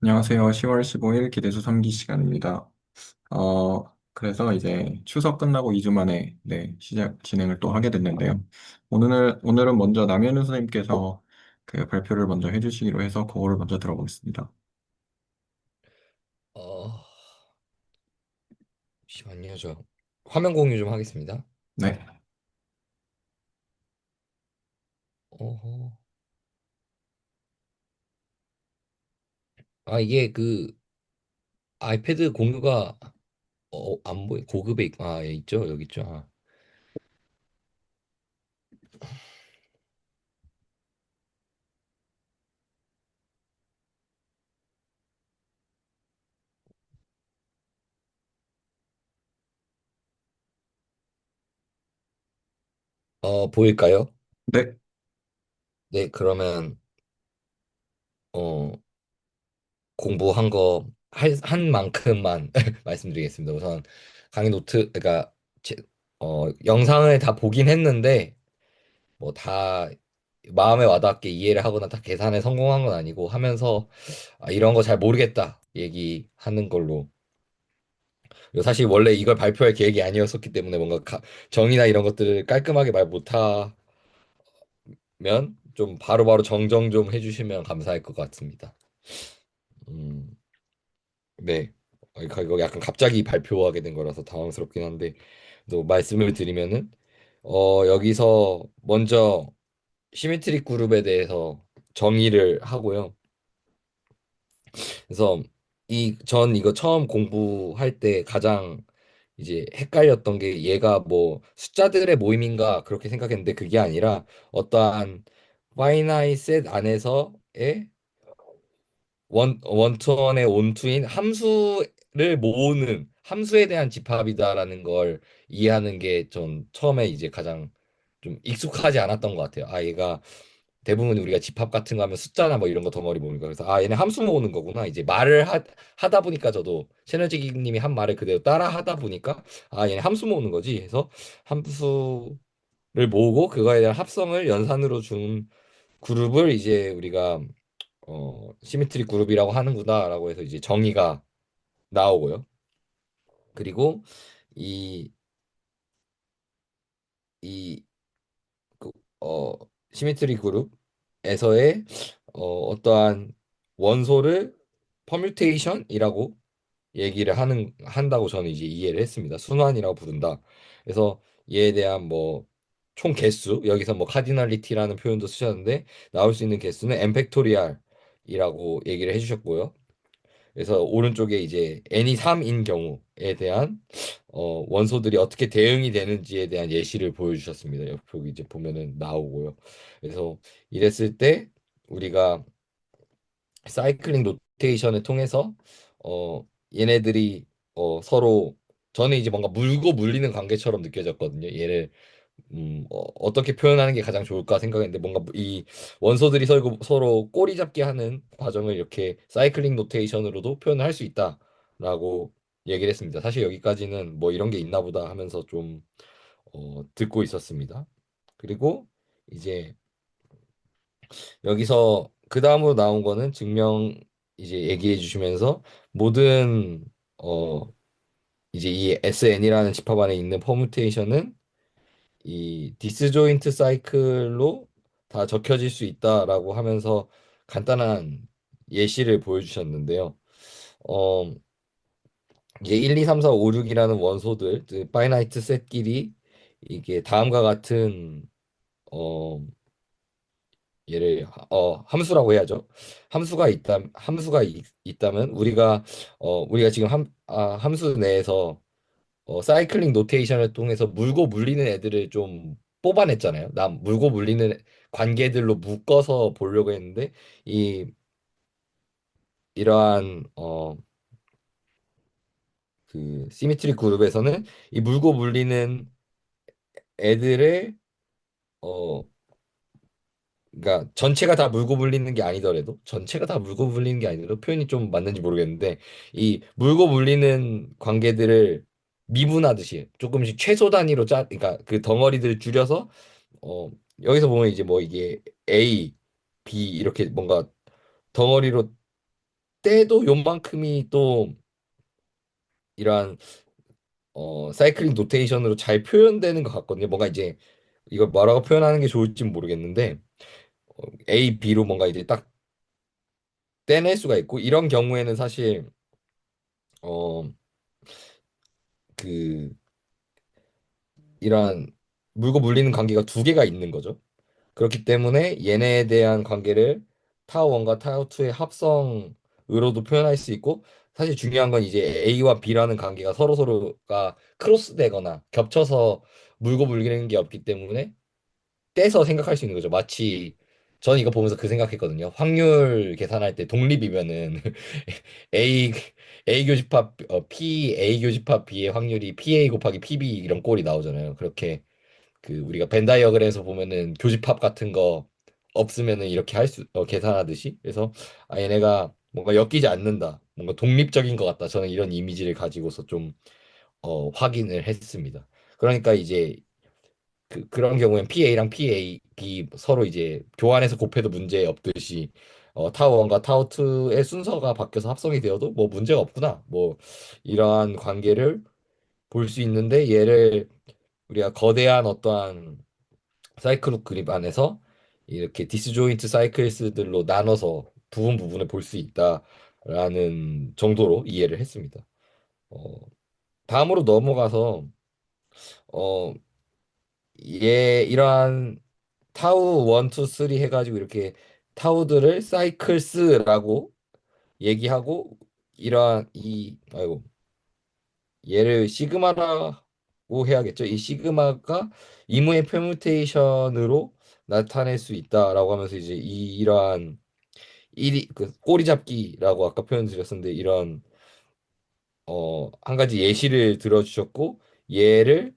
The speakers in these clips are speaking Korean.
안녕하세요. 10월 15일 기대수 3기 시간입니다. 그래서 이제 추석 끝나고 2주 만에 진행을 또 하게 됐는데요. 오늘은 먼저 남현우 선생님께서 그 발표를 먼저 해주시기로 해서 그거를 먼저 들어보겠습니다. 어, 잠시만요. 저 화면 공유 좀 하겠습니다. 네. 어허. 이게 그 아이패드 공유가 안 보이 고급에 예, 있죠. 여기 있죠. 보일까요? 네. 네, 그러면 어, 공부한 거 한 만큼만 말씀드리겠습니다. 우선 강의 노트 그러니까 영상을 다 보긴 했는데 뭐 다 마음에 와닿게 이해를 하거나 다 계산에 성공한 건 아니고 하면서 이런 거 잘 모르겠다 얘기하는 걸로. 그리고 사실 원래 이걸 발표할 계획이 아니었었기 때문에 뭔가 정의나 이런 것들을 깔끔하게 말 못하면 좀 바로바로 정정 좀 해주시면 감사할 것 같습니다. 음, 네. 이거 약간 갑자기 발표하게 된 거라서 당황스럽긴 한데 또 말씀을 드리면은 여기서 먼저 시메트릭 그룹에 대해서 정의를 하고요. 그래서 전 이거 처음 공부할 때 가장 이제 헷갈렸던 게 얘가 뭐 숫자들의 모임인가 그렇게 생각했는데 그게 아니라 어떠한 파이나잇 셋 안에서의 원투원의 온투인 함수를 모으는 함수에 대한 집합이다라는 걸 이해하는 게 전 처음에 이제 가장 좀 익숙하지 않았던 것 같아요. 얘가 대부분 우리가 집합 같은 거 하면 숫자나 뭐 이런 거 덩어리 모으는 거. 그래서 얘네 함수 모으는 거구나. 이제 하다 보니까 저도 채널지기 님이 한 말을 그대로 따라 하다 보니까 얘네 함수 모으는 거지. 해서 함수를 모으고 그거에 대한 합성을 연산으로 준 그룹을 이제 우리가 시메트릭 그룹이라고 하는구나라고 해서 이제 정의가 나오고요. 그리고 이 이 그, 어, 시메트리 그룹에서의 어떠한 원소를 퍼뮤테이션이라고 얘기를 한다고 저는 이제 이해를 했습니다. 순환이라고 부른다. 그래서 얘에 대한 뭐 총 개수, 여기서 뭐 카디널리티라는 표현도 쓰셨는데 나올 수 있는 개수는 n 팩토리알이라고 얘기를 해주셨고요. 그래서 오른쪽에 이제 n이 3인 경우에 대한 원소들이 어떻게 대응이 되는지에 대한 예시를 보여주셨습니다. 여기 이제 보면은 나오고요. 그래서 이랬을 때 우리가 사이클링 노테이션을 통해서 얘네들이 서로 저는 이제 뭔가 물고 물리는 관계처럼 느껴졌거든요. 얘를 어떻게 표현하는 게 가장 좋을까 생각했는데 뭔가 이 원소들이 서로 꼬리 잡기 하는 과정을 이렇게 사이클링 노테이션으로도 표현을 할 수 있다라고 얘기를 했습니다. 사실 여기까지는 뭐 이런 게 있나 보다 하면서 좀 듣고 있었습니다. 그리고 이제 여기서 그 다음으로 나온 거는 증명 이제 얘기해 주시면서 모든 어 이제 이 SN이라는 집합 안에 있는 퍼뮤테이션은 이 디스조인트 사이클로 다 적혀질 수 있다라고 하면서 간단한 예시를 보여주셨는데요. 어, 이게 1, 2, 3, 4, 5, 6이라는 원소들, 그 파이나이트 셋끼리 이게 다음과 같은 어, 얘를 함수라고 해야죠. 함수가 있다면 우리가 지금 함수 내에서 사이클링 노테이션을 통해서 물고 물리는 애들을 좀 뽑아냈잖아요. 난 물고 물리는 관계들로 묶어서 보려고 했는데 이 이러한 그 시미트리 그룹에서는 이 물고 물리는 애들의 어 그러니까 전체가 다 물고 물리는 게 아니더라도 전체가 다 물고 물리는 게 아니더라도 표현이 좀 맞는지 모르겠는데 이 물고 물리는 관계들을 미분하듯이 조금씩 최소 단위로 그러니까 그 덩어리들을 줄여서 어 여기서 보면 이제 뭐 이게 A, B 이렇게 뭔가 덩어리로 때도 요만큼이 또 이러한 사이클링 노테이션으로 잘 표현되는 것 같거든요. 뭔가 이제 이걸 뭐라고 표현하는 게 좋을지 모르겠는데 A, B로 뭔가 이제 딱 떼낼 수가 있고 이런 경우에는 사실 어 그 이러한 물고 물리는 관계가 두 개가 있는 거죠. 그렇기 때문에 얘네에 대한 관계를 타워 1과 타워 2의 합성으로도 표현할 수 있고 사실 중요한 건 이제 A와 B라는 관계가 서로가 크로스되거나 겹쳐서 물고 물리는 게 없기 때문에 떼서 생각할 수 있는 거죠. 마치 저는 이거 보면서 그 생각했거든요. 확률 계산할 때 독립이면은 A A 교집합 P A 교집합 B의 확률이 PA 곱하기 PB 이런 꼴이 나오잖아요. 그렇게 그 우리가 벤 다이어그램에서 보면은 교집합 같은 거 없으면은 이렇게 계산하듯이 그래서 아 얘네가 뭔가 엮이지 않는다. 뭔가 독립적인 것 같다. 저는 이런 이미지를 가지고서 좀 확인을 했습니다. 그러니까 이제 그런 경우엔 PA랑 PAB 서로 이제 교환해서 곱해도 문제 없듯이 타워 1과 타워 2의 순서가 바뀌어서 합성이 되어도 뭐 문제가 없구나. 뭐 이러한 관계를 볼 수 있는데 얘를 우리가 거대한 어떠한 사이클룩 그립 안에서 이렇게 디스조인트 사이클스들로 나눠서 부분을 볼 수 있다라는 정도로 이해를 했습니다. 어, 다음으로 넘어가서 어, 이러한 타우 1, 2, 3 해가지고 이렇게 타우들을 사이클스라고 얘기하고 이러한 아이고 얘를 시그마라고 해야겠죠. 이 시그마가 이무의 퍼뮤테이션으로 나타낼 수 있다라고 하면서 이제 이러한 일이 그 꼬리 잡기라고 아까 표현 드렸었는데 이런 한 가지 예시를 들어주셨고 얘를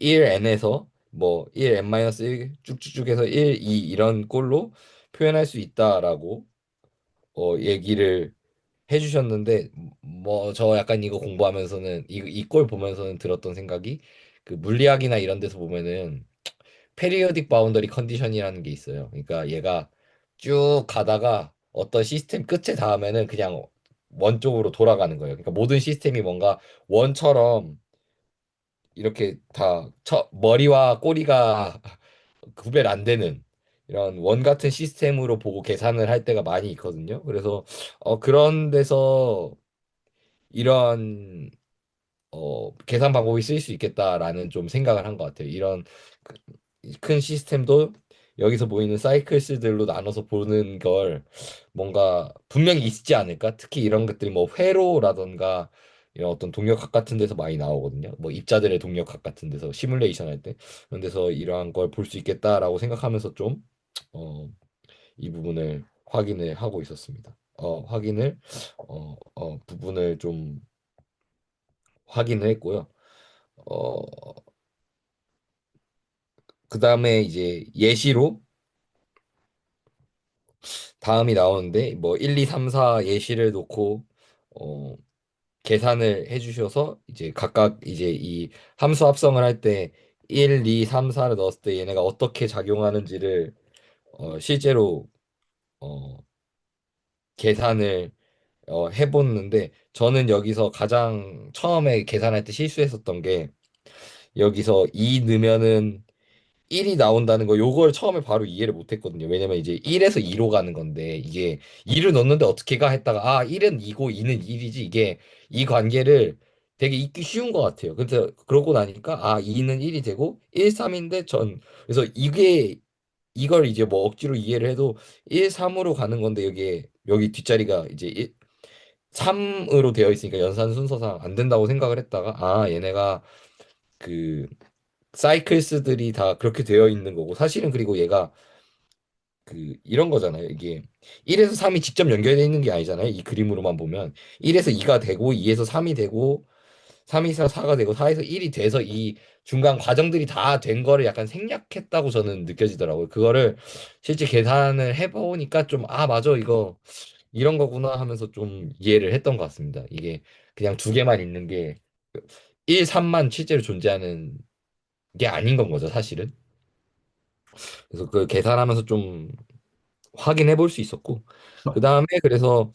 1n에서 뭐 1n-1 쭉쭉쭉 해서 1, 2 이런 꼴로 표현할 수 있다라고 얘기를 해주셨는데 뭐 저 약간 이거 공부하면서는 이 꼴 보면서는 들었던 생각이 그 물리학이나 이런 데서 보면은 페리오딕 바운더리 컨디션이라는 게 있어요. 그러니까 얘가 쭉 가다가 어떤 시스템 끝에 닿으면은 그냥 원 쪽으로 돌아가는 거예요. 그러니까 모든 시스템이 뭔가 원처럼 이렇게 머리와 꼬리가 구별 안 되는 이런 원 같은 시스템으로 보고 계산을 할 때가 많이 있거든요. 그래서 그런 데서 이런 계산 방법이 쓰일 수 있겠다라는 좀 생각을 한 것 같아요. 이런 그- 큰 시스템도 여기서 보이는 사이클스들로 나눠서 보는 걸 뭔가 분명히 있지 않을까? 특히 이런 것들이 뭐 회로라던가 이런 어떤 동력학 같은 데서 많이 나오거든요. 뭐 입자들의 동력학 같은 데서 시뮬레이션 할 때 그런 데서 이러한 걸 볼 수 있겠다라고 생각하면서 좀 어, 이 부분을 확인을 하고 있었습니다. 부분을 좀 확인을 했고요. 어, 그 다음에 이제 예시로 다음이 나오는데 뭐 1, 2, 3, 4 예시를 놓고 어, 계산을 해주셔서 이제 각각 이제 이 함수 합성을 할 때 1, 2, 3, 4를 넣었을 때 얘네가 어떻게 작용하는지를 실제로 어, 계산을 해보는데 저는 여기서 가장 처음에 계산할 때 실수했었던 게 여기서 2 넣으면은 1이 나온다는 거 요걸 처음에 바로 이해를 못 했거든요. 왜냐면 이제 1에서 2로 가는 건데 이게 2를 넣는데 어떻게 가 했다가 아 1은 2고 2는 1이지 이게 이 관계를 되게 잊기 쉬운 것 같아요. 근데 그러고 나니까 아 2는 1이 되고 1, 3인데 전 그래서 이게 이걸 이제 뭐 억지로 이해를 해도 1, 3으로 가는 건데 여기 뒷자리가 이제 3으로 되어 있으니까 연산 순서상 안 된다고 생각을 했다가 아 얘네가 그 사이클스들이 다 그렇게 되어 있는 거고 사실은 그리고 얘가 이런 거잖아요. 이게 1에서 3이 직접 연결되어 있는 게 아니잖아요. 이 그림으로만 보면 1에서 2가 되고 2에서 3이 되고 3에서 4가 되고 4에서 1이 돼서 이 중간 과정들이 다 된 거를 약간 생략했다고 저는 느껴지더라고요. 그거를 실제 계산을 해보니까 좀 아 맞아 이거 이런 거구나 하면서 좀 이해를 했던 것 같습니다. 이게 그냥 두 개만 있는 게 1, 3만 실제로 존재하는 게 아닌 건 거죠, 사실은. 그래서 그 계산하면서 좀 확인해 볼 수 있었고, 그 다음에 그래서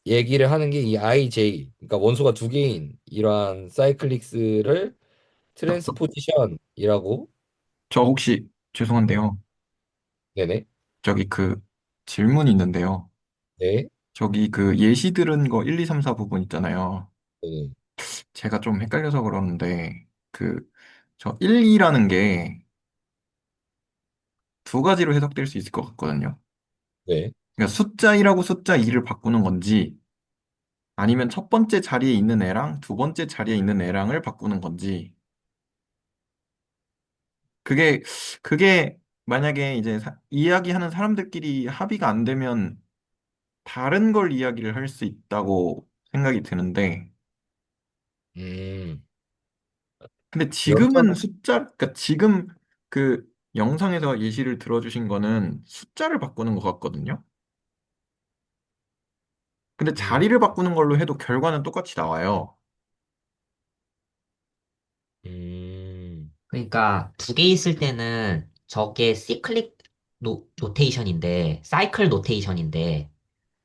얘기를 하는 게 이 IJ, 그러니까 원소가 두 개인 이러한 사이클릭스를 저, 트랜스포지션이라고. 저 혹시 죄송한데요. 네네. 저기 그 질문이 있는데요. 네. 저기 그 예시 들은 거 1, 2, 3, 4 부분 있잖아요. 네. 제가 좀 헷갈려서 그러는데 그 저 1, 2라는 게 두 가지로 해석될 수 있을 것 같거든요. 네. 그러니까 숫자 1하고 숫자 2를 바꾸는 건지 아니면 첫 번째 자리에 있는 애랑 두 번째 자리에 있는 애랑을 바꾸는 건지 그게 그게 만약에 이제 이야기하는 사람들끼리 합의가 안 되면 다른 걸 이야기를 할 수 있다고 생각이 드는데 음, 근데 지금은 여기서는, 그러니까 지금 그 영상에서 예시를 들어주신 거는 숫자를 바꾸는 것 같거든요. 근데 음, 자리를 바꾸는 걸로 해도 결과는 똑같이 나와요. 음, 그러니까 두 개 있을 때는 저게 시클릭 노테이션인데, 사이클 노테이션인데,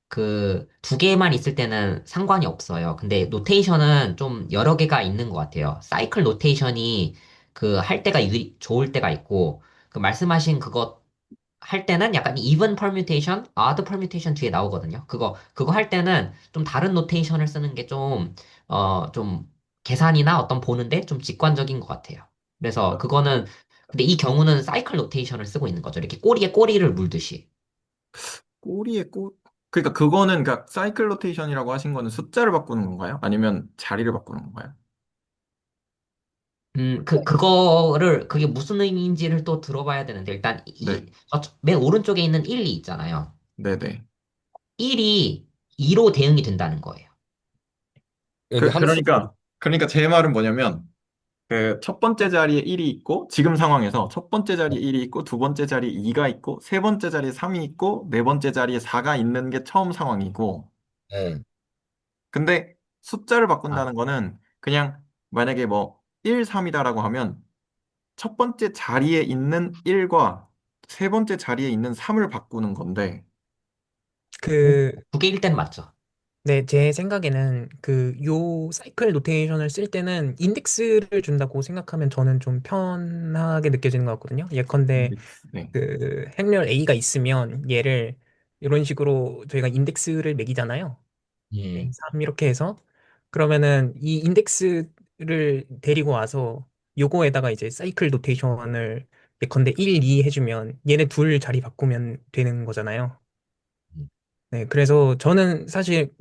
그 두 개만 있을 때는 상관이 없어요. 근데 노테이션은 좀 여러 개가 있는 것 같아요. 사이클 노테이션이 그 할 때가 좋을 때가 있고, 그 말씀하신 그거 할 때는 약간 even permutation, odd permutation 뒤에 나오거든요. 그거 할 때는 좀 다른 노테이션을 쓰는 게 좀 계산이나 어떤 보는데 좀 직관적인 것 같아요. 그래서 그거는, 근데 이 경우는 사이클 노테이션을 쓰고 있는 거죠. 이렇게 꼬리에 꼬리를 물듯이. 꼬리에 꼬 그러니까 그거는 그러니까 사이클 로테이션이라고 하신 거는 숫자를 바꾸는 건가요? 아니면 자리를 바꾸는 건가요? 그게 무슨 의미인지를 또 들어봐야 되는데, 일단, 네, 맨 오른쪽에 있는 1이 있잖아요. 네네. 1이 2로 대응이 된다는 거예요. 여기 함수. 그러니까 제 말은 뭐냐면 그 첫 번째 자리에 1이 있고 지금 상황에서 첫 번째 자리에 1이 있고 두 번째 자리에 2가 있고 세 번째 자리에 3이 있고 네 번째 자리에 4가 있는 게 처음 상황이고 네. 근데 숫자를 아, 바꾼다는 거는 그냥 만약에 뭐 1, 3이다라고 하면 첫 번째 자리에 있는 1과 세 번째 자리에 있는 3을 바꾸는 건데 그, 두 개일 땐 맞죠. 네, 제 생각에는 요 사이클 노테이션을 쓸 때는 인덱스를 준다고 생각하면 저는 좀 편하게 느껴지는 것 같거든요. 예컨대 네, 행렬 A가 있으면 얘를 이런 식으로 저희가 인덱스를 매기잖아요. 음, A3 이렇게 해서 그러면은 이 인덱스를 데리고 와서 요거에다가 이제 사이클 노테이션을 예컨대 1, 2 해주면 얘네 둘 자리 바꾸면 되는 거잖아요. 음. 네, 그래서 저는 사실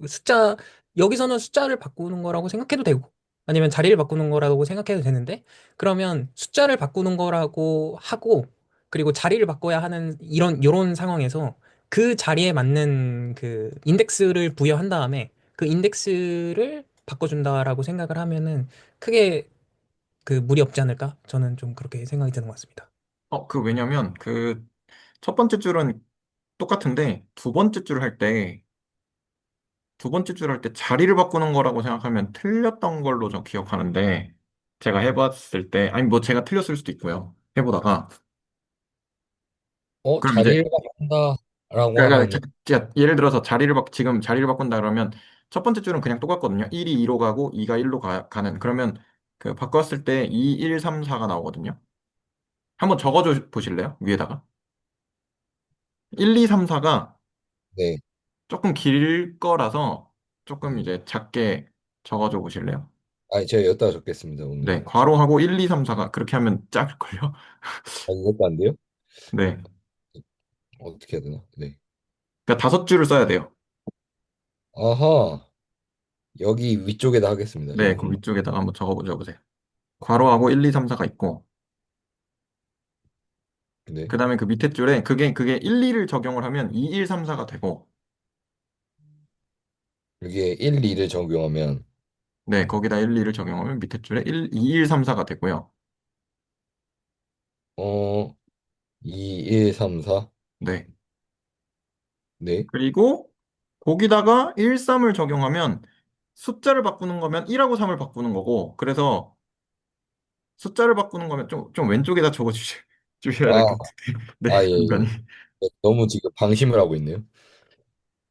여기서는 숫자를 바꾸는 거라고 생각해도 되고, 아니면 자리를 바꾸는 거라고 생각해도 되는데, 그러면 숫자를 바꾸는 거라고 하고, 그리고 자리를 바꿔야 하는 요런 상황에서 그 자리에 맞는 그 인덱스를 부여한 다음에 그 인덱스를 바꿔준다라고 생각을 하면은 크게 무리 없지 않을까? 저는 좀 그렇게 생각이 드는 것 같습니다. 왜냐면 그 첫 번째 줄은 똑같은데 두 번째 줄 할 때 자리를 바꾸는 거라고 생각하면 틀렸던 걸로 저 기억하는데 제가 해봤을 때 아니 뭐 제가 틀렸을 수도 있고요. 해보다가 그럼 이제 자리를 바꾼다라고 그러니까 하면은. 예를 들어서 지금 자리를 바꾼다 그러면 첫 번째 줄은 그냥 똑같거든요. 1이 2로 가고 2가 1로 가는 그러면 그 바꿨을 때 2, 1, 3, 4가 나오거든요. 한번 적어줘 보실래요? 위에다가 1, 2, 3, 4가 네. 조금 길 거라서 조금 음. 이제 작게 적어줘 보실래요? 제가 여기다가 적겠습니다, 오늘. 네, 괄호하고 1, 2, 3, 4가 그렇게 하면 작을걸요? 이것도 안 돼요? 네. 어떻게 해야 되나? 네. 그러니까 다섯 줄을 써야 돼요. 아하, 여기 위쪽에다 하겠습니다, 네, 제가 그 그럼. 위쪽에다가 한번 적어보세요. 괄호하고 1, 2, 3, 4가 있고, 네. 그 다음에 그 밑에 줄에 그게 1, 2를 적용을 하면 2, 1, 3, 4가 되고, 여기에 1, 2를 적용하면, 네, 거기다 1, 2를 적용하면 밑에 줄에 2, 1, 3, 4가 되고요. 어, 2, 1, 3, 4. 네. 네. 그리고 거기다가 1, 3을 적용하면 숫자를 바꾸는 거면 1하고 3을 바꾸는 거고, 그래서 숫자를 바꾸는 거면 좀 왼쪽에다 적어주셔야 아, 될 것 같아요. 네, 예, 예. 인간이. 너무 지금 방심을 하고 있네요.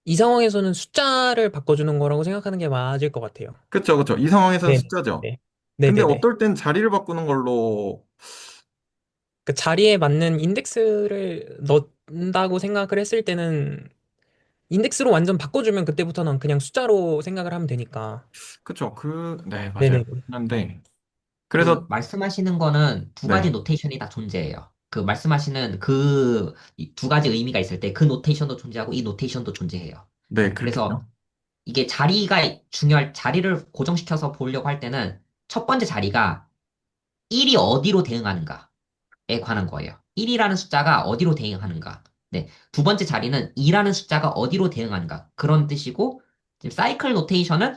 이 상황에서는 숫자를 바꿔주는 거라고 생각하는 게 맞을 것 같아요. 그쵸, 그쵸. 이 상황에서는 네네. 숫자죠. 네. 근데 네네네. 어떨 땐 자리를 바꾸는 걸로, 그 자리에 맞는 인덱스를 넣는다고 생각을 했을 때는 인덱스로 완전 바꿔주면 그때부터는 그냥 숫자로 생각을 하면 되니까. 그쵸. 네, 맞아요. 네네. 그렇긴 한데. 그 그래서, 말씀하시는 거는 두 가지 네, 노테이션이 다 존재해요. 그 말씀하시는 그 두 가지 의미가 있을 때 그 노테이션도 존재하고 이 노테이션도 존재해요. 네, 그래서 그렇겠죠. 이게 자리를 고정시켜서 보려고 할 때는 첫 번째 자리가 1이 어디로 대응하는가에 관한 거예요. 1이라는 숫자가 어디로 대응하는가. 네. 두 번째 자리는 2라는 숫자가 어디로 대응하는가. 그런 뜻이고, 지금 사이클 노테이션은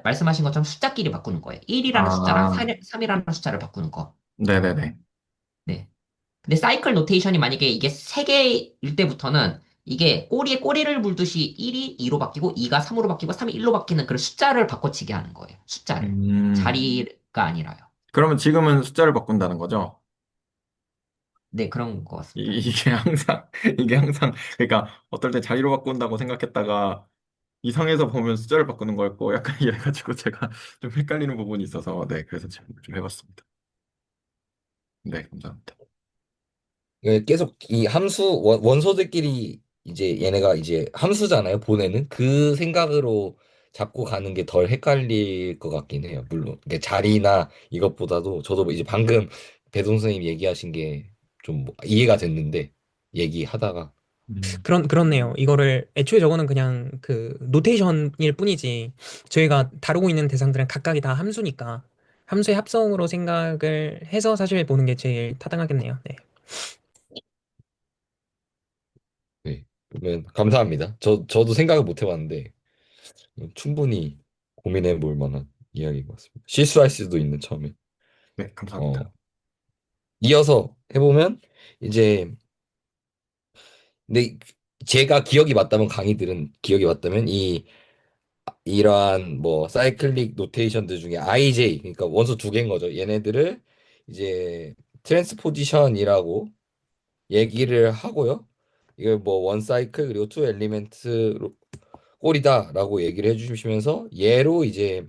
말씀하신 것처럼 숫자끼리 바꾸는 거예요. 1이라는 숫자랑 아, 3이라는 숫자를 바꾸는 거. 네네네. 네. 근데 사이클 노테이션이 만약에 이게 세 개일 때부터는 이게 꼬리에 꼬리를 물듯이 1이 2로 바뀌고 2가 3으로 바뀌고 3이 1로 바뀌는 그런 숫자를 바꿔치기 하는 거예요. 숫자를. 음, 자리가 아니라요. 그러면 지금은 숫자를 바꾼다는 거죠? 네, 그런 것 같습니다. 이게 항상, 이게 항상, 그러니까 어떨 때 자리로 바꾼다고 생각했다가 이성에서 보면 숫자를 바꾸는 거였고, 약간 이래가지고 제가 좀 헷갈리는 부분이 있어서, 네, 그래서 질문을 좀 해봤습니다. 네, 감사합니다. 계속 이 원소들끼리 이제 얘네가 이제 함수잖아요. 보내는 그 생각으로 잡고 가는 게 덜 헷갈릴 것 같긴 해요. 물론 자리나 이것보다도 저도 이제 방금 배동 선생님 얘기하신 게 좀 이해가 됐는데 얘기하다가 음, 그렇네요. 이거를 애초에 저거는 그냥 그 노테이션일 뿐이지 저희가 다루고 있는 대상들은 각각이 다 함수니까 함수의 합성으로 생각을 해서 사실 보는 게 제일 타당하겠네요. 네. 네. 그러면 감사합니다. 저도 생각을 못 해봤는데 충분히 고민해 볼 만한 이야기인 것 같습니다. 실수할 수도 있는 처음에. 네, 감사합니다. 어, 이어서 해보면 이제 근데 제가 기억이 맞다면 강의들은 기억이 맞다면 이 이러한 뭐 사이클릭 노테이션들 중에 IJ 그러니까 원소 두 개인 거죠. 얘네들을 이제 트랜스포지션이라고 얘기를 하고요. 이걸 뭐 원 사이클 그리고 투 엘리멘트 꼴이다라고 얘기를 해주시면서 얘로 이제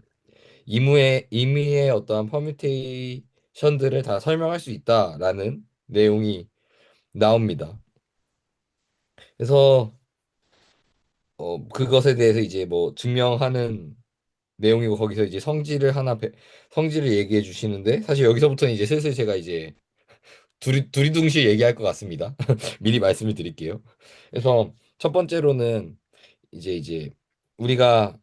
임의의 어떠한 퍼뮤테이션들을 다 설명할 수 있다라는 내용이 나옵니다. 그래서 그것에 대해서 이제 뭐 증명하는 내용이고 거기서 이제 성질을 얘기해 주시는데 사실 여기서부터는 이제 슬슬 제가 이제 두리둥실 얘기할 것 같습니다. 미리 말씀을 드릴게요. 그래서 첫 번째로는 이제 우리가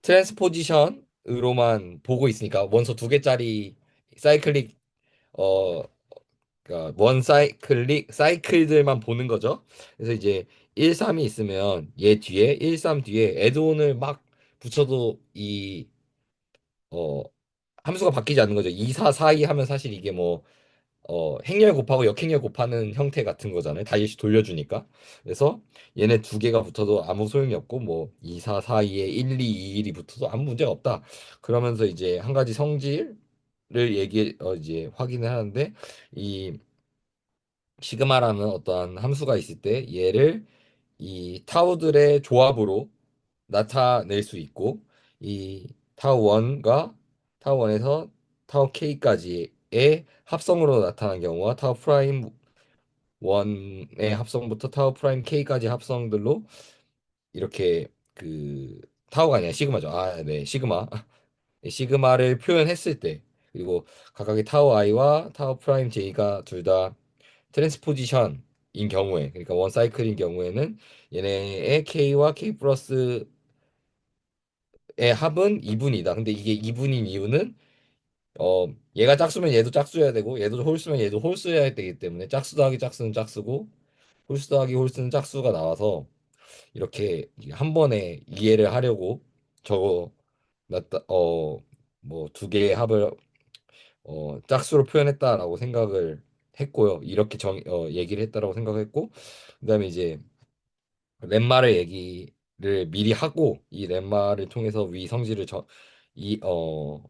트랜스포지션으로만 보고 있으니까 원소 두 개짜리 사이클릭 어 그러니까 원 사이클들만 보는 거죠. 그래서 이제 1, 3이 있으면 얘 뒤에 1, 3 뒤에 애드온을 막 붙여도 이 어 함수가 바뀌지 않는 거죠. 2, 4, 4, 2 하면 사실 이게 뭐 행렬 곱하고 역행렬 곱하는 형태 같은 거잖아요. 다시 돌려주니까. 그래서 얘네 두 개가 붙어도 아무 소용이 없고 뭐 2, 4, 4, 2에 1, 2, 2, 1이 붙어도 아무 문제가 없다. 그러면서 이제 한 가지 성질을 이제 확인을 하는데 이 시그마라는 어떠한 함수가 있을 때 얘를 이 타우들의 조합으로 나타낼 수 있고 이 타우 1과 타우 1에서 타우 k까지의 합성으로 나타난 경우와 타우 프라임 1의 합성부터 타우 프라임 k까지 합성들로 이렇게 그 타우가 아니라 시그마죠. 아, 네, 시그마. 시그마를 표현했을 때 그리고 각각의 타우 i와 타우 프라임 j가 둘 다 트랜스포지션인 경우에 그러니까 원 사이클인 경우에는 얘네의 k와 k 플러스의 합은 2분이다. 근데 이게 2분인 이유는 얘가 짝수면 얘도 짝수여야 되고 얘도 홀수면 얘도 홀수여야 되기 때문에 짝수 더하기 짝수는 짝수고 홀수 더하기 홀수는 짝수가 나와서 이렇게 한 번에 이해를 하려고 저거 놨다 뭐 두 개의 합을 짝수로 표현했다라고 생각을 했고요. 이렇게 얘기를 했다라고 생각했고 그다음에 이제 렛마를 얘기를 미리 하고 이 렛마를 통해서 위 성질을 이, 어,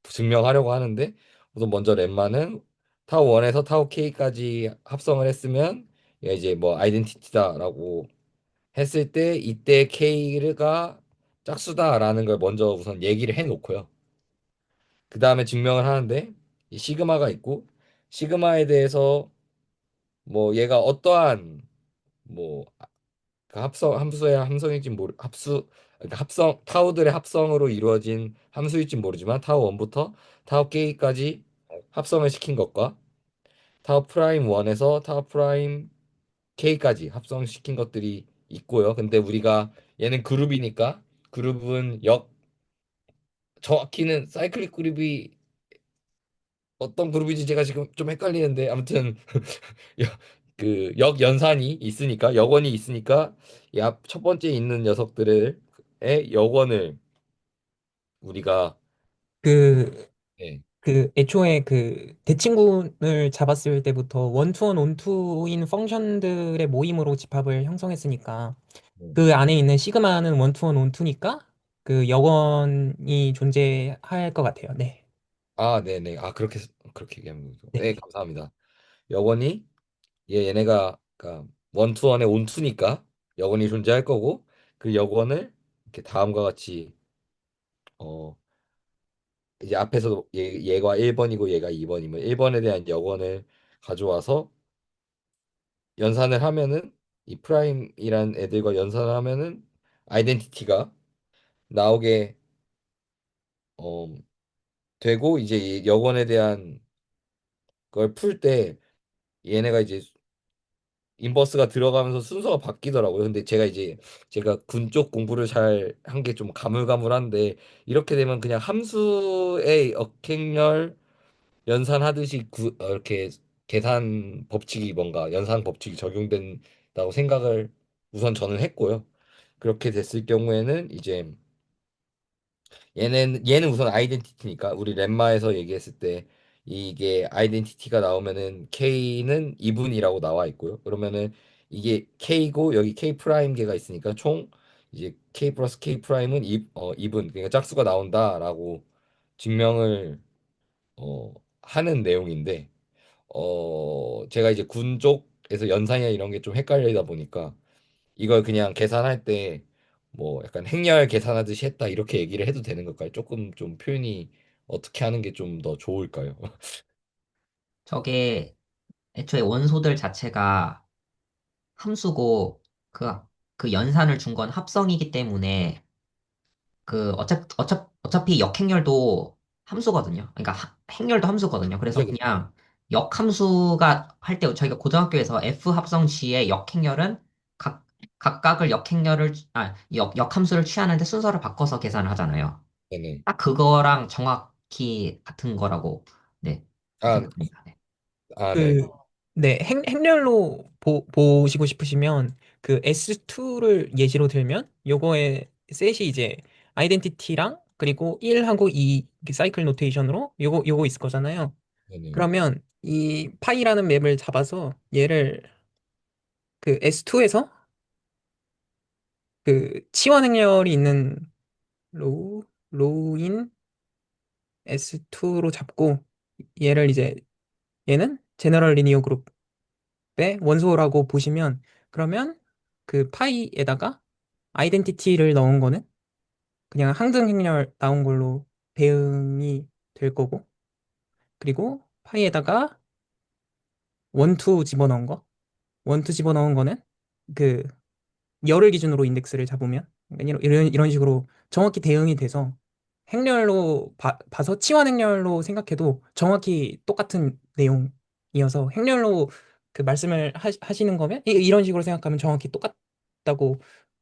증명하려고 하는데 우선 먼저 렛마는 타워 1에서 타워 K까지 합성을 했으면 얘가 이제 뭐 아이덴티티다라고 했을 때 이때 K가 짝수다라는 걸 먼저 우선 얘기를 해놓고요. 그 다음에 증명을 하는데 이 시그마가 있고 시그마에 대해서 뭐 얘가 어떠한 뭐 그 합성 함수의 함성일지 모르 합수 그러니까 합성 타워들의 합성으로 이루어진 함수일지 모르지만 타워 1부터 타워 K까지 합성을 시킨 것과 타워 프라임 1에서 타워 프라임 K까지 합성시킨 것들이 있고요. 근데 우리가 얘는 그룹이니까 그룹은 정확히는 사이클릭 그룹이 어떤 그룹인지 제가 지금 좀 헷갈리는데 아무튼 그 역연산이 있으니까 역원이 있으니까 이 앞 첫 번째 있는 녀석들의 역원을 우리가 그, 네, 그 애초에 그 대칭군을 잡았을 때부터 원투원 온투인 펑션들의 모임으로 집합을 형성했으니까 네. 그 안에 있는 시그마는 원투원 온투니까 그 역원이 존재할 것 같아요. 네. 아, 네네. 아, 그렇게 얘기하면 되죠. 네, 네. 감사합니다. 역원이 얘네가 그러니까 원투원의 온투니까 역원이 존재할 거고 그 역원을 이렇게 다음과 같이 어 이제 앞에서 얘가 1번이고 얘가 2번이면 1번에 대한 역원을 가져와서 연산을 하면은 이 프라임이란 애들과 연산을 하면은 아이덴티티가 나오게 어 되고 이제 이 역원에 대한 걸 풀 때 얘네가 이제 인버스가 들어가면서 순서가 바뀌더라고요. 근데 제가 군 쪽 공부를 잘 한 게 좀 가물가물한데 이렇게 되면 그냥 함수의 역행렬 연산하듯이 이렇게 계산 법칙이 뭔가 연산 법칙이 적용된다고 생각을 우선 저는 했고요. 그렇게 됐을 경우에는 이제 얘는 우선 아이덴티티니까 우리 렘마에서 얘기했을 때 이게 아이덴티티가 나오면은 K는 2분이라고 나와 있고요. 그러면은 이게 K고 여기 K 프라임계가 있으니까 총 이제 K 플러스 K 프라임은 2분 그러니까 짝수가 나온다라고 증명을 하는 내용인데 제가 이제 군 쪽에서 연산이나 이런 게 좀 헷갈리다 보니까 이걸 그냥 계산할 때 뭐 약간 행렬 계산하듯이 했다 이렇게 얘기를 해도 되는 걸까요? 조금 좀 표현이 어떻게 하는 게 좀 더 좋을까요? 저게 애초에 원소들 자체가 함수고 그, 그 연산을 준 건 합성이기 때문에 그 어차피 역행렬도 함수거든요. 그러니까 행렬도 함수거든요. 그래서 그죠, 그죠. 그냥 역함수가 할 때 저희가 고등학교에서 F 합성 G의 역행렬은 각 각각을 역함수를 취하는데 순서를 바꿔서 계산을 하잖아요. 네네. 딱 그거랑 정확히 같은 거라고 네 아, 생각합니다. 네. 네. 그, 네, 행렬로 보시고 싶으시면 그 S2를 예시로 들면 요거의 셋이 이제 아이덴티티랑 그리고 1하고 2 사이클 노테이션으로 요거 있을 거잖아요. 네네. 그러면 이 파이라는 맵을 잡아서 얘를 그 S2에서 그 치환 행렬이 있는 로인 S2로 잡고 얘를 이제 얘는 제너럴 리니어 그룹의 원소라고 보시면 그러면 그 파이에다가 아이덴티티를 넣은 거는 그냥 항등 행렬 나온 걸로 대응이 될 거고 그리고 파이에다가 원투 집어넣은 거 원투 집어넣은 거는 그 열을 기준으로 인덱스를 잡으면 이런 식으로 정확히 대응이 돼서 행렬로 봐서 치환 행렬로 생각해도 정확히 똑같은 내용이어서 행렬로 그 말씀을 하시는 거면 이런 식으로 생각하면 정확히 똑같다고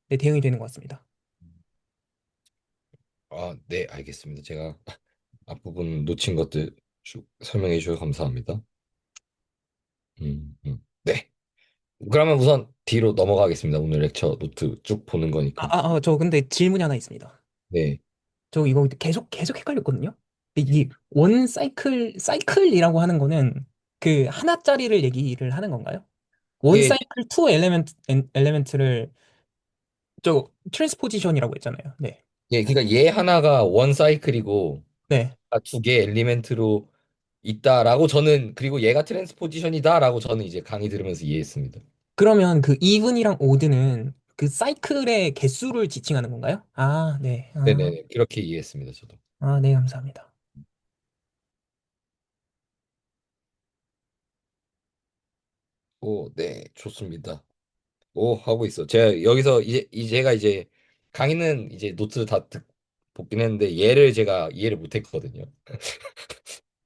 네, 대응이 되는 것 같습니다. 아, 네, 알겠습니다. 제가 앞부분 놓친 것들 쭉 설명해 주셔서 감사합니다. 네. 그러면 우선 뒤로 넘어가겠습니다. 오늘 렉처 노트 쭉 보는 거니까. 저 근데 질문이 하나 있습니다. 네. 저 이거 계속 헷갈렸거든요. 근데 이 원 사이클이라고 하는 거는 그 하나짜리를 얘기를 하는 건가요? 원 예, 사이클 투 엘레멘트를 저 트랜스포지션이라고 했잖아요. 네. 그러니까 얘 하나가 원 사이클이고 네. 두 개 엘리멘트로 있다라고 저는 그리고 얘가 트랜스포지션이다라고 저는 이제 강의 들으면서 이해했습니다. 그러면 그 이븐이랑 오드는 그 사이클의 개수를 지칭하는 건가요? 아, 네. 네네네 그렇게 이해했습니다 저도. 네, 감사합니다. 오, 네, 좋습니다. 오, 하고 있어. 제가 여기서 제가 이제 강의는 이제 노트 다 보긴 했는데 얘를 제가 이해를 못 했거든요.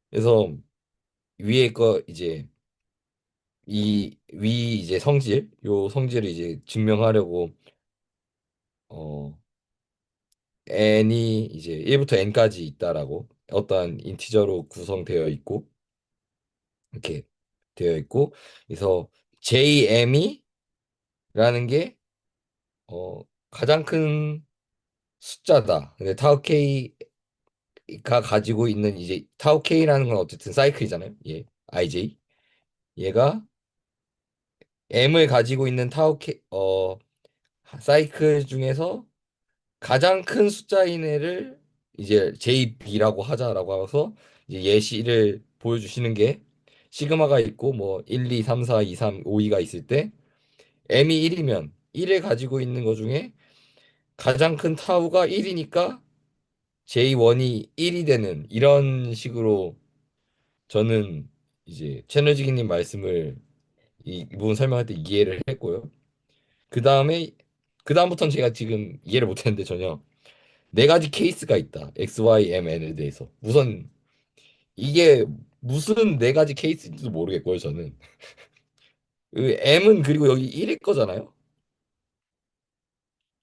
그래서 위에 거 이제 이 위 이제 성질 요 성질을 이제 증명하려고 어 n이 이제 1부터 n까지 있다라고 어떠한 인티저로 구성되어 있고 이렇게 되어 있고 그래서 JM이라는 게 가장 큰 숫자다. 근데 타우 K가 가지고 있는 이제 타우 K라는 건 어쨌든 사이클이잖아요. 예, IJ. 얘가 M을 가지고 있는 사이클 중에서 가장 큰 숫자인 애를 이제 JB라고 하자라고 해서 이제 예시를 보여주시는 게 시그마가 있고 뭐 1, 2, 3, 4, 2, 3, 5, 2가 있을 때 M이 1이면 1을 가지고 있는 것 중에 가장 큰 타우가 1이니까 J1이 1이 되는 이런 식으로 저는 이제 채널지기님 말씀을 이 부분 설명할 때 이해를 했고요. 그 다음에 그 다음부터는 제가 지금 이해를 못했는데 전혀 네 가지 케이스가 있다. X, Y, M, N에 대해서 우선 이게 무슨 네 가지 케이스인지도 모르겠고요. 저는 그 M은 그리고 여기 1일 거잖아요.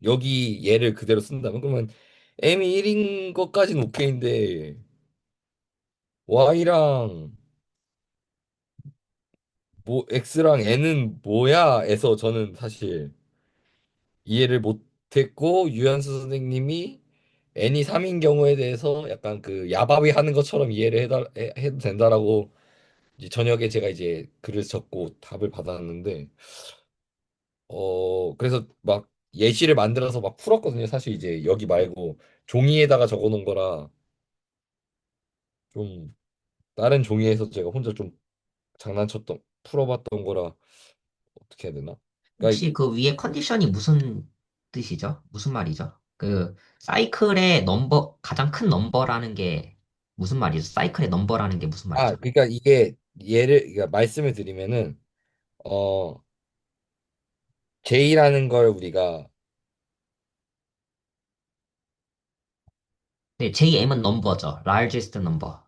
여기 얘를 그대로 쓴다면 그러면 M이 1인 것까지는 오케이인데 Y랑 뭐 X랑 N은 뭐야? 에서 저는 사실 이해를 못했고 유현수 선생님이 N이 3인 경우에 대해서 약간 그 야바위 하는 것처럼 이해를 해도 된다라고 이제 저녁에 제가 이제 글을 적고 답을 받았는데 그래서 막 예시를 만들어서 막 풀었거든요. 사실 이제 여기 말고 종이에다가 적어 놓은 거라 좀 다른 종이에서 제가 혼자 좀 장난쳤던 풀어봤던 거라 어떻게 해야 되나? 그러니까 혹시 그 위에 컨디션이 무슨 뜻이죠? 무슨 말이죠? 그 사이클의 넘버 가장 큰 넘버라는 게 무슨 말이죠? 사이클의 넘버라는 게 무슨 말이죠? 그러니까 이게 그러니까 말씀을 드리면은 어 J라는 걸 우리가 네, JM은 넘버죠. largest number.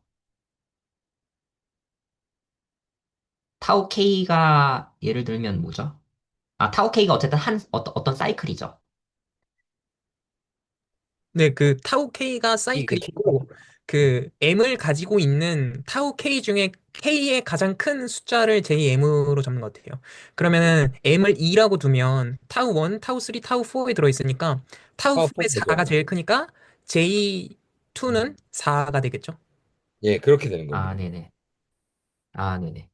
타우 K가 예를 들면 뭐죠? 타우 K가 어쨌든 어떤 사이클이죠. 네, 그 타우 K가 이게 사이클이고 그 M을 가지고 있는 타우 K 중에 K의 가장 큰 숫자를 JM으로 잡는 것 같아요. 그러면은 M을 2라고 두면 타우 1, 타우 3, 타우 4에 들어 있으니까 타우 파워폰 4의 거죠. 4가 제일 크니까 J2는 4가 되겠죠. 예, 그렇게 되는 겁니다. 네네. 네네.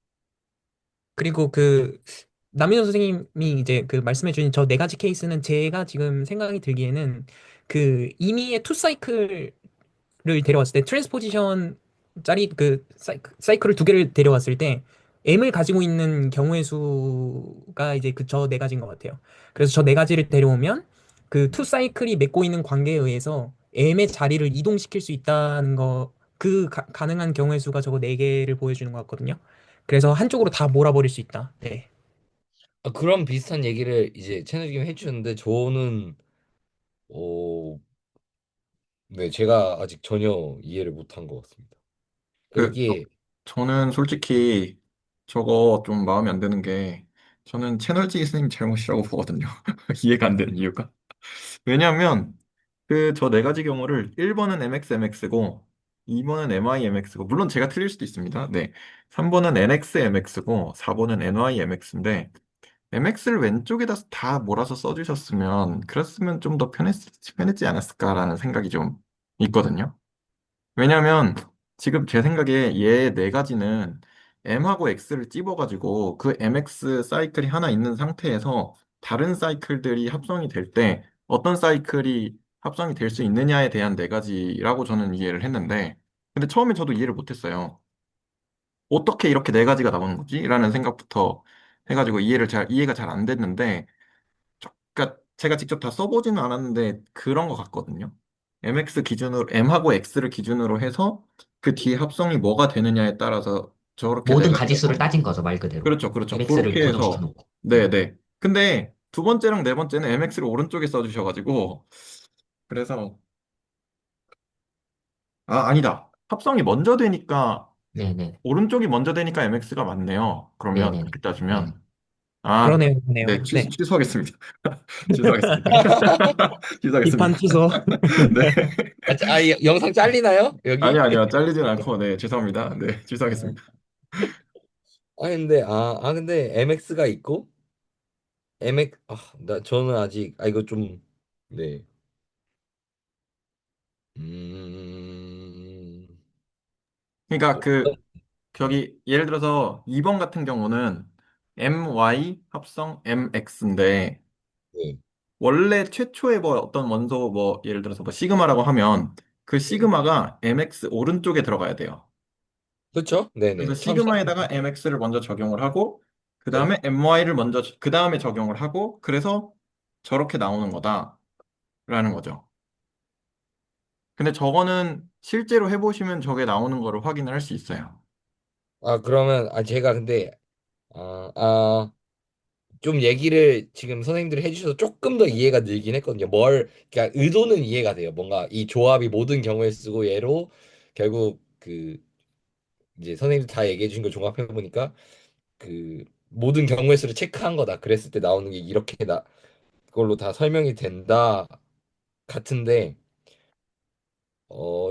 그리고 그 남인호 선생님이 이제 그 말씀해 주신 저 네 가지 케이스는 제가 지금 생각이 들기에는 그 이미의 투 사이클 를 데려왔을 때 트랜스포지션 짜리 그 사이클을 두 개를 데려왔을 때 M을 가지고 있는 경우의 수가 이제 그 저 네 가지인 것 같아요. 그래서 저 네 가지를 데려오면 그 투 사이클이 맺고 있는 관계에 의해서 M의 자리를 이동시킬 수 있다는 거 그 가능한 경우의 수가 저거 네 개를 보여주는 것 같거든요. 그래서 한쪽으로 다 몰아버릴 수 있다. 네. 그런 비슷한 얘기를 이제 채널님이 해주셨는데 저는 어, 네, 제가 아직 전혀 이해를 못한 것 같습니다. 그러니까 그, 이게 저는 솔직히 저거 좀 마음에 안 드는 게 저는 채널지 스님 잘못이라고 보거든요. 이해가 안 되는 이유가. 왜냐하면 그 저 네 가지 경우를 1번은 MXMX고 2번은 MIMX고 물론 제가 틀릴 수도 있습니다. 네. 3번은 NXMX고 4번은 NYMX인데 MX를 왼쪽에다 다 몰아서 써주셨으면 그랬으면 좀 더 편했지 않았을까라는 생각이 좀 있거든요. 왜냐면 지금 제 생각에 얘 네 가지는 M하고 X를 찝어가지고 그 MX 사이클이 하나 있는 상태에서 다른 사이클들이 합성이 될 때 어떤 사이클이 합성이 될 수 있느냐에 대한 네 가지라고 저는 이해를 했는데 근데 처음에 저도 이해를 못했어요. 어떻게 이렇게 네 가지가 나오는 거지? 라는 생각부터 해가지고 이해가 잘 안 됐는데, 그러니까 제가 직접 다 써보지는 않았는데 그런 것 같거든요. MX 기준으로, M하고 X를 기준으로 해서 그 뒤에 합성이 뭐가 되느냐에 따라서 저렇게 네 모든 가지가 가지수를 나오는 따진 거죠. 거죠, 말 그대로. 그렇죠, 그렇죠. MX를 그렇게 고정시켜 해서, 놓고. 네. 네네. 근데 두 번째랑 네 번째는 MX를 오른쪽에 써주셔가지고, 그래서, 아니다. 합성이 먼저 되니까, 네네. 오른쪽이 먼저 되니까 MX가 맞네요. 그러면, 네네네. 그렇게 네. 따지면. 그러네요, 네, 그러네요. 네. 취소하겠습니다. 취소하겠습니다. 취소하겠습니다. 비판 취소. 네. 영상 잘리나요? 여기? 아니요. 잘리진 않고, 네, 죄송합니다. 네, 아, 취소하겠습니다. 근데 MX가 있고 MX 저는 아직 이거 좀 네. 음. 그러니까 네. 예를 들어서 2번 같은 경우는 MY 합성 MX인데, 네. 원래 최초의 뭐 어떤 원소 뭐, 예를 들어서 뭐 시그마라고 하면, 그 네. 시그마가 MX 오른쪽에 들어가야 돼요. 그렇죠? 그래서 네네. 처음 시작할 시그마에다가 때. MX를 먼저 적용을 하고, 그 네. 다음에 MY를 먼저, 그 다음에 적용을 하고, 그래서 저렇게 나오는 거다라는 거죠. 근데 저거는 실제로 해보시면 저게 나오는 거를 확인을 할 수 있어요. 그러면 제가 근데 아, 아, 좀 얘기를 지금 선생님들이 해주셔서 조금 더 이해가 늘긴 했거든요. 그러니까 의도는 이해가 돼요. 뭔가 이 조합이 모든 경우에 쓰고 얘로 결국 이제 선생님들 다 얘기해 주신 걸 종합해 보니까 모든 경우의 수를 체크한 거다. 그랬을 때 나오는 게 이렇게 그걸로 다 설명이 된다 같은데,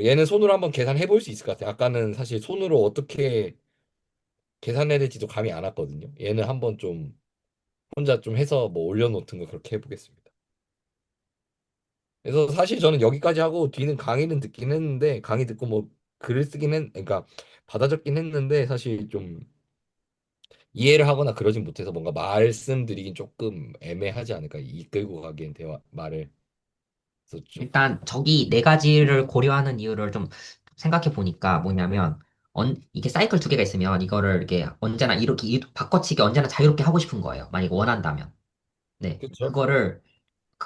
얘는 손으로 한번 계산해 볼 수 있을 것 같아요. 아까는 사실 손으로 어떻게 계산해야 될지도 감이 안 왔거든요. 얘는 한번 좀 혼자 좀 해서 뭐 올려놓든 거 그렇게 해보겠습니다. 그래서 사실 저는 여기까지 하고 뒤는 강의는 듣긴 했는데 강의 듣고 뭐 글을 그러니까 받아 적긴 했는데 사실 좀 이해를 하거나 그러진 못해서 뭔가 말씀드리긴 조금 애매하지 않을까 이끌고 가기엔 대화 말을 그래서 일단 저기 네 가지를 고려하는 이유를 좀 생각해 보니까 뭐냐면 이게 사이클 두 개가 있으면 이거를 이렇게 언제나 이렇게 바꿔치기 언제나 자유롭게 하고 싶은 거예요. 만약에 원한다면. 네. 그렇죠. 그거를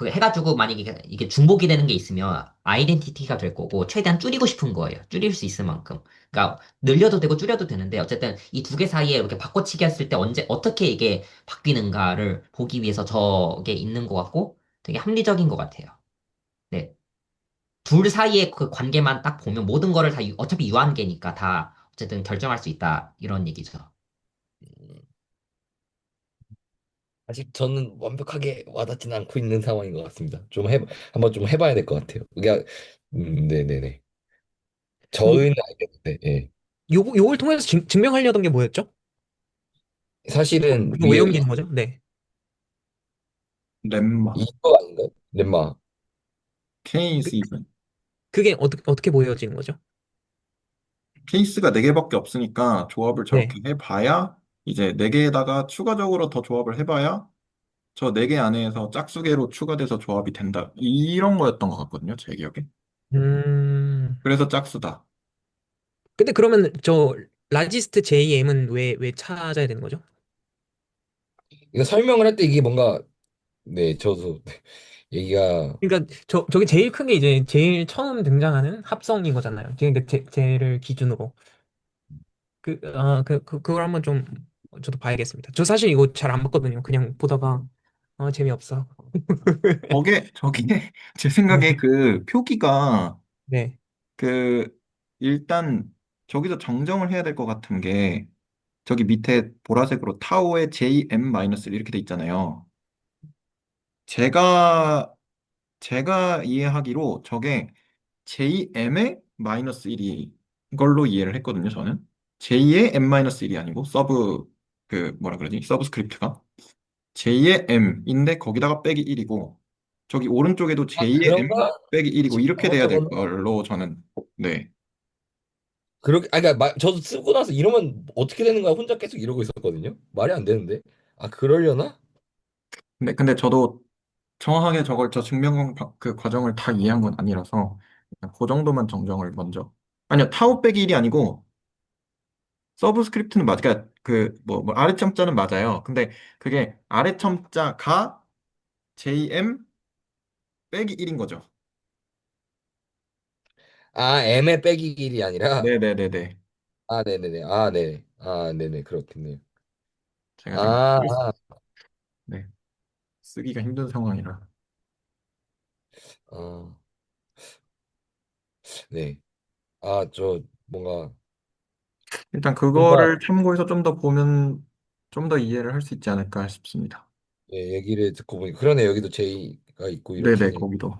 해가지고 만약에 이게 중복이 되는 게 있으면 아이덴티티가 될 거고 최대한 줄이고 싶은 거예요. 줄일 수 있을 만큼. 그러니까 늘려도 되고 줄여도 되는데 어쨌든 이 두 개 사이에 이렇게 바꿔치기 했을 때 언제 어떻게 이게 바뀌는가를 보기 위해서 저게 있는 것 같고 되게 합리적인 것 같아요. 네. 둘 사이의 그 관계만 딱 보면 모든 거를 다 어차피 유한계니까 다 어쨌든 결정할 수 있다 이런 얘기죠. 아직 저는 완벽하게 와닿지는 않고 있는 상황인 것 같습니다. 한번 좀 해봐야 될 것 같아요. 네네네. 요, 저희는 알겠는데, 예. 요걸 통해서 증명하려던 게 뭐였죠? 사실은 이거 왜 위에 옮기는 거죠? 네. 렘마, 이거 아닌가요? 렘마. 그, 케이스 그게 어떻게 보여지는 거죠? 케이스가 네개밖에 없으니까 조합을 네. 저렇게 해봐야 이제 네개에다가 추가적으로 더 조합을 해봐야 저 네 개 안에서 짝수계로 추가돼서 조합이 된다. 이런 거였던 것 같거든요, 제 기억에. 음. 그래서 짝수다. 근데 그러면 저 라지스트 JM은 왜 찾아야 되는 거죠? 이거 설명을 할 때 이게 뭔가, 네, 저도 얘기가, 그러니까 저게 제일 큰 게 이제 제일 처음 등장하는 합성인 거잖아요. 그러니까 쟤를 기준으로. 그걸 한번 좀 저도 봐야겠습니다. 저 사실 이거 잘 안 봤거든요. 그냥 보다가 재미없어. 저게 제 네. 생각에 그 표기가 네. 그 일단 저기서 정정을 해야 될 것 같은 게 저기 밑에 보라색으로 타오의 JM-1 이렇게 돼 있잖아요. 제가 제가 이해하기로 저게 JM의 마이너스 1이 걸로 이해를 했거든요, 저는. J의 M-1이 아니고 뭐라 그러지? 서브스크립트가 J의 M인데 거기다가 빼기 1이고 저기 오른쪽에도 J의 M 그런가? 빼기 1이고 지금 이렇게 잘못 돼야 될 적었나? 걸로 저는 네. 그러니까 저도 쓰고 나서 이러면 어떻게 되는 거야? 혼자 계속 이러고 있었거든요. 말이 안 되는데. 그러려나? 근데 저도 정확하게 저 증명 그 과정을 다 이해한 건 아니라서 그냥 그 정도만 정정을 먼저. 아니요, 타오 빼기 1이 아니고 서브스크립트는 맞, 그러니까 뭐 아래 첨자는 맞아요. 근데 그게 아래 첨자가 JM 빼기 1인 거죠. 아, M의 빼기 1이 아니라, 네네네네. 아, 네네네. 아, 네. 아, 네네. 그렇겠네요. 제가 지금 아, 네, 쓰기가 힘든 상황이라. 아, 네. 아, 저, 뭔가, 일단 혼자, 그거를 참고해서 좀 더 보면 좀 더 이해를 할 수 있지 않을까 싶습니다. 예, 얘기를 듣고 보니, 그러네. 여기도 J가 있고, 이렇게 네네, 하니. 거기도.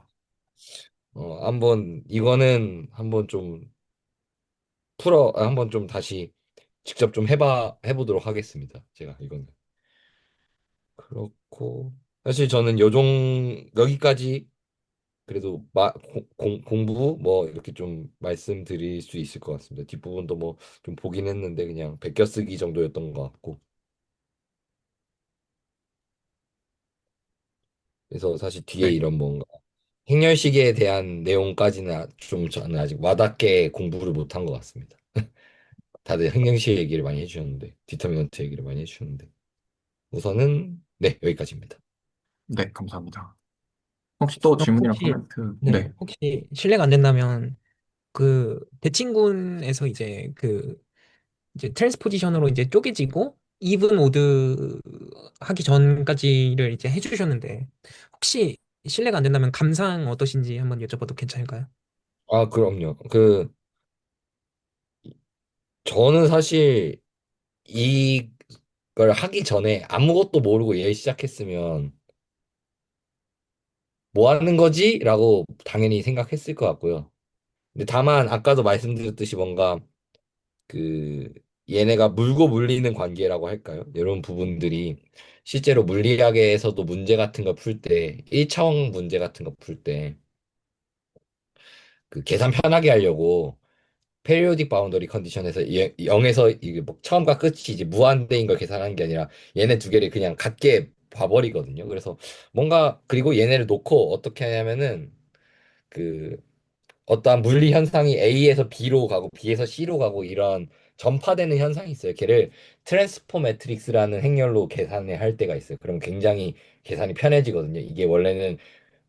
이거는 한번 좀 한번 좀 다시 직접 좀 해보도록 하겠습니다. 제가 이거는. 그렇고, 사실 저는 여기까지 그래도 공부 뭐 이렇게 좀 말씀드릴 수 있을 것 같습니다. 뒷부분도 뭐 좀 보긴 했는데 그냥 베껴쓰기 정도였던 것 같고. 그래서 사실 뒤에 네. 이런 뭔가 행렬식에 대한 내용까지는 좀 저는 아직 와닿게 공부를 못한 것 같습니다. 다들 행렬식 얘기를 많이 해주셨는데, 디터미넌트 얘기를 많이 해주셨는데. 우선은 네, 여기까지입니다. 네, 감사합니다. 혹시 또 질문이나 혹시, 코멘트? 네, 네. 혹시 실례가 안 된다면, 그, 대칭군에서 이제 트랜스포지션으로 이제 쪼개지고, 이븐 오드 하기 전까지를 이제 해주셨는데, 혹시 실례가 안 된다면 감상 어떠신지 한번 여쭤봐도 괜찮을까요? 아, 그럼요. 저는 사실 이걸 하기 전에 아무것도 모르고 얘 시작했으면 뭐 하는 거지? 라고 당연히 생각했을 것 같고요. 근데 다만 아까도 말씀드렸듯이 뭔가 그 얘네가 물고 물리는 관계라고 할까요? 이런 부분들이 실제로 물리학에서도 문제 같은 거 풀 때, 1차원 문제 같은 거 풀 때 그 계산 편하게 하려고 페리오딕 바운더리 컨디션에서 0에서 이게 뭐 처음과 끝이 이제 무한대인 걸 계산하는 게 아니라 얘네 두 개를 그냥 같게 봐버리거든요. 그래서 뭔가 그리고 얘네를 놓고 어떻게 하냐면은 그 어떠한 물리 현상이 A에서 B로 가고 B에서 C로 가고 이런 전파되는 현상이 있어요. 걔를 트랜스포 매트릭스라는 행렬로 계산을 할 때가 있어요. 그럼 굉장히 계산이 편해지거든요. 이게 원래는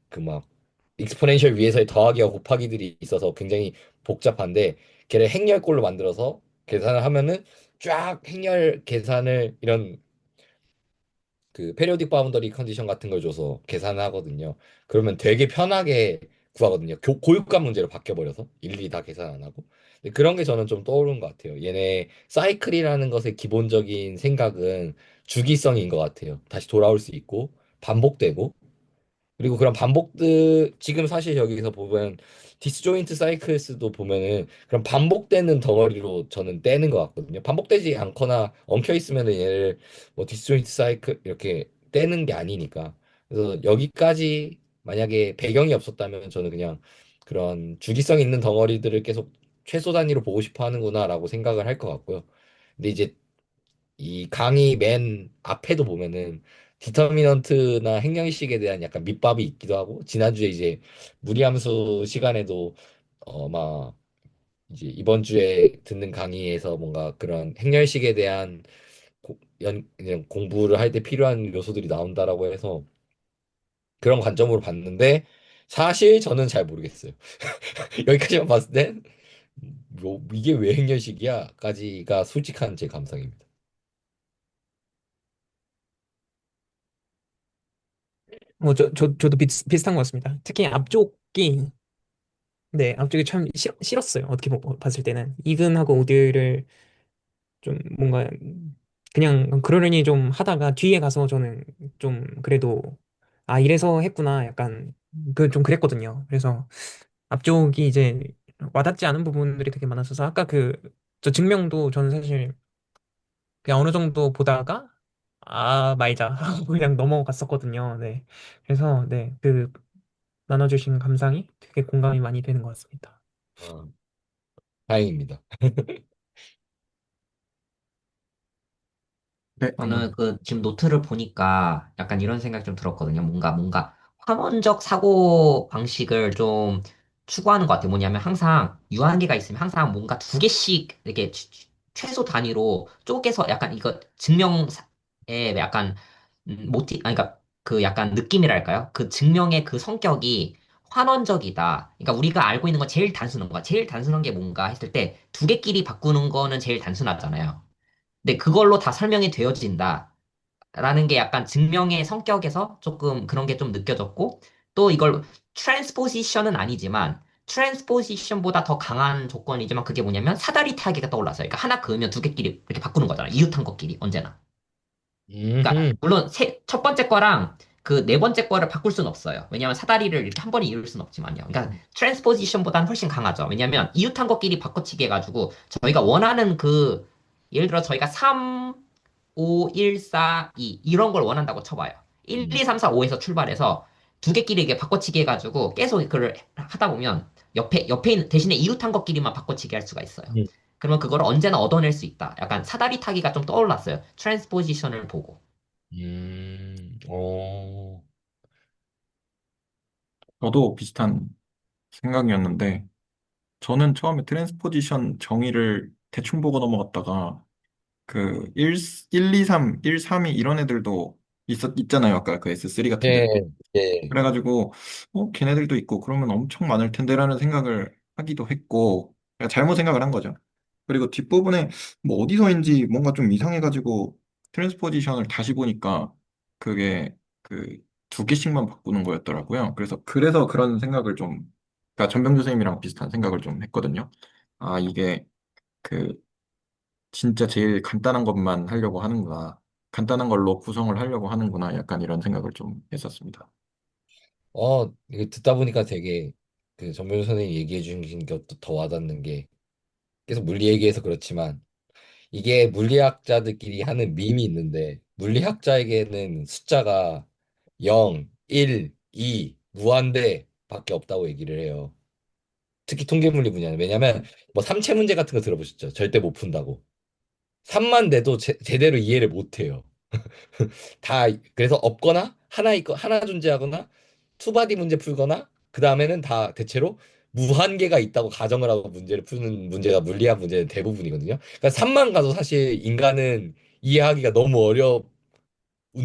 그 막 익스포넨셜 위에서의 더하기와 곱하기들이 있어서 굉장히 복잡한데 걔를 행렬꼴로 만들어서 계산을 하면은 쫙 행렬 계산을 이런 그 페리오딕 바운더리 컨디션 같은 걸 줘서 계산을 하거든요. 그러면 되게 편하게 구하거든요. 고육감 문제로 바뀌어버려서 일일이 다 계산 안 하고. 근데 그런 게 저는 좀 떠오르는 것 같아요. 얘네 사이클이라는 것의 기본적인 생각은 주기성인 것 같아요. 다시 돌아올 수 있고 반복되고 그리고 그런 반복들 지금 사실 여기서 보면 디스조인트 사이클스도 보면은 그런 반복되는 덩어리로 저는 떼는 것 같거든요. 반복되지 않거나 엉켜 있으면은 얘를 뭐 디스조인트 사이클 이렇게 떼는 게 아니니까. 그래서 여기까지 만약에 배경이 없었다면 저는 그냥 그런 주기성 있는 덩어리들을 계속 최소 단위로 보고 싶어 하는구나라고 생각을 할 것 같고요. 근데 이제 이 강의 맨 앞에도 보면은 디터미넌트나 행량식에 대한 약간 밑밥이 있기도 하고 지난주에 이제 무리함수 시간에도 막 이제 이번 주에 듣는 강의에서 뭔가 그런 행렬식에 대한 그냥 공부를 할 때 필요한 요소들이 나온다라고 해서 그런 관점으로 봤는데 사실 저는 잘 모르겠어요. 여기까지만 봤을 땐 뭐 이게 왜 행렬식이야?까지가 솔직한 제 감상입니다. 저도 비슷한 것 같습니다. 특히 앞쪽이, 네, 앞쪽이 참 싫었어요. 어떻게 봤을 때는. 이근하고 오드를 좀 뭔가, 그냥 그러려니 좀 하다가 뒤에 가서 저는 좀 그래도, 아, 이래서 했구나. 약간, 좀 그랬거든요. 그래서 앞쪽이 이제 와닿지 않은 부분들이 되게 많았어서, 아까 저 증명도 저는 사실 그냥 어느 정도 보다가, 아, 말자 하고 그냥 넘어갔었거든요. 네. 그래서, 네, 나눠주신 감상이 되게 공감이 많이 되는 것 같습니다. 아, 다행입니다. 네, 저는 지금 노트를 보니까 약간 이런 생각 좀 들었거든요. 뭔가 환원적 사고 방식을 좀 추구하는 것 같아요. 뭐냐면 항상 유한계가 있으면 항상 뭔가 두 개씩 이렇게 최소 단위로 쪼개서 약간 이거 증명에 약간 아니 그러니까 그 약간 느낌이랄까요? 그 증명의 그 성격이 환원적이다. 그러니까 우리가 알고 있는 건 제일 단순한 거야. 제일 단순한 게 뭔가 했을 때 두 개끼리 바꾸는 거는 제일 단순하잖아요. 근데 그걸로 다 설명이 되어진다. 라는 게 약간 증명의 성격에서 조금 그런 게 좀 느껴졌고, 또 이걸 트랜스포지션은 아니지만, 트랜스포지션보다 더 강한 조건이지만 그게 뭐냐면 사다리 타기가 떠올랐어요. 그러니까 하나 그으면 두 개끼리 이렇게 바꾸는 거잖아. 이웃한 것끼리 언제나. 그러니까 음, 물론 첫 번째 거랑 그 네 번째 거를 바꿀 수는 없어요. 왜냐하면 사다리를 이렇게 한 번에 이룰 수는 없지만요. 그러니까 트랜스포지션보다는 훨씬 강하죠. 왜냐하면 이웃한 것끼리 바꿔치기 해가지고 저희가 원하는 그 예를 들어 저희가 3, 5, 1, 4, 2 이런 걸 원한다고 쳐봐요. 1, 음, 2, 3, 4, 5에서 출발해서 두 개끼리 이게 바꿔치기 해가지고 계속 그걸 하다 보면 옆에 대신에 이웃한 것끼리만 바꿔치기 할 수가 있어요. 음, 그러면 그걸 언제나 얻어낼 수 있다. 약간 사다리 타기가 좀 떠올랐어요. 트랜스포지션을 보고. 어, 저도 비슷한 생각이었는데, 저는 처음에 트랜스포지션 정의를 대충 보고 넘어갔다가, 그 1, 2, 3, 1, 3이 이런 애들도 있잖아요. 아까 그 S3 같은 예, 데도. 예. 그래가지고, 걔네들도 있고, 그러면 엄청 많을 텐데라는 생각을 하기도 했고, 그냥 잘못 생각을 한 거죠. 그리고 뒷부분에 뭐 어디서인지 뭔가 좀 이상해가지고, 트랜스포지션을 다시 보니까, 그게 그 두 개씩만 바꾸는 거였더라고요. 그래서 그런 생각을 좀, 그러니까 전병주 선생님이랑 비슷한 생각을 좀 했거든요. 아, 이게 그 진짜 제일 간단한 것만 하려고 하는구나. 간단한 걸로 구성을 하려고 하는구나. 약간 이런 생각을 좀 했었습니다. 이거 듣다 보니까 되게 그 전명준 선생님 얘기해 주신 것도 더 와닿는 게 계속 물리 얘기해서 그렇지만 이게 물리학자들끼리 하는 밈이 있는데 물리학자에게는 숫자가 0, 1, 2, 무한대밖에 없다고 얘기를 해요. 특히 통계물리 분야는 왜냐면 뭐 삼체 문제 같은 거 들어보셨죠? 절대 못 푼다고. 3만 돼도 제대로 이해를 못 해요. 다 그래서 없거나 하나 있고 하나 존재하거나 투바디 문제 풀거나 그 다음에는 다 대체로 무한계가 있다고 가정을 하고 문제를 푸는 문제가 물리학 문제는 대부분이거든요. 그러니까 3만 가도 사실 인간은 이해하기가 너무 어려운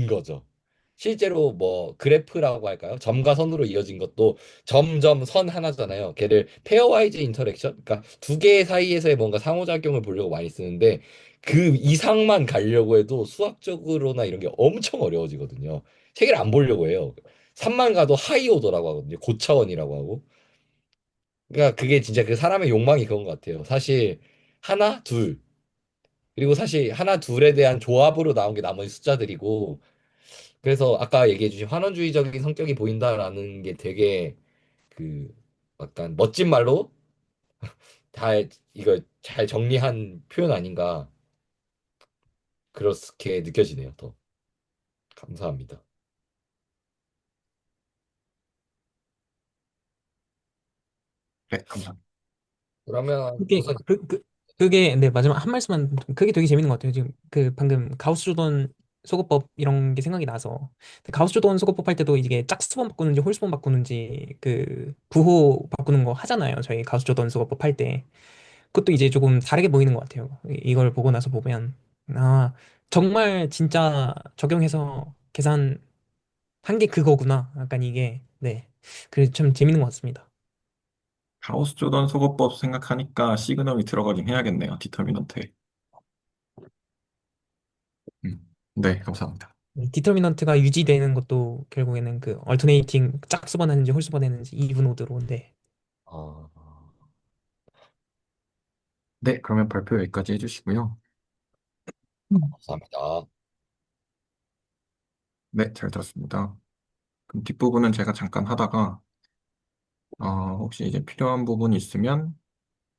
거죠. 실제로 뭐 그래프라고 할까요? 점과 선으로 이어진 것도 점점 선 하나잖아요. 걔를 페어와이즈 인터랙션, 그러니까 두 개 사이에서의 뭔가 상호작용을 보려고 많이 쓰는데 그 이상만 가려고 해도 수학적으로나 이런 게 엄청 어려워지거든요. 세 개를 안 보려고 해요. 3만 가도 하이 오더라고 하거든요. 고차원이라고 하고. 그러니까 그게 진짜 그 사람의 욕망이 그런 것 같아요. 사실 하나, 둘, 그리고 사실 하나, 둘에 대한 조합으로 나온 게 나머지 숫자들이고 그래서 아까 얘기해 주신 환원주의적인 성격이 보인다라는 게 되게 그 약간 멋진 말로 이거 잘 정리한 표현 아닌가 그렇게 느껴지네요. 더 감사합니다. 네, 감사합니다. 그러면 그게 우선 그게 네 마지막 한 말씀만 그게 되게 재밌는 것 같아요. 지금 그 방금 가우스 조던 소거법 이런 게 생각이 나서 가우스 조던 소거법 할 때도 이게 짝수번 바꾸는지 홀수번 바꾸는지 그 부호 바꾸는 거 하잖아요. 저희 가우스 조던 소거법 할 때 그것도 이제 조금 다르게 보이는 것 같아요. 이걸 보고 나서 보면 아 정말 진짜 적용해서 계산한 게 그거구나. 약간 이게 네 그래 참 재밌는 것 같습니다. 가우스 조던 소거법 생각하니까 시그널이 들어가긴 해야겠네요. 디터미넌트에. 네, 감사합니다. 디터미넌트가 유지되는 것도 결국에는 그 얼터네이팅 짝수번하는지 홀수번하는지 이분 오드로인데 아, 네, 그러면 발표 여기까지 해주시고요. 감사합니다. 네, 잘 들었습니다. 그럼 뒷부분은 제가 잠깐 하다가, 혹시 이제 필요한 부분이 있으면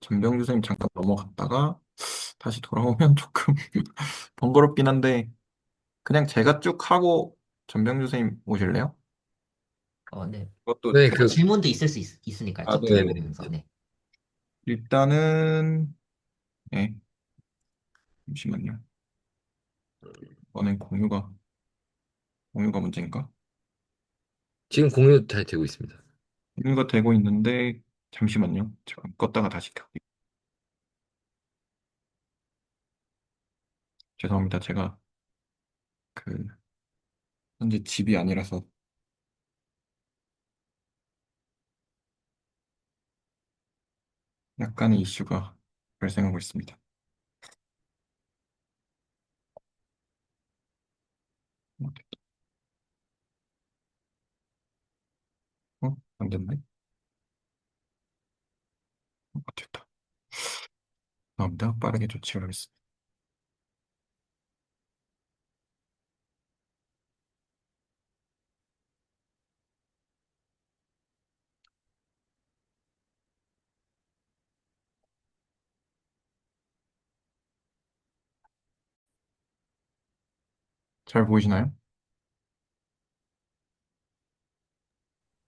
전병주 선생님 잠깐 넘어갔다가 다시 돌아오면 조금 번거롭긴 한데, 그냥 제가 쭉 하고 전병주 선생님 오실래요? 네. 그것도 네, 뭐 그 질문도 있을 수 있으니까요. 쭉 네네. 들어보면서. 네. 일단은, 네, 잠시만요. 이번엔 공유가 문제인가? 지금 공유 잘 되고 있습니다. 공유가 되고 있는데, 잠시만요. 잠깐 껐다가 다시 켤게요. 죄송합니다. 제가 그 현재 집이 아니라서 약간의 이슈가 발생하고 있습니다. 안 됐네. 됐다. 죄송합니다. 빠르게 조치를 하겠습니다. 잘 보이시나요?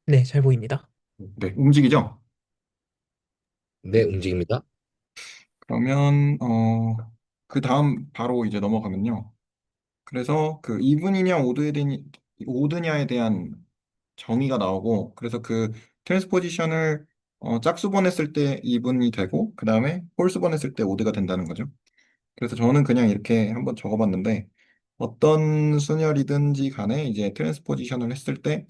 네, 잘 보입니다. 네, 움직이죠? 네, 움직입니다. 그러면 그 다음 바로 이제 넘어가면요. 그래서 그 이분이냐 오드냐에 대한 정의가 나오고 그래서 그 트랜스포지션을 짝수번 했을 때 이분이 되고 그 다음에 홀수번 했을 때 오드가 된다는 거죠. 그래서 저는 그냥 이렇게 한번 적어봤는데 어떤 순열이든지 간에 이제 트랜스포지션을 했을 때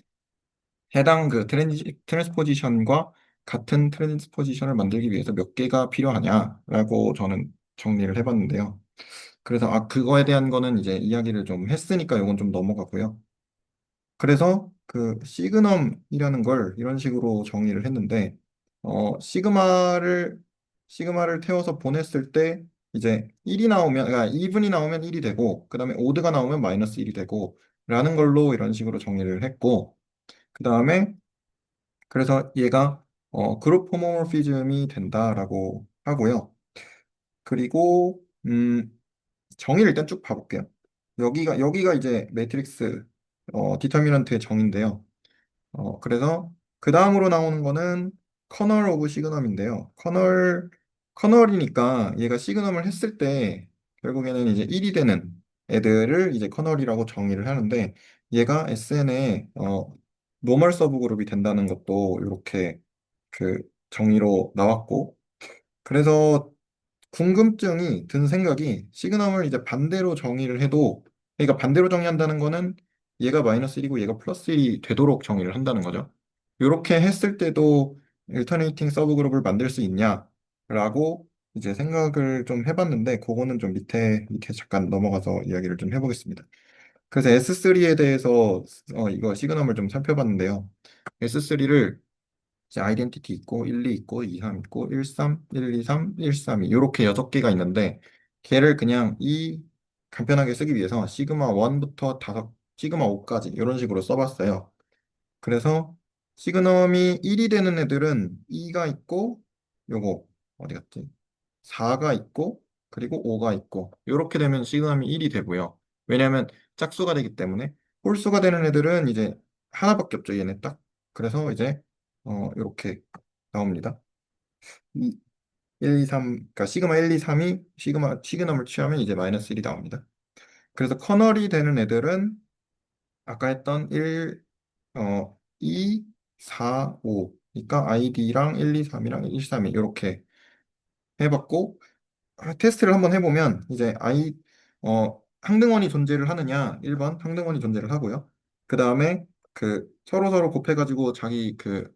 해당 그 트랜스포지션과 같은 트랜스포지션을 만들기 위해서 몇 개가 필요하냐라고 저는 정리를 해봤는데요. 그래서 그거에 대한 거는 이제 이야기를 좀 했으니까 이건 좀 넘어가고요. 그래서 그 시그넘이라는 걸 이런 식으로 정의를 했는데 시그마를 태워서 보냈을 때 이제 1이 나오면 그러니까 이분이 나오면 1이 되고 그다음에 오드가 나오면 마이너스 1이 되고 라는 걸로 이런 식으로 정리를 했고 그다음에 그래서 얘가 그룹 호모모피즘이 된다라고 하고요. 그리고 정의를 일단 쭉 봐볼게요. 여기가 이제 매트릭스 디터미넌트의 정의인데요. 그래서 그 다음으로 나오는 거는 커널 오브 시그넘인데요. 커널이니까 얘가 시그넘을 했을 때 결국에는 이제 1이 되는 애들을 이제 커널이라고 정의를 하는데 얘가 SN의 노멀 서브그룹이 된다는 것도 이렇게 그 정의로 나왔고 그래서 궁금증이 든 생각이 시그널을 이제 반대로 정의를 해도 그러니까 반대로 정의한다는 거는 얘가 마이너스 1이고 얘가 플러스 1이 되도록 정의를 한다는 거죠. 이렇게 했을 때도 일터네이팅 서브 그룹을 만들 수 있냐라고 이제 생각을 좀 해봤는데 그거는 좀 밑에 잠깐 넘어가서 이야기를 좀 해보겠습니다. 그래서 S3에 대해서 이거 시그널을 좀 살펴봤는데요. S3를 이제 아이덴티티 있고 1, 2 있고 2, 3 있고 1, 3, 1, 2, 3, 1, 3, 2 이렇게 6개가 있는데 걔를 그냥 간편하게 쓰기 위해서 시그마 1부터 시그마 5까지 이런 식으로 써봤어요. 그래서 시그넘이 1이 되는 애들은 2가 있고 요거 어디 갔지? 4가 있고 그리고 5가 있고 이렇게 되면 시그넘이 1이 되고요. 왜냐하면 짝수가 되기 때문에 홀수가 되는 애들은 이제 하나밖에 없죠. 얘네 딱. 그래서 이제 이렇게 나옵니다. 1, 2, 3, 그러니까 시그마 1, 2, 3이 시그넘을 취하면 이제 마이너스 1이 나옵니다. 그래서 커널이 되는 애들은 아까 했던 2, 4, 5. 그러니까 id랑 1, 2, 3이랑 1, 3이 이렇게 해봤고 테스트를 한번 해보면 이제 항등원이 존재를 하느냐 1번 항등원이 존재를 하고요. 그 다음에 그 서로 곱해가지고 자기 그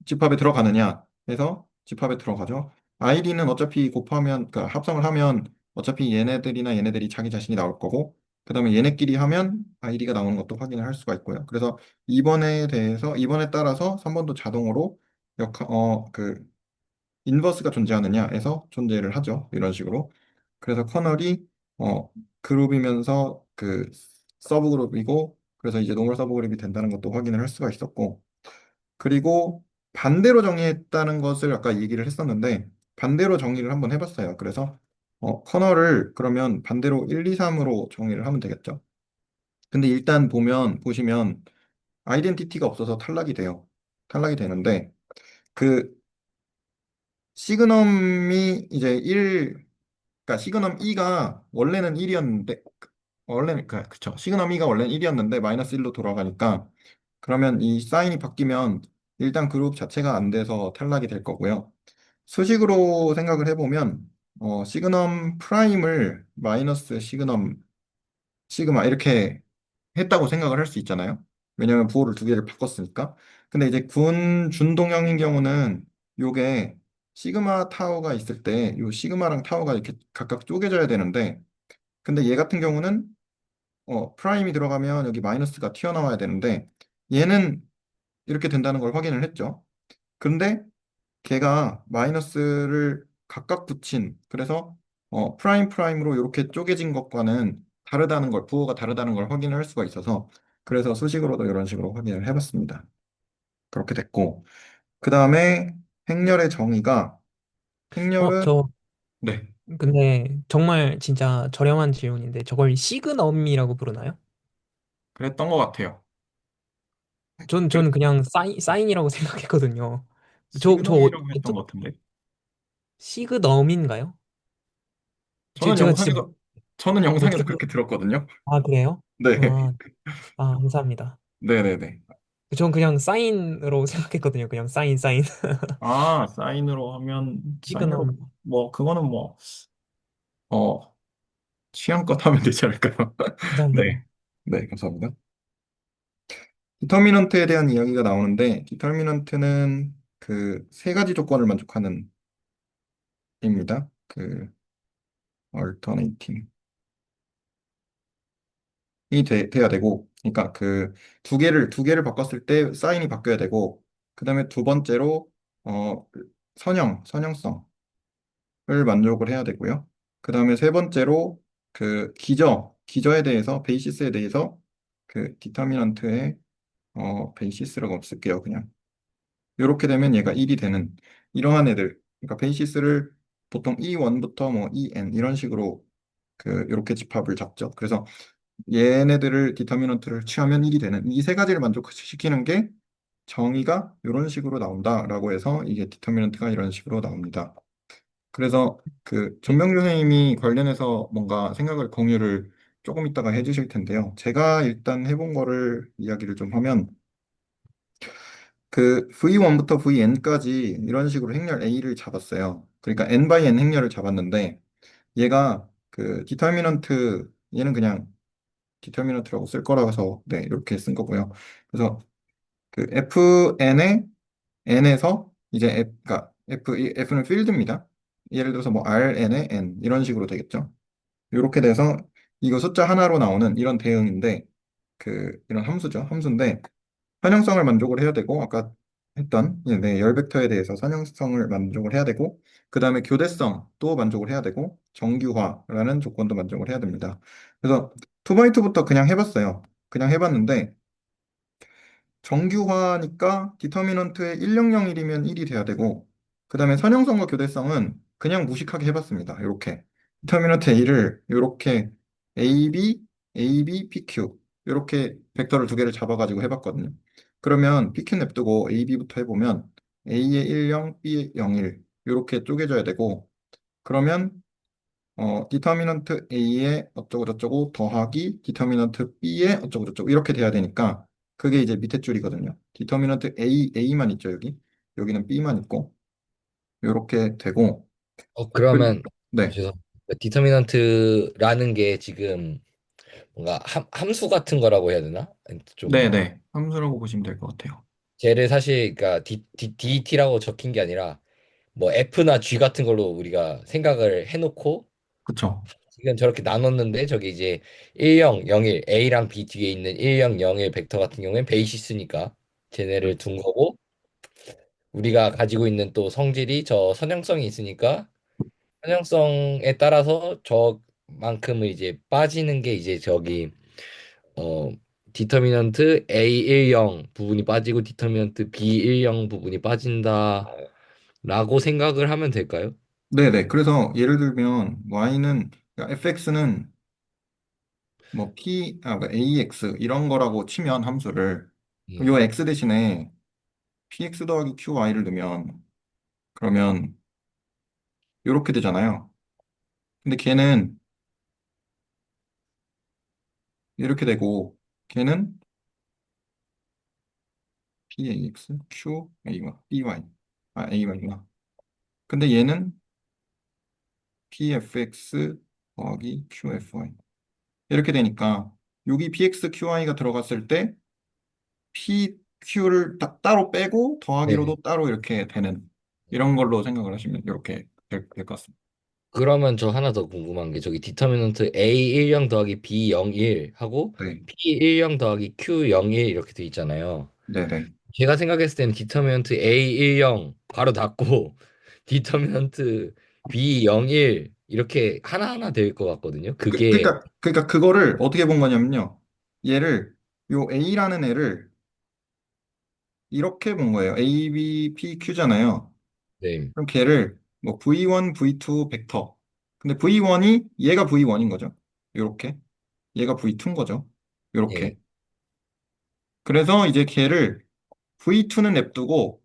집합에 들어가느냐 해서 집합에 들어가죠. id는 어차피 곱하면 그러니까 합성을 하면 어차피 얘네들이나 얘네들이 자기 자신이 나올 거고 그 다음에 얘네끼리 하면 id가 나오는 것도 확인을 할 수가 있고요. 그래서 2번에 따라서 3번도 자동으로 그 인버스가 존재하느냐 해서 존재를 하죠. 이런 식으로. 그래서 커널이 어, 그룹이면서 그 서브 그룹이고 그래서 이제 노멀 서브 그룹이 된다는 것도 확인을 할 수가 있었고 그리고 반대로 정의했다는 것을 아까 얘기를 했었는데 반대로 정의를 한번 해봤어요. 그래서 커널을 그러면 반대로 1, 2, 3으로 정의를 하면 되겠죠. 근데 일단 보시면 아이덴티티가 없어서 탈락이 돼요. 탈락이 되는데 그 시그넘이 이제 그러니까 시그넘 E가 원래는 1이었는데 그쵸. 시그넘 E가 원래는 1이었는데 마이너스 1로 돌아가니까 그러면 이 사인이 바뀌면 일단 그룹 자체가 안 돼서 탈락이 될 거고요. 수식으로 생각을 해보면 시그넘 프라임을 마이너스 시그넘 시그마 이렇게 했다고 생각을 할 수 있잖아요. 왜냐하면 부호를 두 개를 바꿨으니까. 근데 이제 군 준동형인 경우는 요게 시그마 타워가 있을 때 요 시그마랑 타워가 이렇게 각각 쪼개져야 되는데 근데 얘 같은 경우는 프라임이 들어가면 여기 마이너스가 튀어나와야 되는데 얘는 이렇게 된다는 걸 확인을 했죠. 근데 걔가 마이너스를 각각 붙인 그래서 프라임 프라임으로 이렇게 쪼개진 것과는 다르다는 걸 부호가 다르다는 걸 확인을 할 수가 있어서 그래서 수식으로도 이런 식으로 확인을 해봤습니다. 그렇게 됐고 그 다음에 행렬의 정의가 행렬은 저 네 근데 정말 진짜 저렴한 질문인데 저걸 시그넘이라고 부르나요? 그랬던 것 같아요. 그래, 저는 그냥 사인이라고 생각했거든요. 시그널이라고 했던 것 같은데 시그넘인가요? 저는 제가 진짜 영상에서 저는 영상에서 어떻게 그렇게 들었거든요. 아, 그래요? 네 아, 감사합니다. 네네네. 전 그냥 사인으로 생각했거든요. 그냥 사인. 아 사인으로 하면 사인으로 시그넘. 뭐 그거는 뭐 어, 취향껏 하면 되지 않을까요? 네. 감사합니다. 네, 감사합니다. 디터미넌트에 대한 이야기가 나오는데, 디터미넌트는 그 세 가지 조건을 만족하는 입니다. 그 alternating이 돼야 되고, 그러니까 그 두 개를 바꿨을 때 사인이 바뀌어야 되고, 그 다음에 두 번째로 어 선형성을 만족을 해야 되고요. 그 다음에 세 번째로 그 기저에 대해서 베이시스에 대해서 그 디터미넌트의 베이시스라고 쓸게요, 그냥. 이렇게 되면 얘가 1이 되는 이러한 애들. 그러니까 베이시스를 보통 E1부터 뭐 EN 이런 식으로 그 이렇게 집합을 잡죠. 그래서 얘네들을 디터미넌트를 취하면 1이 되는 이 세 가지를 만족시키는 게 정의가 이런 식으로 나온다라고 해서 이게 디터미넌트가 이런 식으로 나옵니다. 그래서 그 전명준 선생님이 관련해서 뭔가 생각을 공유를 조금 이따가 해주실 텐데요. 제가 일단 해본 거를 이야기를 좀 하면 그 V1부터 VN까지 이런 식으로 행렬 A를 잡았어요. 그러니까 N by N 행렬을 잡았는데 얘가 그 디터미넌트 얘는 그냥 디터미넌트라고 쓸 거라서 네 이렇게 쓴 거고요. 그래서 그 FN의 N에서 이제 그러니까 F는 필드입니다. 예를 들어서 뭐 RN의 N 이런 식으로 되겠죠. 이렇게 돼서 이거 숫자 하나로 나오는 이런 대응인데 그 이런 함수죠. 함수인데 선형성을 만족을 해야 되고 아까 했던 네, 열 벡터에 대해서 선형성을 만족을 해야 되고 그 다음에 교대성도 만족을 해야 되고 정규화라는 조건도 만족을 해야 됩니다. 그래서 2x2부터 그냥 해봤어요. 그냥 해봤는데 정규화니까 디터미넌트에 100일이면 1이 돼야 되고 그 다음에 선형성과 교대성은 그냥 무식하게 해봤습니다. 이렇게 디터미넌트 A를 이렇게 AB, AB, PQ 이렇게 벡터를 두 개를 잡아가지고 해봤거든요. 그러면 PQ 냅두고 AB부터 해보면 A의 10, B의 01 이렇게 쪼개져야 되고 그러면 디터미넌트 A의 어쩌고 저쩌고 더하기 디터미넌트 B의 어쩌고 저쩌고 이렇게 돼야 되니까 그게 이제 밑에 줄이거든요. 디터미넌트 A만 있죠, 여기. 여기는 B만 있고 이렇게 되고 그리- 그러면 네. 죄송. 디터미넌트라는 게 지금 뭔가 함수 같은 거라고 해야 되나? 좀 네네. 함수라고 보시면 될 것 같아요. 쟤를 사실 그러니까 DT라고 적힌 게 아니라 뭐 F나 G 같은 걸로 우리가 생각을 해놓고 그쵸? 지금 저렇게 나눴는데 저기 이제 10, 01 A랑 B 뒤에 있는 10, 01 벡터 같은 경우엔 베이시스니까 쟤네를 둔 거고 우리가 가지고 있는 또 성질이 저 선형성이 있으니까 선형성에 따라서 저만큼을 이제 빠지는 게 이제 저기 어 디터미넌트 A10 부분이 빠지고 디터미넌트 B10 부분이 빠진다라고 생각을 하면 될까요? 네네. 그래서 예를 들면 Y는, 그러니까 fx는 뭐 뭐 ax 이런 거라고 치면 함수를 요 예. x 대신에 px 더하기 qy를 넣으면 그러면 이렇게 되잖아요. 근데 걔는 이렇게 되고 걔는 PAX, QAY, BY. 아, AY구나. 근데 얘는 pfx 더하기 qfy 이렇게 되니까 여기 pxqy가 들어갔을 때 pq를 따로 빼고 네. 더하기로도 따로 이렇게 되는 이런 걸로 생각을 하시면 이렇게 될 것 같습니다. 그러면 저 하나 더 궁금한 게 저기 디터미넌트 A10 더하기 B01 하고 네, B10 더하기 Q01 이렇게 돼 있잖아요. 네네. 제가 생각했을 때는 디터미넌트 A10 바로 닫고 디터미넌트 B01 이렇게 하나하나 될 것 같거든요. 그게 그러니까 그거를 어떻게 본 거냐면요. 얘를 요 A라는 애를 이렇게 본 거예요. A, B, P, Q잖아요. 네. 그럼 걔를 뭐 V1, V2 벡터. 근데 V1이 얘가 V1인 거죠. 요렇게. 얘가 V2인 거죠. 예. 요렇게. 그래서 이제 걔를 V2는 냅두고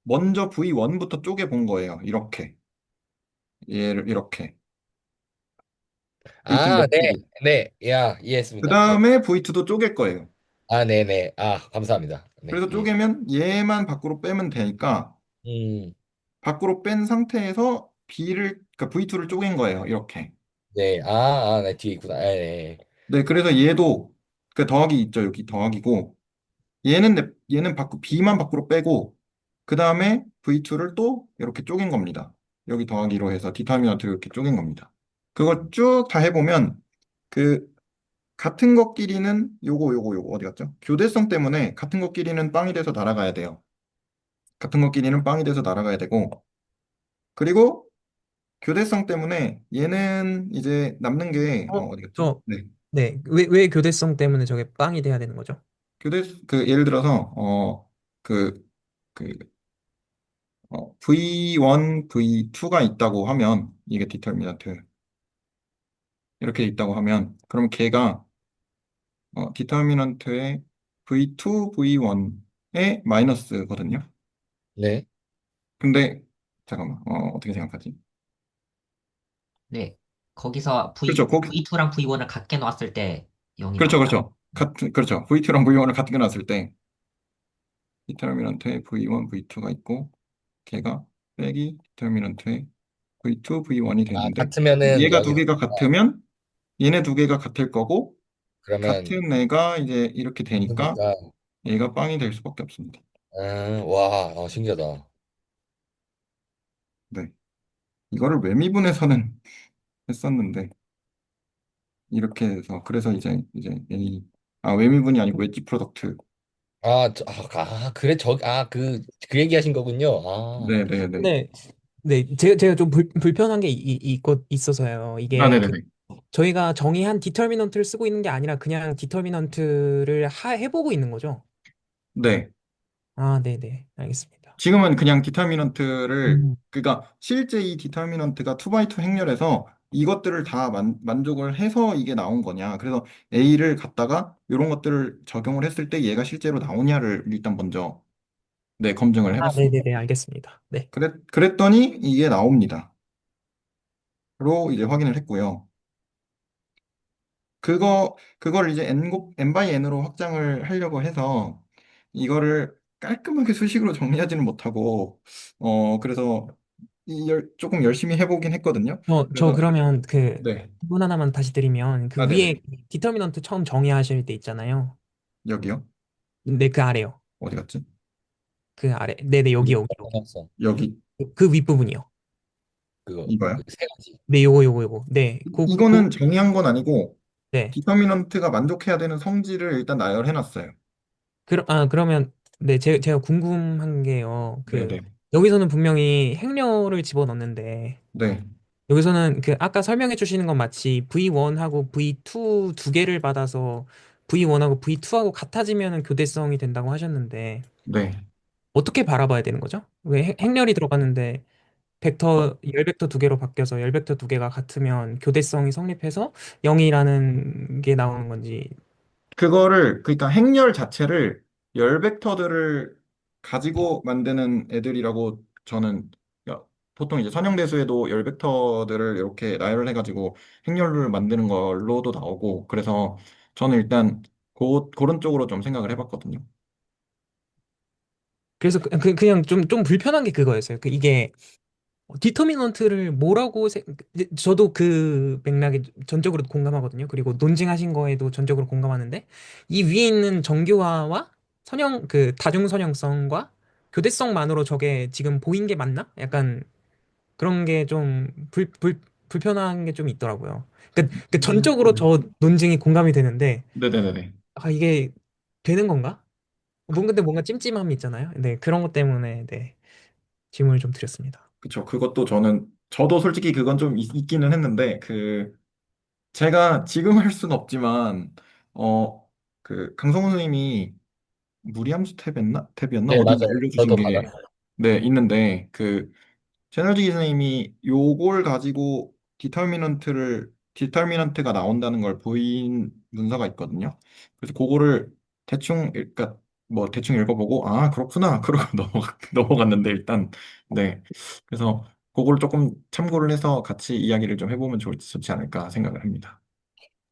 먼저 V1부터 쪼개 본 거예요. 이렇게. 얘를 이렇게. V2는 아, 네. 냅두고. 네. 야, 그 이해했습니다. 네. 다음에 V2도 쪼갤 거예요. 아, 네, 네. 아, 감사합니다. 네. 그래서 쪼개면 얘만 밖으로 빼면 되니까 음. 밖으로 뺀 상태에서 그러니까 V2를 쪼갠 거예요. 이렇게. 네. 아, 아, 네, 뒤에 있구나. 네. 네, 그래서 얘도 그 더하기 있죠. 여기 더하기고 얘는 B만 밖으로 빼고 그 다음에 V2를 또 이렇게 쪼갠 겁니다. 여기 더하기로 해서 디터미넌트를 이렇게 쪼갠 겁니다. 그걸 쭉 다 해보면 그 같은 것끼리는 요거 어디 갔죠? 교대성 때문에 같은 것끼리는 빵이 돼서 날아가야 돼요. 같은 것끼리는 빵이 돼서 날아가야 되고 그리고 교대성 때문에 얘는 이제 남는 게 어, 어디 갔죠? 저, 네. 네. 왜 교대성 때문에 저게 빵이 돼야 되는 거죠? 그 예를 들어서 그 그 V1, V2가 있다고 하면 이게 디터미넌트 이렇게 있다고 하면 그럼 걔가 디터미넌트의 V2, V1의 마이너스거든요. 네. 근데 잠깐만 어떻게 생각하지? 네. 거기서 그렇죠. V2랑 V1을 같게 놨을 때 0이 그렇죠, 나온다. 그렇죠. 그렇죠. V2랑 V1을 같은 게 놨을 때 디터미넌트에 V1, V2가 있고 걔가 빼기 디터미넌트에 V2, V1이 아, 되는데 같으면은 얘가 두 0이 개가 같으면 얘네 두 개가 같을 거고 그러면 같은 애가 이제 이렇게 되니까 있으니까 얘가 빵이 될 수밖에 없습니다. 와, 신기하다. 네. 이거를 외미분에서는 했었는데 이렇게 해서 그래서 이제 외미분이 아니고 웨지 프로덕트. 그래, 그 얘기하신 거군요. 네네네. 근데, 네. 제가 좀 불편한 게 있어서요. 아, 이게 네네네. 저희가 정의한 디터미넌트를 쓰고 있는 게 아니라 그냥 디터미넌트를 해보고 있는 거죠. 네. 아, 네네. 알겠습니다. 지금은 그냥 디터미넌트를 음. 그러니까 실제 이 디터미넌트가 2x2 행렬에서 이것들을 다 만족을 해서 이게 나온 거냐. 그래서 A를 갖다가 이런 것들을 적용을 했을 때 얘가 실제로 나오냐를 일단 먼저 네, 검증을 아, 해봤습니다. 네네네. 알겠습니다. 네. 그랬더니 이게 나옵니다. 로 이제 확인을 했고요. 그걸 이제 n by n으로 확장을 하려고 해서 이거를 깔끔하게 수식으로 정리하지는 못하고 그래서 조금 열심히 해보긴 했거든요. 저 그래서 그러면 네. 질문 하나만 다시 드리면 그 아, 위에 네네네. 디터미넌트 처음 정의하실 때 있잖아요. 여기요. 네, 그 아래요. 어디 갔지? 그 아래. 네네, 여기, 여기. 여기, 여기. 해놨어. 여기. 그 윗부분이요. 이거요. 그 세 가지. 네, 요거. 네, 이거는 정의한 건 아니고 네. 디터미넌트가 만족해야 되는 성질을 일단 나열해놨어요. 그러면, 네, 제가 궁금한 게요. 네네. 여기서는 분명히 행렬을 집어넣는데, 네. 여기서는 아까 설명해 주시는 건 마치 V1하고 V2 두 개를 받아서 V1하고 V2하고 같아지면 교대성이 된다고 하셨는데, 네. 어떻게 바라봐야 되는 거죠? 왜 행렬이 들어갔는데, 열 벡터 두 개로 바뀌어서 열 벡터 두 개가 같으면 교대성이 성립해서 0이라는 게 나오는 건지. 그러니까 행렬 자체를 열 벡터들을 가지고 만드는 애들이라고 저는, 야, 보통 이제 선형대수에도 열 벡터들을 이렇게 나열을 해가지고 행렬을 만드는 걸로도 나오고, 그래서 저는 일단 그런 쪽으로 좀 생각을 해봤거든요. 그래서 그냥 좀 불편한 게 그거였어요. 이게 디터미넌트를 저도 그 맥락에 전적으로 공감하거든요. 그리고 논증하신 거에도 전적으로 공감하는데 이 위에 있는 정교화와 다중 선형성과 교대성만으로 저게 지금 보인 게 맞나? 약간 그런 게 좀 불편한 게 좀 있더라고요. 그러니까 전적으로 저 논증이 공감이 되는데 네네네네. 아 이게 되는 건가? 근데 뭔가 찜찜함이 있잖아요. 네, 그런 것 때문에 네, 질문을 좀 드렸습니다. 그쵸. 그것도 저도 솔직히 그건 좀 있기는 했는데, 제가 지금 할 수는 없지만, 어, 강성호 선생님이 무리함수 탭이었나? 네, 어딘가 맞아요. 올려주신 저도 게, 받았어요. 네, 있는데, 제너지 기자님이 요걸 가지고 디터미넌트가 나온다는 걸 보인 문서가 있거든요. 그래서 그거를 그러니까 뭐 대충 읽어보고, 아, 그렇구나. 그러고 넘어갔는데, 일단, 네. 그래서 그걸 조금 참고를 해서 같이 이야기를 좀 해보면 좋지 않을까 생각을 합니다.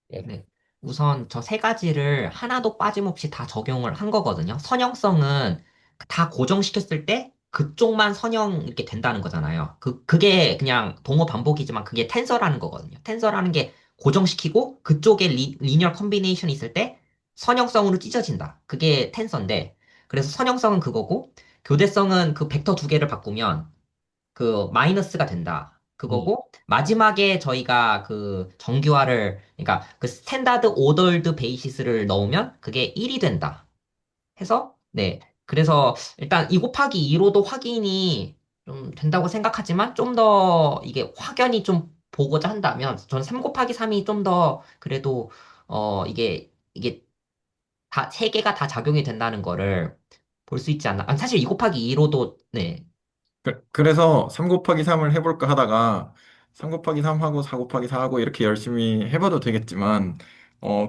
네. 네. 우선 저 세 가지를 하나도 빠짐없이 다 적용을 한 거거든요. 선형성은 다 고정시켰을 때 그쪽만 선형 이렇게 된다는 거잖아요. 그게 그냥 동어 반복이지만 그게 텐서라는 거거든요. 텐서라는 게 고정시키고 그쪽에 리니어 컨비네이션이 있을 때 선형성으로 찢어진다. 그게 텐서인데, 그래서 선형성은 그거고, 교대성은 그 벡터 두 개를 바꾸면 그 마이너스가 된다. 음. 그거고 마지막에 저희가 그 정규화를 그러니까 그 스탠다드 오더드 베이시스를 넣으면 그게 1이 된다. 해서 네. 그래서 일단 2 곱하기 2로도 확인이 좀 된다고 생각하지만 좀 더 이게 확연히 좀 보고자 한다면 저는 3 곱하기 3이 좀 더 그래도 이게 다 세 개가 다 작용이 된다는 거를 볼 수 있지 않나. 아니, 사실 2 곱하기 2로도 네. 그래서 3 곱하기 3을 해볼까 하다가 3 곱하기 3하고 4 곱하기 4하고 이렇게 열심히 해봐도 되겠지만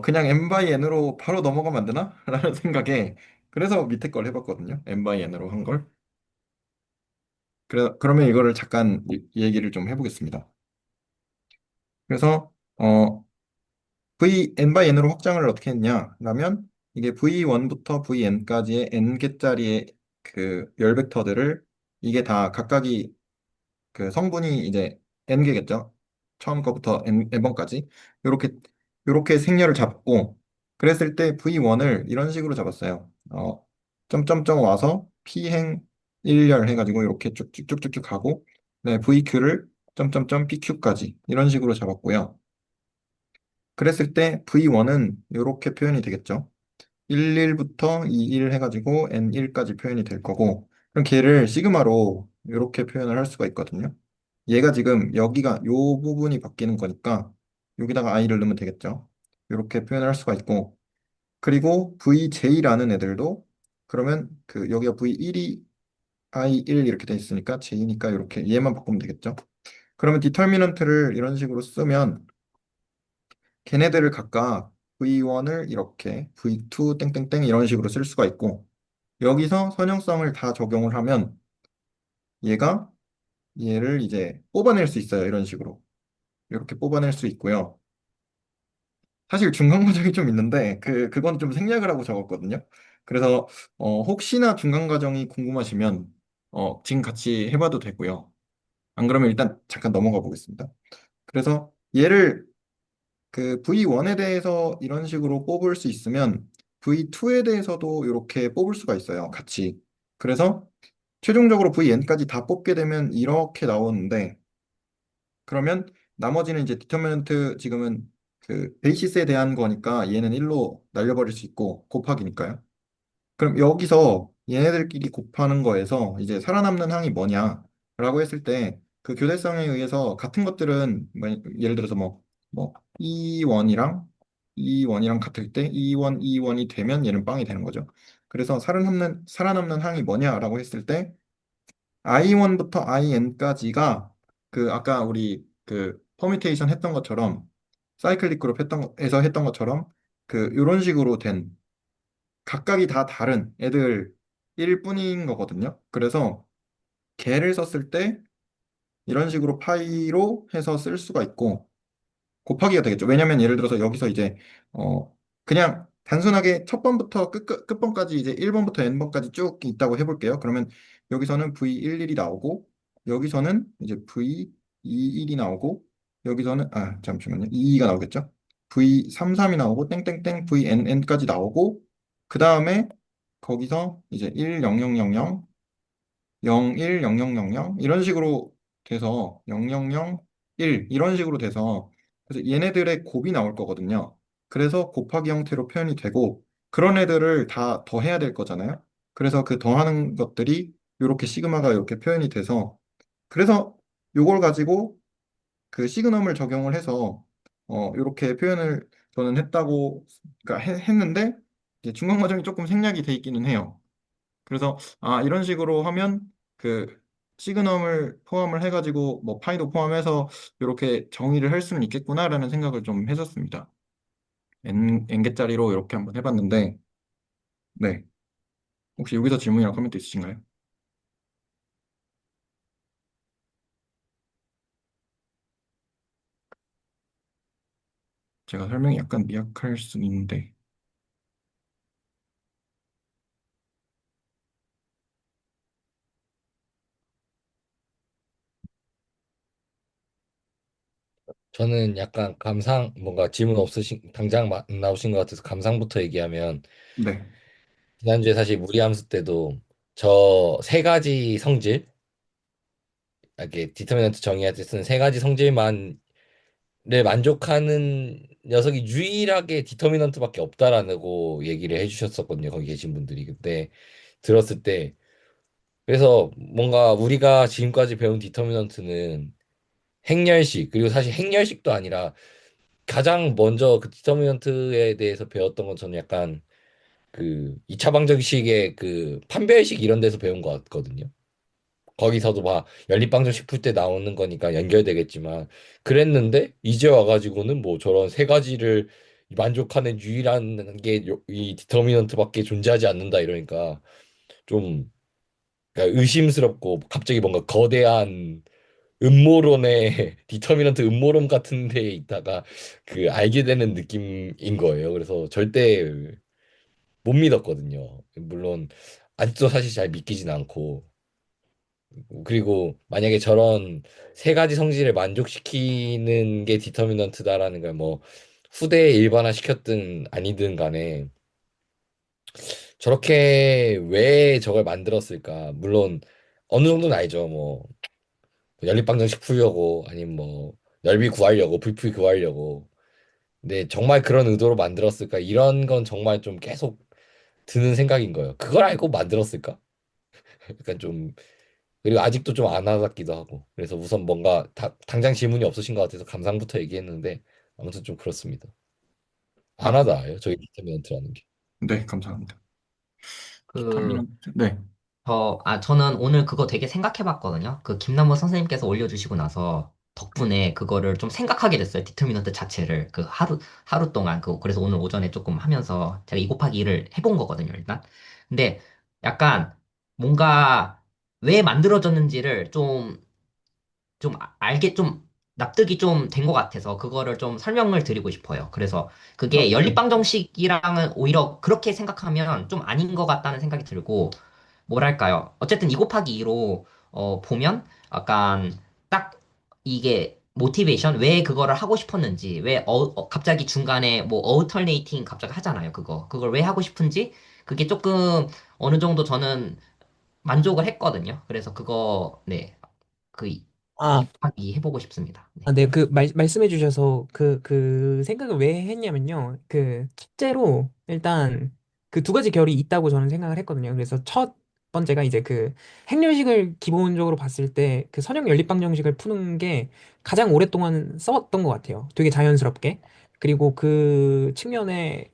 그냥 n by n으로 바로 넘어가면 안 되나? 라는 생각에 그래서 밑에 걸 해봤거든요. n by n으로 한 걸. 그러면 이거를 잠깐 얘기를 좀 해보겠습니다. 그래서 n by n으로 확장을 어떻게 했냐? 라면 이게 v1부터 vn까지의 n개짜리의 그 열 벡터들을 이게 다 각각이 성분이 이제 n개겠죠. 처음 거부터 n번까지 요렇게 요렇게 생렬을 잡고 그랬을 때 v1을 이런 식으로 잡았어요. 점점점 와서 p행 1열 해가지고 이렇게 쭉쭉쭉쭉 가고 네, vq를 점점점 pq까지 이런 식으로 잡았고요. 그랬을 때 v1은 이렇게 표현이 되겠죠. 11부터 21 해가지고 N1까지 표현이 될 거고, 그럼 걔를 시그마로 이렇게 표현을 할 수가 있거든요. 얘가 지금 여기가 요 부분이 바뀌는 거니까 여기다가 i를 넣으면 되겠죠. 이렇게 표현을 할 수가 있고, 그리고 VJ라는 애들도 그러면 여기가 V1이 I1 이렇게 돼 있으니까 J니까 이렇게 얘만 바꾸면 되겠죠. 그러면 디터미넌트를 이런 식으로 쓰면 걔네들을 각각 V1을 이렇게 V2 땡땡땡 이런 식으로 쓸 수가 있고 여기서 선형성을 다 적용을 하면 얘가 얘를 이제 뽑아낼 수 있어요. 이런 식으로. 이렇게 뽑아낼 수 있고요. 사실 중간 과정이 좀 있는데 그건 좀 생략을 하고 적었거든요. 그래서 혹시나 중간 과정이 궁금하시면 지금 같이 해봐도 되고요. 안 그러면 일단 잠깐 넘어가 보겠습니다. 그래서 얘를 V1에 대해서 이런 식으로 뽑을 수 있으면 V2에 대해서도 이렇게 뽑을 수가 있어요. 같이. 그래서 최종적으로 VN까지 다 뽑게 되면 이렇게 나오는데 그러면 나머지는 이제 디터미넌트 지금은 베이시스에 대한 거니까 얘는 1로 날려버릴 수 있고 곱하기니까요. 그럼 여기서 얘네들끼리 곱하는 거에서 이제 살아남는 항이 뭐냐라고 했을 때 그 교대성에 의해서 같은 것들은 예를 들어서 뭐 E1이랑 같을 때 E1이 되면 얘는 빵이 되는 거죠. 그래서 살아남는 항이 뭐냐라고 했을 때 I1부터 IN까지가 아까 우리 퍼뮤테이션 했던 것처럼 사이클릭 그룹 에서 했던 것처럼 이런 식으로 된 각각이 다 다른 애들일 뿐인 거거든요. 그래서 개를 썼을 때 이런 식으로 파이로 해서 쓸 수가 있고 곱하기가 되겠죠. 왜냐면 예를 들어서 여기서 이제 그냥 단순하게 첫 번부터 끝번까지 이제 1번부터 n번까지 쭉 있다고 해볼게요. 그러면 여기서는 V11이 나오고 여기서는 이제 V21이 나오고, 여기서는, 잠시만요. 22가 나오겠죠? V33이 나오고, 땡땡땡 VNN까지 나오고, 그 다음에 거기서 이제 10000 010000 이런 식으로 돼서 000 1 이런 식으로 돼서 그래서 얘네들의 곱이 나올 거거든요. 그래서 곱하기 형태로 표현이 되고 그런 애들을 다 더해야 될 거잖아요. 그래서 그 더하는 것들이 이렇게 시그마가 이렇게 표현이 돼서 그래서 요걸 가지고 그 시그널을 적용을 해서 이렇게 표현을 저는 했다고 그러니까 했는데 이제 중간 과정이 조금 생략이 돼 있기는 해요. 그래서 이런 식으로 하면 그 시그널을 포함을 해가지고 뭐 파이도 포함해서 이렇게 정의를 할 수는 있겠구나라는 생각을 좀 했었습니다. n개짜리로 이렇게 한번 해봤는데 네. 혹시 여기서 질문이나 코멘트 있으신가요? 제가 설명이 약간 미약할 수는 있는데 저는 약간 감상, 뭔가 질문 없으신, 당장 안 나오신 것 같아서 감상부터 얘기하면, 네. 지난주에 사실 무리함수 때도 저 세 가지 성질, 이렇게 디터미넌트 정의할 때 쓰는 세 가지 성질만을 만족하는 녀석이 유일하게 디터미넌트밖에 없다라고 얘기를 해주셨었거든요. 거기 계신 분들이. 그때 들었을 때. 그래서 뭔가 우리가 지금까지 배운 디터미넌트는 행렬식, 그리고 사실 행렬식도 아니라 가장 먼저 그 디터미넌트에 대해서 배웠던 건 저는 약간 그 2차 방정식의 그 판별식 이런 데서 배운 것 같거든요. 거기서도 막 연립방정식 풀 때 나오는 거니까 연결되겠지만 그랬는데 이제 와가지고는 뭐 저런 세 가지를 만족하는 유일한 게 이 디터미넌트밖에 존재하지 않는다 이러니까 좀 그러니까 의심스럽고 갑자기 뭔가 거대한 음모론의 디터미넌트 음모론 같은 데에 있다가 그 알게 되는 느낌인 거예요. 그래서 절대 못 믿었거든요. 물론 아직도 사실 잘 믿기진 않고 그리고 만약에 저런 세 가지 성질을 만족시키는 게 디터미넌트다라는 걸 뭐 후대에 일반화 시켰든 아니든 간에 저렇게 왜 저걸 만들었을까? 물론 어느 정도는 알죠. 뭐 연립방정식 풀려고 아니면 뭐 넓이 구하려고 불필 구하려고 근데 정말 그런 의도로 만들었을까 이런 건 정말 좀 계속 드는 생각인 거예요. 그걸 알고 만들었을까? 약간 좀 그리고 아직도 좀 안 와닿기도 하고 그래서 우선 뭔가 당장 질문이 없으신 것 같아서 감상부터 얘기했는데 아무튼 좀 그렇습니다. 안 아, 와닿아요 저희 디터미넌트라는 게. 네, 감사합니다. 그, 디터미넌트. 네. 저는 오늘 그거 되게 생각해 봤거든요. 그 김남모 선생님께서 올려주시고 나서 덕분에 그거를 좀 생각하게 됐어요. 디터미넌트 자체를. 그 하루 동안. 그래서 오늘 오전에 조금 하면서 제가 2 곱하기 2를 해본 거거든요, 일단. 근데 약간 뭔가 왜 만들어졌는지를 좀 알게 좀 납득이 좀 된 것 같아서 그거를 좀 설명을 드리고 싶어요. 그래서 그게 네. 연립방정식이랑은 오히려 그렇게 생각하면 좀 아닌 것 같다는 생각이 들고 뭐랄까요. 어쨌든 2 곱하기 2로 보면 약간 딱 이게 모티베이션 왜 그거를 하고 싶었는지 왜 갑자기 중간에 뭐 어터네이팅 갑자기 하잖아요. 그걸 왜 하고 싶은지 그게 조금 어느 정도 저는 만족을 했거든요. 그래서 그거 네. 그 아, 2 해보고 싶습니다. 네. 네, 말씀해 주셔서 그 생각을 왜 했냐면요. 그, 첫째로, 일단, 그 두 가지 결이 있다고 저는 생각을 했거든요. 그래서 첫 번째가 이제 그 행렬식을 기본적으로 봤을 때 그 선형 연립방정식을 푸는 게 가장 오랫동안 써왔던 것 같아요. 되게 자연스럽게. 그리고 그 측면에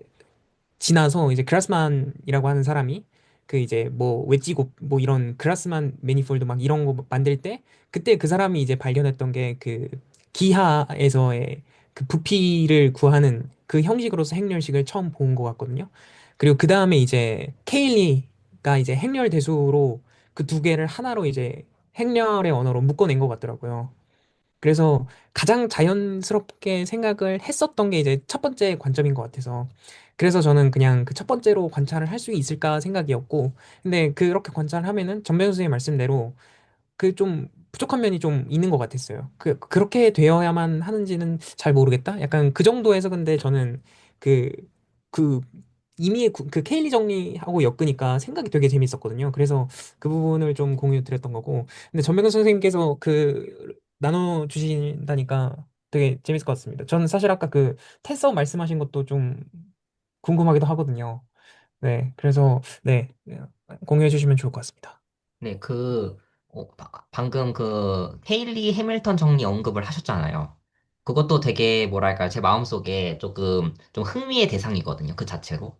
지나서 이제 그라스만이라고 하는 사람이 그 이제 뭐 웨지곱 뭐 이런 그라스만 매니폴드 막 이런 거 만들 때 그때 그 사람이 이제 발견했던 게 그 기하에서의 그 부피를 구하는 그 형식으로서 행렬식을 처음 본 것 같거든요. 그리고 그 다음에 이제 케일리가 이제 행렬 대수로 그 두 개를 하나로 이제 행렬의 언어로 묶어낸 것 같더라고요. 그래서 가장 자연스럽게 생각을 했었던 게 이제 첫 번째 관점인 것 같아서. 그래서 저는 그냥 그 첫 번째로 관찰을 할 수 있을까 생각이었고. 근데 그렇게 관찰을 하면은 전변 선생님 말씀대로 그 좀 부족한 면이 좀 있는 것 같았어요. 그렇게 되어야만 하는지는 잘 모르겠다. 약간 그 정도에서 근데 저는 그, 그 이미 그 케일리 정리하고 엮으니까 생각이 되게 재밌었거든요. 그래서 그 부분을 좀 공유 드렸던 거고. 근데 전백근 선생님께서 나눠 주신다니까 되게 재밌을 것 같습니다. 저는 사실 아까 그 테서 말씀하신 것도 좀 궁금하기도 하거든요. 네, 그래서 네, 공유해 주시면 좋을 것 같습니다. 네, 방금 그, 헤일리 해밀턴 정리 언급을 하셨잖아요. 그것도 되게, 뭐랄까요, 제 마음속에 조금, 좀 흥미의 대상이거든요, 그 자체로.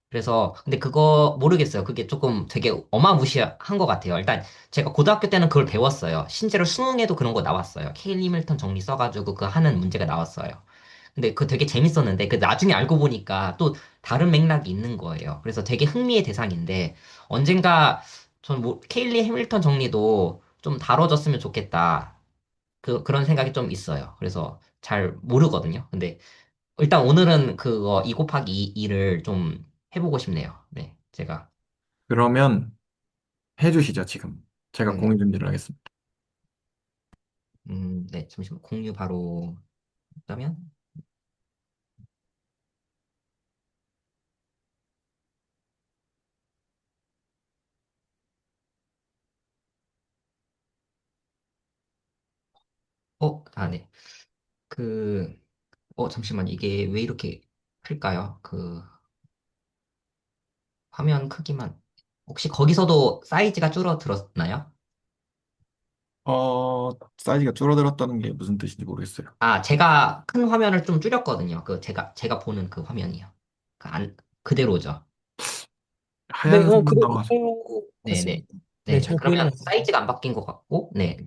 그래서, 근데 그거 모르겠어요. 그게 조금 되게 어마무시한 것 같아요. 일단, 제가 고등학교 때는 그걸 배웠어요. 실제로 수능에도 그런 거 나왔어요. 헤일리 해밀턴 정리 써가지고 그 하는 문제가 나왔어요. 근데 그 되게 재밌었는데, 그 나중에 알고 보니까 또 다른 맥락이 있는 거예요. 그래서 되게 흥미의 대상인데, 언젠가 전 뭐, 케일리 해밀턴 정리도 좀 다뤄졌으면 좋겠다. 그런 생각이 좀 있어요. 그래서 잘 모르거든요. 근데 일단 오늘은 그거 2 곱하기 2를 좀 해보고 싶네요. 네, 제가. 그러면 해주시죠, 지금. 제가 네네. 공유 준비를 하겠습니다. 네, 잠시만. 공유 바로 했다면? 네. 그, 잠시만. 이게 왜 이렇게 클까요? 화면 크기만. 혹시 거기서도 사이즈가 줄어들었나요? 사이즈가 줄어들었다는 게 무슨 뜻인지 모르겠어요. 아, 제가 큰 화면을 좀 줄였거든요. 제가 보는 그 화면이요. 그대로죠. 네, 하얀 선 그대 남아서. 로 네네. 같습니다. 네, 네네. 잘 보이는 그러면 것 같습니다. 사이즈가 안 바뀐 것 같고, 네.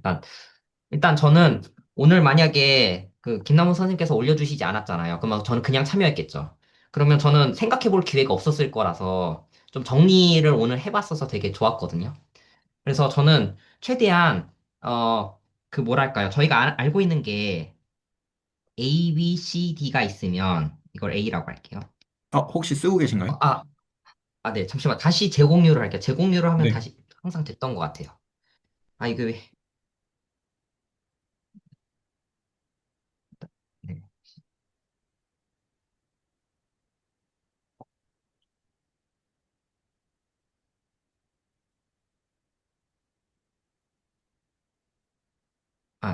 일단 저는 오늘 만약에 그 김남훈 선생님께서 올려주시지 않았잖아요. 그러면 저는 그냥 참여했겠죠. 그러면 저는 생각해 볼 기회가 없었을 거라서 좀 정리를 오늘 해봤어서 되게 좋았거든요. 그래서 저는 최대한, 뭐랄까요. 저희가 알고 있는 게 A, B, C, D가 있으면 이걸 A라고 할게요. 혹시 쓰고 계신가요? 어, 아, 네. 잠시만. 다시 재공유를 할게요. 재공유를 하면 네. 다시 항상 됐던 것 같아요. 이거 왜. 네.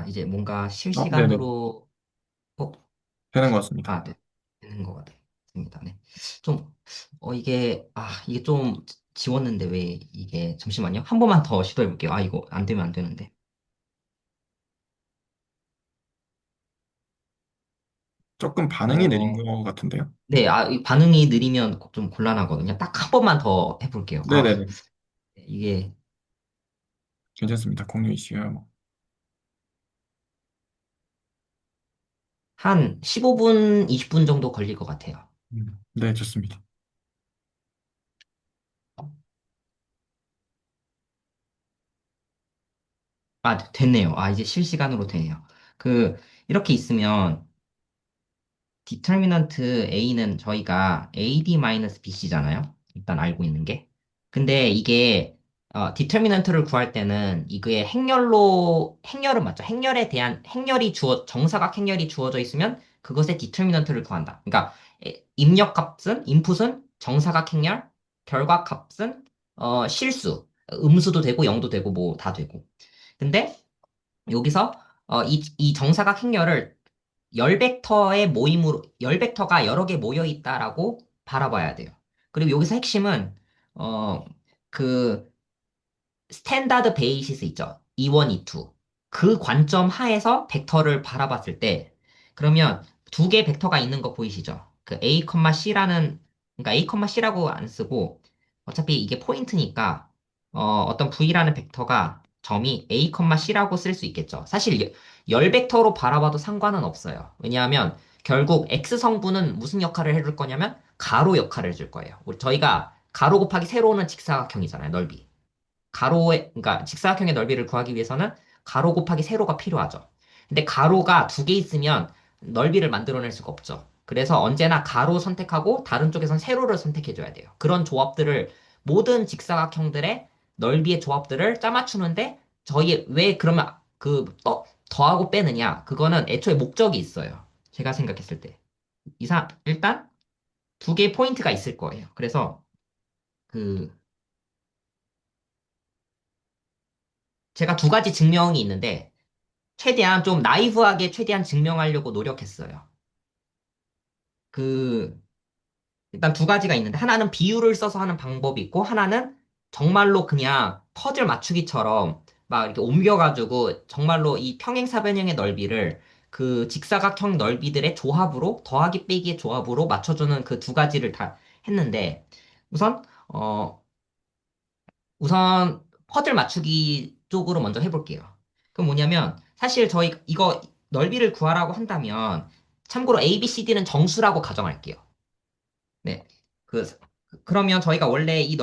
이제 뭔가 네네. 실시간으로, 어, 되는 것 같습니다. 네. 되는 것 같습니다. 네. 좀, 이게 좀 지웠는데 왜 이게, 잠시만요. 한 번만 더 시도해 볼게요. 이거 안 되면 안 되는데. 조금 반응이 느린 어, 것 같은데요. 네. 이 반응이 느리면 좀 곤란하거든요. 딱 한 번만 더 해볼게요. 네네네. 이게 괜찮습니다. 공유 이슈요. 한 15분, 20분 정도 걸릴 것 같아요. 네, 좋습니다. 됐네요. 이제 실시간으로 되네요. 이렇게 있으면, 디터미넌트 A는 저희가 AD-BC잖아요. 일단 알고 있는 게. 근데 이게 디터미넌트를 구할 때는 이게 행렬은 맞죠. 정사각 행렬이 주어져 있으면 그것의 디터미넌트를 구한다. 그러니까 인풋은 정사각 행렬, 결과값은 실수, 음수도 되고 0도 되고 뭐 다 되고. 근데 여기서 이 정사각 행렬을 열 벡터가 여러 개 모여 있다라고 바라봐야 돼요. 그리고 여기서 핵심은, 어, 그, 스탠다드 베이시스 있죠. E1, E2. 그 관점 하에서 벡터를 바라봤을 때, 그러면 두 개 벡터가 있는 거 보이시죠? 그 A, C라는, 그러니까 A, C라고 안 쓰고, 어차피 이게 포인트니까, 어떤 V라는 벡터가 점이 A, C라고 쓸 수 있겠죠. 사실 열 벡터로 바라봐도 상관은 없어요. 왜냐하면 결국 X 성분은 무슨 역할을 해줄 거냐면 가로 역할을 해줄 거예요. 저희가 가로 곱하기 세로는 직사각형이잖아요, 넓이. 그러니까 직사각형의 넓이를 구하기 위해서는 가로 곱하기 세로가 필요하죠. 근데 가로가 두 개 있으면 넓이를 만들어낼 수가 없죠. 그래서 언제나 가로 선택하고 다른 쪽에선 세로를 선택해줘야 돼요. 그런 조합들을 모든 직사각형들의 넓이의 조합들을 짜맞추는데 왜 그러면 더하고 빼느냐? 그거는 애초에 목적이 있어요. 제가 생각했을 때. 일단 두 개의 포인트가 있을 거예요. 그래서 그 제가 두 가지 증명이 있는데 최대한 좀 나이브하게 최대한 증명하려고 노력했어요. 그 일단 두 가지가 있는데 하나는 비율을 써서 하는 방법이 있고 하나는 정말로 그냥 퍼즐 맞추기처럼 막 이렇게 옮겨가지고 정말로 이 평행사변형의 넓이를 그 직사각형 넓이들의 조합으로 더하기 빼기의 조합으로 맞춰주는 그 두 가지를 다 했는데 우선 우선 퍼즐 맞추기 쪽으로 먼저 해볼게요. 그럼 뭐냐면 사실 저희 이거 넓이를 구하라고 한다면 참고로 A, B, C, D는 정수라고 가정할게요. 네. 그, 그러면 저희가 원래 이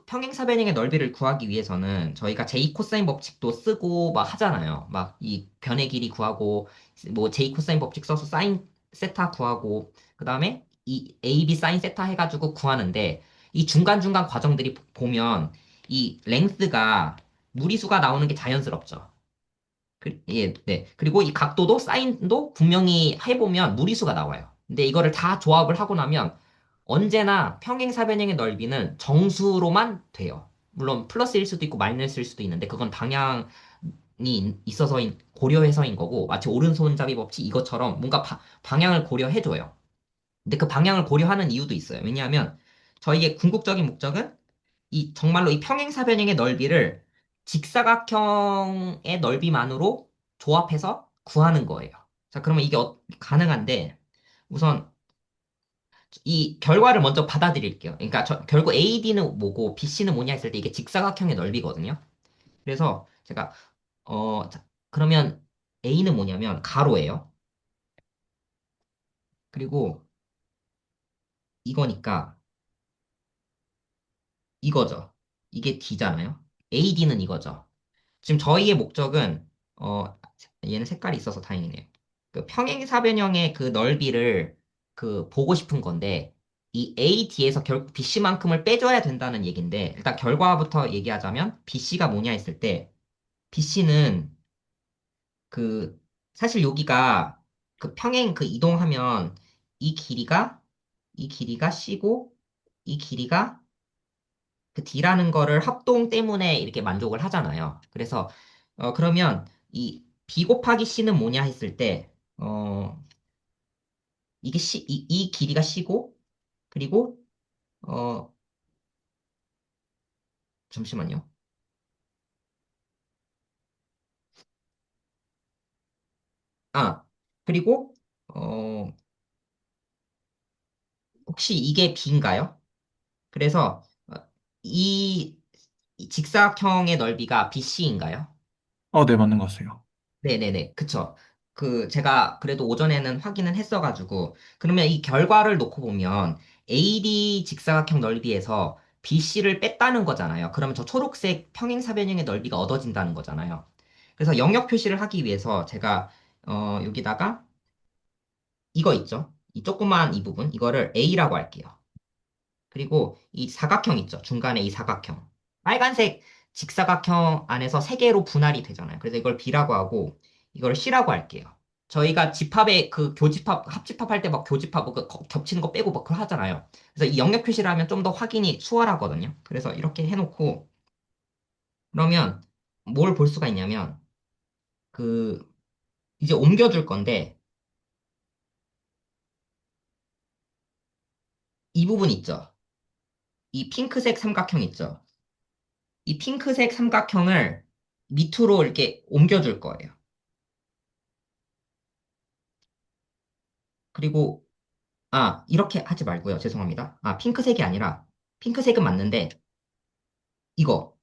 평행사변형의 넓이를 구하기 위해서는 저희가 제이 코사인 법칙도 쓰고 막 하잖아요. 막 이 변의 길이 구하고, 뭐 제이 코사인 법칙 써서 사인 세타 구하고, 그 다음에 이 AB 사인 세타 해가지고 구하는데, 이 중간중간 과정들이 보면 이 랭스가 무리수가 나오는 게 자연스럽죠. 예, 네. 그리고 이 각도도 사인도 분명히 해보면 무리수가 나와요. 근데 이거를 다 조합을 하고 나면 언제나 평행사변형의 넓이는 정수로만 돼요. 물론 플러스일 수도 있고 마이너스일 수도 있는데 그건 방향이 고려해서인 거고 마치 오른손잡이 법칙 이것처럼 뭔가 방향을 고려해줘요. 근데 그 방향을 고려하는 이유도 있어요. 왜냐하면 저희의 궁극적인 목적은 정말로 이 평행사변형의 넓이를 직사각형의 넓이만으로 조합해서 구하는 거예요. 자, 그러면 이게 가능한데, 우선 이 결과를 먼저 받아들일게요. 그러니까 결국 AD는 뭐고 BC는 뭐냐 했을 때 이게 직사각형의 넓이거든요. 그래서 제가, 자, 그러면 A는 뭐냐면 가로예요. 그리고 이거니까 이거죠. 이게 D잖아요. AD는 이거죠. 지금 저희의 목적은 얘는 색깔이 있어서 다행이네요. 그 평행사변형의 그 넓이를 보고 싶은 건데 이 AD에서 결국 BC만큼을 빼줘야 된다는 얘기인데 일단 결과부터 얘기하자면 BC가 뭐냐 했을 때 BC는 그 사실 여기가 그 평행 이동하면 이 길이가 이 길이가 C고 이 길이가 그 D라는 거를 합동 때문에 이렇게 만족을 하잖아요. 그래서 그러면 이 B 곱하기 C는 뭐냐 했을 때 이게 이 길이가 C고 그리고 어 잠시만요. 아 그리고 어 혹시 이게 B인가요? 그래서 이, 이 직사각형의 넓이가 BC인가요? 네, 맞는 것 같아요. 네네네, 그쵸. 제가 그래도 오전에는 확인은 했어가지고, 그러면 이 결과를 놓고 보면, AD 직사각형 넓이에서 BC를 뺐다는 거잖아요. 그러면 저 초록색 평행사변형의 넓이가 얻어진다는 거잖아요. 그래서 영역 표시를 하기 위해서 제가, 여기다가 이거 있죠? 이 조그만 이 부분, 이거를 A라고 할게요. 그리고 이 사각형 있죠? 중간에 이 사각형. 빨간색 직사각형 안에서 세 개로 분할이 되잖아요. 그래서 이걸 B라고 하고 이걸 C라고 할게요. 저희가 집합에 교집합, 합집합 할 때 막 교집합 겹치는 거 빼고 막 그거 하잖아요. 그래서 이 영역 표시를 하면 좀 더 확인이 수월하거든요. 그래서 이렇게 해놓고 그러면 뭘 볼 수가 있냐면 그 이제 옮겨줄 건데 이 부분 있죠? 이 핑크색 삼각형 있죠? 이 핑크색 삼각형을 밑으로 이렇게 옮겨줄 거예요. 그리고, 이렇게 하지 말고요. 죄송합니다. 핑크색이 아니라, 핑크색은 맞는데, 이거,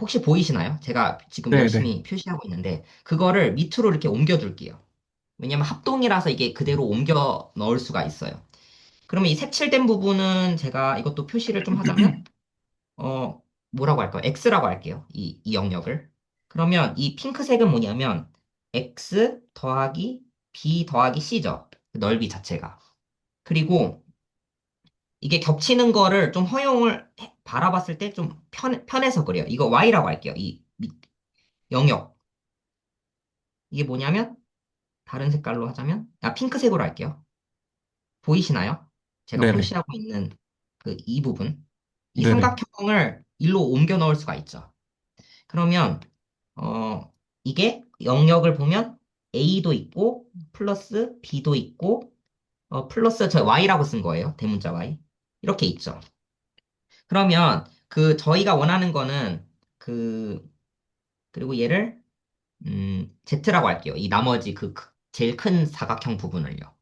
혹시 보이시나요? 제가 지금 네, 네. 열심히 표시하고 있는데, 그거를 밑으로 이렇게 옮겨줄게요. 왜냐면 합동이라서 이게 그대로 옮겨 넣을 수가 있어요. 그러면 이 색칠된 부분은 제가 이것도 표시를 좀 하자면, 뭐라고 할까요? X라고 할게요. 이 영역을. 그러면 이 핑크색은 뭐냐면, X 더하기 B 더하기 C죠. 그 넓이 자체가. 그리고 이게 겹치는 거를 좀 바라봤을 때 좀 편해서 그래요. 이거 Y라고 할게요. 영역. 이게 뭐냐면, 다른 색깔로 하자면, 핑크색으로 할게요. 보이시나요? 제가 네네. 표시하고 있는 그 이 부분. 이 네네. 삼각형을 일로 옮겨 넣을 수가 있죠. 그러면, 이게 영역을 보면 A도 있고, 플러스 B도 있고, 플러스 저 Y라고 쓴 거예요. 대문자 Y. 이렇게 있죠. 그러면 저희가 원하는 거는 그, 그리고 얘를, Z라고 할게요. 이 나머지 제일 큰 사각형 부분을요.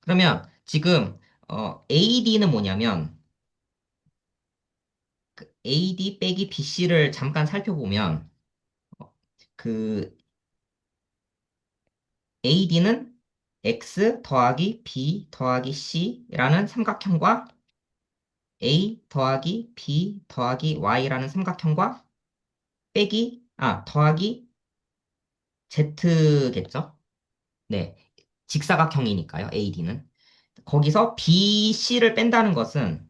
그러면 지금, AD는 뭐냐면, AD 빼기 BC를 잠깐 살펴보면, 그 AD는 X 더하기 B 더하기 C라는 삼각형과 A 더하기 B 더하기 Y라는 삼각형과 더하기 Z겠죠? 네. 직사각형이니까요, AD는. 거기서 BC를 뺀다는 것은,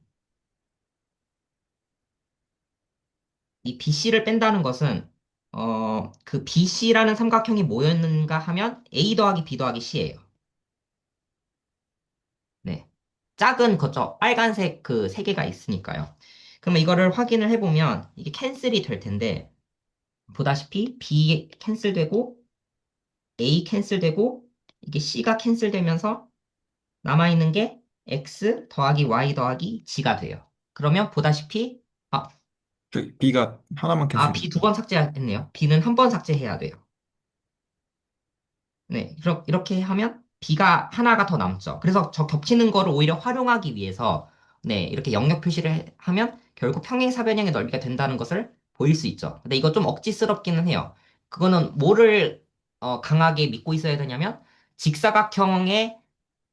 이 BC를 뺀다는 것은, 그 BC라는 삼각형이 뭐였는가 하면 A 더하기 B 더하기 C예요. 네. 작은 거죠. 빨간색 그 세 개가 있으니까요. 그러면 이거를 확인을 해보면 이게 캔슬이 될 텐데, 보다시피 B 캔슬되고, A 캔슬되고, 이게 C가 캔슬되면서 남아있는 게 X 더하기 Y 더하기 G가 돼요. 그러면 보다시피, 아, B가 하나만 B 캔슬됩니다. 두 번 삭제했네요. B는 한 번 삭제해야 돼요. 네, 이렇게 하면 B가 하나가 더 남죠. 그래서 저 겹치는 거를 오히려 활용하기 위해서, 네, 이렇게 영역 표시를 하면 결국 평행사변형의 넓이가 된다는 것을 보일 수 있죠. 근데 이거 좀 억지스럽기는 해요. 그거는 뭐를 강하게 믿고 있어야 되냐면, 직사각형의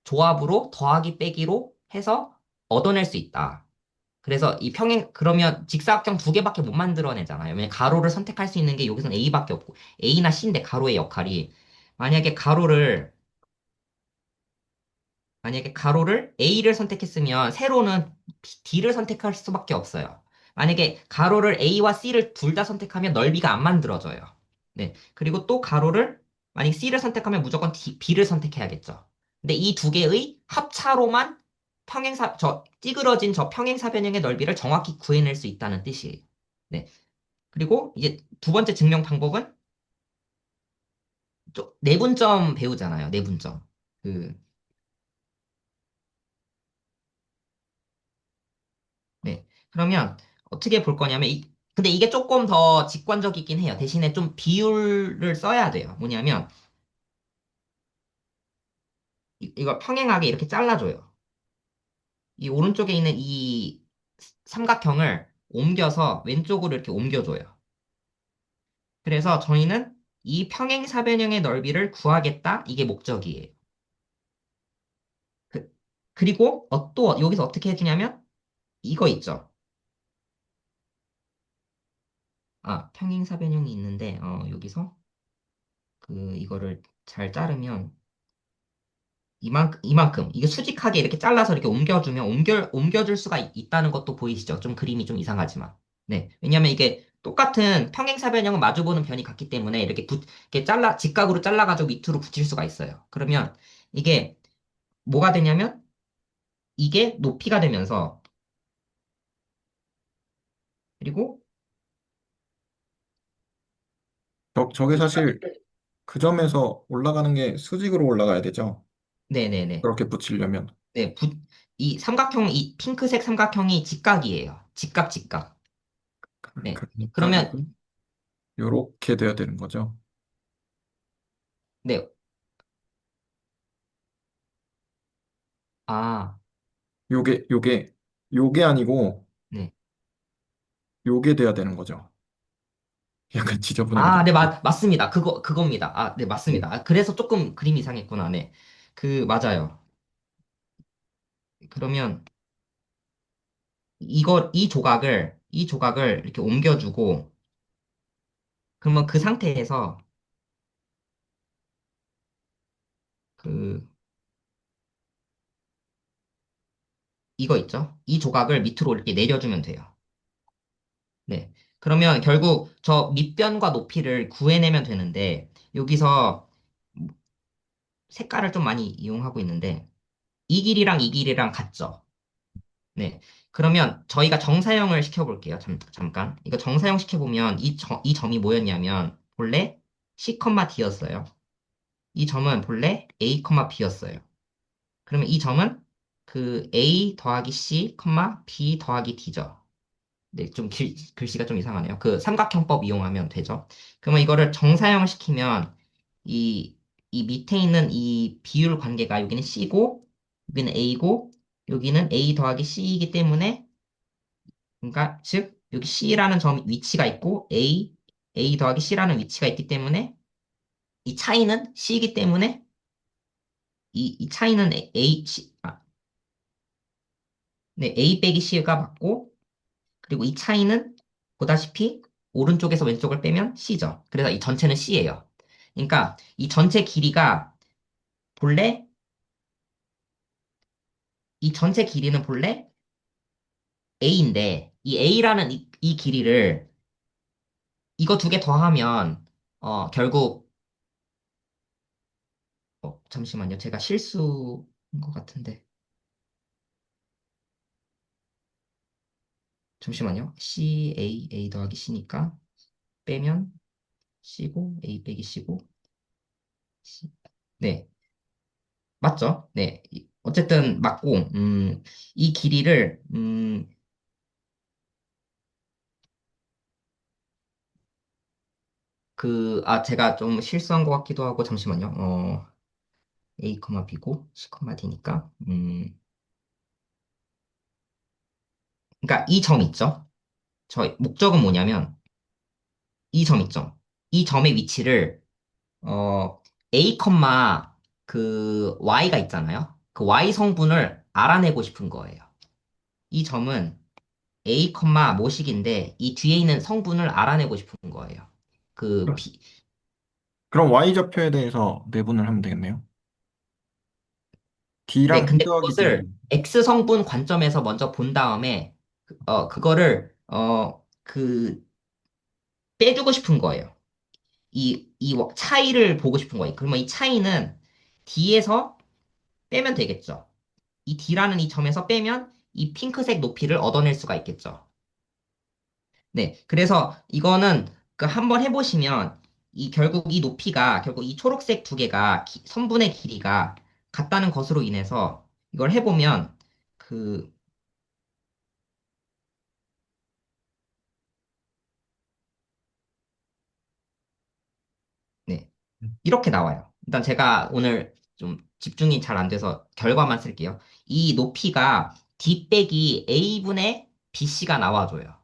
조합으로 더하기 빼기로 해서 얻어낼 수 있다. 그래서 그러면 직사각형 두 개밖에 못 만들어내잖아요. 왜냐면 가로를 선택할 수 있는 게 여기서는 A밖에 없고, A나 C인데 가로의 역할이, 만약에 가로를, 만약에 가로를 A를 선택했으면 세로는 D를 선택할 수밖에 없어요. 만약에 가로를 A와 C를 둘 다 선택하면 넓이가 안 만들어져요. 네. 그리고 또 만약 C를 선택하면 무조건 B를 선택해야겠죠. 근데 이 두 개의 합차로만 찌그러진 저 평행사변형의 넓이를 정확히 구해낼 수 있다는 뜻이에요. 네. 그리고 이제 두 번째 증명 방법은 내분점 배우잖아요. 내분점. 그, 네. 그러면 어떻게 볼 거냐면, 근데 이게 조금 더 직관적이긴 해요. 대신에 좀 비율을 써야 돼요. 뭐냐면, 이걸 평행하게 이렇게 잘라줘요. 이 오른쪽에 있는 이 삼각형을 옮겨서 왼쪽으로 이렇게 옮겨줘요. 그래서 저희는 이 평행사변형의 넓이를 구하겠다. 이게 목적이에요. 그, 그리고 또 여기서 어떻게 해주냐면, 이거 있죠. 평행사변형이 있는데, 이거를 잘 자르면, 이게 수직하게 이렇게 잘라서 이렇게 옮겨주면 옮겨줄 수가 있다는 것도 보이시죠? 좀 그림이 좀 이상하지만. 네. 왜냐면 이게 똑같은 평행사변형은 마주보는 변이 같기 때문에 이렇게 직각으로 잘라가지고 밑으로 붙일 수가 있어요. 그러면 이게 뭐가 되냐면 이게 높이가 되면서 그리고 저게 이, 사실 그 점에서 올라가는 게 수직으로 올라가야 되죠. 네네네. 그렇게 붙이려면. 네, 이 핑크색 삼각형이 직각이에요. 직각. 네. 그러니까 그러면, 이거 요렇게 돼야 되는 거죠. 네. 아, 요게 아니고 네. 요게 돼야 되는 거죠. 약간 지저분하게 네, 됐죠. 맞습니다. 그겁니다. 네, 네. 맞습니다. 그래서 조금 그림이 이상했구나. 네. 맞아요. 그러면 이 조각을 이렇게 옮겨주고, 그러면 그 상태에서, 그, 이거 있죠? 이 조각을 밑으로 이렇게 내려주면 돼요. 네. 그러면 결국 저 밑변과 높이를 구해내면 되는데, 여기서 색깔을 좀 많이 이용하고 있는데 이 길이랑 이 길이랑 같죠? 네. 그러면 저희가 정사형을 시켜볼게요. 잠깐. 이거 정사형 시켜보면 이 점이 뭐였냐면 본래 C, D였어요. 이 점은 본래 A, B였어요. 그러면 이 점은 그 A 더하기 C, B 더하기 D죠. 네, 좀 글씨가 좀 이상하네요. 그 삼각형법 이용하면 되죠. 그러면 이거를 정사형 시키면 이, 이 밑에 있는 이 비율 관계가 여기는 C고 여기는 A고 여기는 A 더하기 C이기 때문에 그러니까 즉 여기 C라는 점 위치가 있고 A 더하기 C라는 위치가 있기 때문에 이 차이는 C이기 때문에 이 차이는 네, A 빼기 C가 맞고 그리고 이 차이는 보다시피 오른쪽에서 왼쪽을 빼면 C죠. 그래서 이 전체는 C예요. 그러니까 이 전체 길이가 본래 이 전체 길이는 본래 A인데 이 A라는 이 길이를 이거 두 개 더하면 결국 잠시만요. 제가 실수인 것 같은데. 잠시만요. A 더하기 C니까 빼면 C고, A 빼기 C고, C. 네, 맞죠? 네. 어쨌든 맞고, 이 길이를, 제가 좀 실수한 것 같기도 하고, 잠시만요. A, B고, C, D니까, 그러니까 이 점 있죠? 저희 목적은 뭐냐면, 이 점 있죠? 이 점의 위치를 A, 그 Y가 있잖아요. 그 Y 성분을 알아내고 싶은 거예요. 이 점은 A, 모식인데 이 뒤에 있는 성분을 알아내고 싶은 거예요. 그 그럼 B, 그럼 Y좌표에 대해서 배분을 하면 되겠네요. 네, D랑 B 근데 더하기 D. 그것을 X 성분 관점에서 먼저 본 다음에 그거를 빼주고 싶은 거예요. 이 차이를 보고 싶은 거예요. 그러면 이 차이는 D에서 빼면 되겠죠. 이 D라는 이 점에서 빼면 이 핑크색 높이를 얻어낼 수가 있겠죠. 네. 그래서 이거는 그 한번 해보시면 결국 이 높이가 결국 이 초록색 두 개가 선분의 길이가 같다는 것으로 인해서 이걸 해보면 그, 네. 이렇게 나와요. 일단 제가 오늘 좀 집중이 잘 안 돼서 결과만 쓸게요. 이 높이가 D 빼기 A분의 BC가 나와줘요.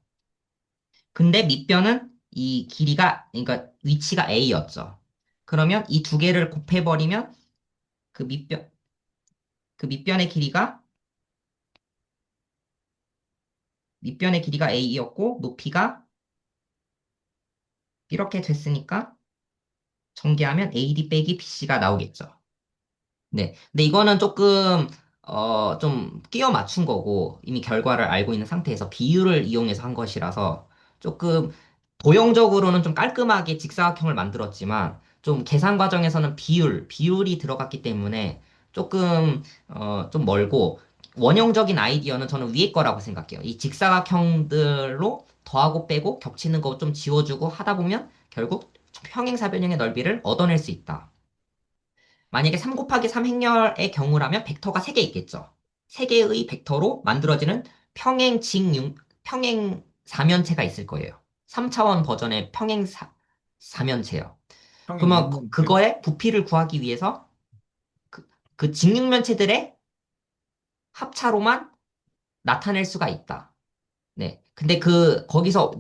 근데 밑변은 이 길이가, 그러니까 위치가 A였죠. 그러면 이 두 개를 곱해버리면 그 밑변, 그 밑변의 길이가 A였고 높이가 이렇게 됐으니까 전개하면 AD 빼기 BC가 나오겠죠. 네. 근데 이거는 조금, 좀 끼워 맞춘 거고, 이미 결과를 알고 있는 상태에서 비율을 이용해서 한 것이라서 조금 도형적으로는 좀 깔끔하게 직사각형을 만들었지만, 좀 계산 과정에서는 비율이 들어갔기 때문에 조금, 좀 멀고, 원형적인 아이디어는 저는 위에 거라고 생각해요. 이 직사각형들로 더하고 빼고 겹치는 거 좀 지워주고 하다 보면 결국 평행사변형의 넓이를 얻어낼 수 있다. 만약에 3 곱하기 3 행렬의 경우라면 벡터가 3개 있겠죠. 3개의 벡터로 만들어지는 평행 사면체가 있을 거예요. 3차원 버전의 사면체요. 평행 그러면 이등변체. 그거의 부피를 구하기 위해서 그 직육면체들의 합차로만 나타낼 수가 있다. 네. 근데 거기서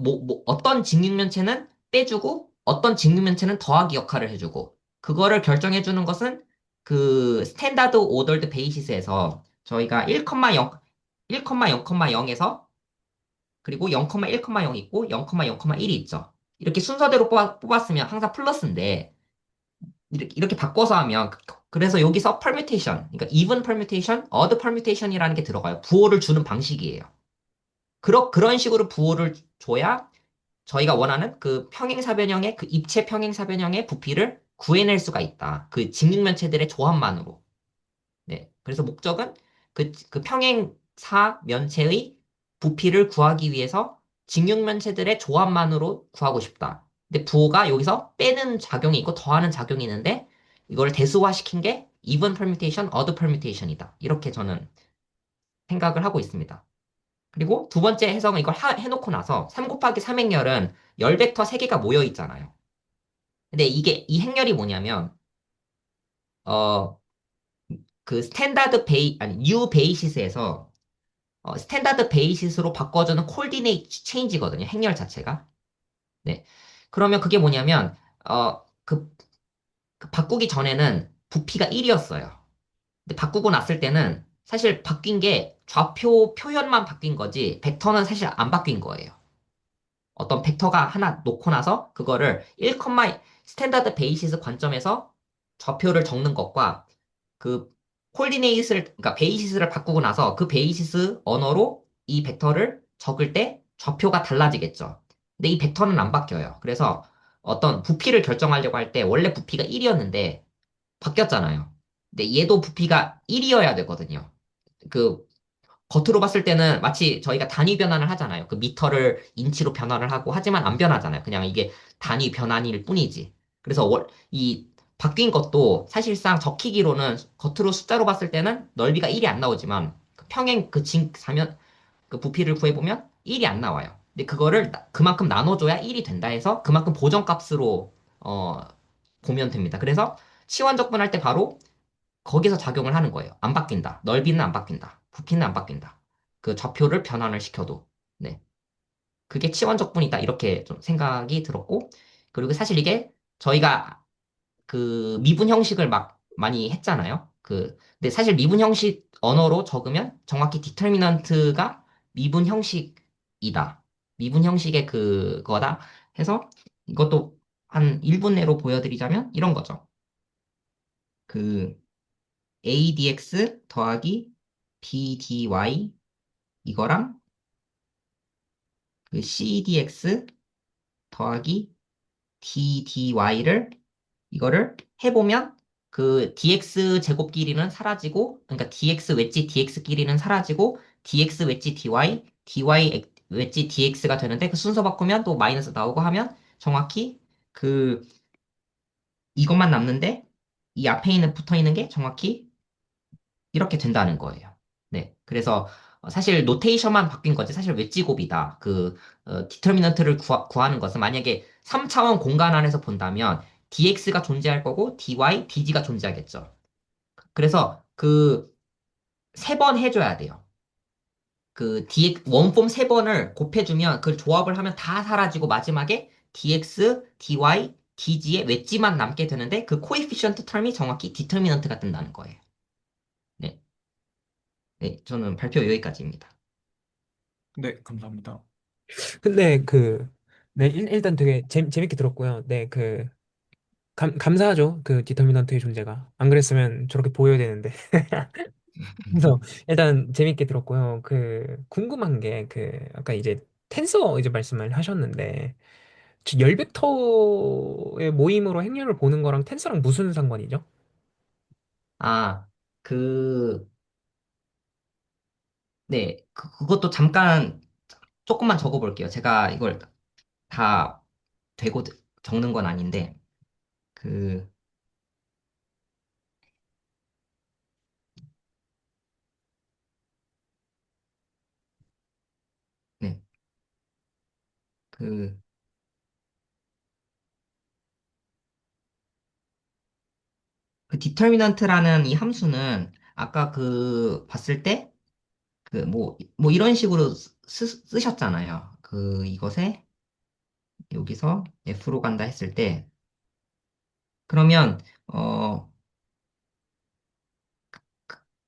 어떤 직육면체는 빼주고 어떤 직육면체는 더하기 역할을 해주고 그거를 결정해주는 것은 그 스탠다드 오더드 베이시스에서 저희가 1,0,0,0에서 그리고 0,1,0 있고 0,0,1이 있죠. 이렇게 순서대로 뽑았으면 항상 플러스인데 이렇게 바꿔서 하면 그래서 여기서 permutation, 그러니까 even permutation, odd permutation이라는 게 들어가요. 부호를 주는 방식이에요. 그런 식으로 부호를 줘야 저희가 원하는 그 평행사변형의 그 입체 평행사변형의 부피를 구해낼 수가 있다. 그 직육면체들의 조합만으로. 네. 그래서 목적은 그 평행사 면체의 부피를 구하기 위해서 직육면체들의 조합만으로 구하고 싶다. 근데 부호가 여기서 빼는 작용이 있고 더하는 작용이 있는데 이걸 대수화시킨 게 even permutation, odd permutation이다. 이렇게 저는 생각을 하고 있습니다. 그리고 두 번째 해석은 이걸 해놓고 나서 3 곱하기 3 행렬은 열 벡터 3개가 모여 있잖아요. 근데 이 행렬이 뭐냐면 어 그 스탠다드 아니 뉴 베이시스에서 스탠다드 베이시스로 바꿔주는 코디네이트 체인지거든요. 행렬 자체가. 네. 그러면 그게 뭐냐면 그 바꾸기 전에는 부피가 1이었어요. 근데 바꾸고 났을 때는 사실 바뀐 게 좌표 표현만 바뀐 거지 벡터는 사실 안 바뀐 거예요. 어떤 벡터가 하나 놓고 나서 그거를 1, 스탠다드 베이시스 관점에서 좌표를 적는 것과 그 그러니까 베이시스를 바꾸고 나서 그 베이시스 언어로 이 벡터를 적을 때 좌표가 달라지겠죠. 근데 이 벡터는 안 바뀌어요. 그래서 어떤 부피를 결정하려고 할 때 원래 부피가 1이었는데 바뀌었잖아요. 근데 얘도 부피가 1이어야 되거든요. 그 겉으로 봤을 때는 마치 저희가 단위 변환을 하잖아요. 그 미터를 인치로 변환을 하고 하지만 안 변하잖아요. 그냥 이게 단위 변환일 뿐이지. 그래서 이 바뀐 것도 사실상 적히기로는 겉으로 숫자로 봤을 때는 넓이가 1이 안 나오지만 그 평행 사면 그 부피를 구해보면 1이 안 나와요. 근데 그거를 그만큼 나눠줘야 1이 된다 해서 그만큼 보정값으로 어, 보면 됩니다. 그래서 치환적분할 때 바로 거기서 작용을 하는 거예요. 안 바뀐다. 넓이는 안 바뀐다. 부피는 안 바뀐다. 그 좌표를 변환을 시켜도. 네. 그게 치원적분이다. 이렇게 좀 생각이 들었고. 그리고 사실 이게 저희가 그 미분 형식을 막 많이 했잖아요. 근데 사실 미분 형식 언어로 적으면 정확히 디터미넌트가 미분 형식이다. 미분 형식의 그거다 해서 이것도 한 1분 내로 보여드리자면 이런 거죠. 그 ADX 더하기 BDY 이거랑 그 CDX 더하기 DDY를 이거를 해보면 그 DX 제곱 길이는 사라지고 그러니까 DX 웨지 DX 길이는 사라지고 DX 웨지 DY 웨지 DX가 되는데 그 순서 바꾸면 또 마이너스 나오고 하면 정확히 그 이것만 남는데 이 앞에 있는 붙어 있는 게 정확히 이렇게 된다는 거예요. 네. 그래서 사실 노테이션만 바뀐 거지 사실 웨지곱이다. 디터미넌트를 구하는 것은 만약에 3차원 공간 안에서 본다면 dx가 존재할 거고 dy, dg가 존재하겠죠. 그래서 그 세 번 해줘야 돼요. 그 dx 원폼 세 번을 곱해주면 그걸 조합을 하면 다 사라지고 마지막에 dx, dy, dg의 웨지만 남게 되는데 그 코에피션트 텀이 정확히 디터미넌트가 된다는 거예요. 네. 네, 저는 발표 여기까지입니다. 네, 감사합니다. 근데 네, 일단 되게 재밌게 들었고요. 네, 감사하죠. 그 디터미넌트의 존재가. 안 그랬으면 저렇게 보여야 되는데. 그래서 일단 재밌게 들었고요. 궁금한 게 아까 이제 텐서 이제 말씀을 하셨는데 열벡터의 모임으로 행렬을 보는 거랑 텐서랑 무슨 상관이죠? 아, 그, 네, 그것도 잠깐 조금만 적어볼게요. 제가 이걸 다 되고 적는 건 아닌데, 그, 네, 그, 그 디터미넌트라는 이 함수는 아까 봤을 때, 뭐 이런 식으로 쓰셨잖아요. 이것에 여기서 F로 간다 했을 때, 그러면,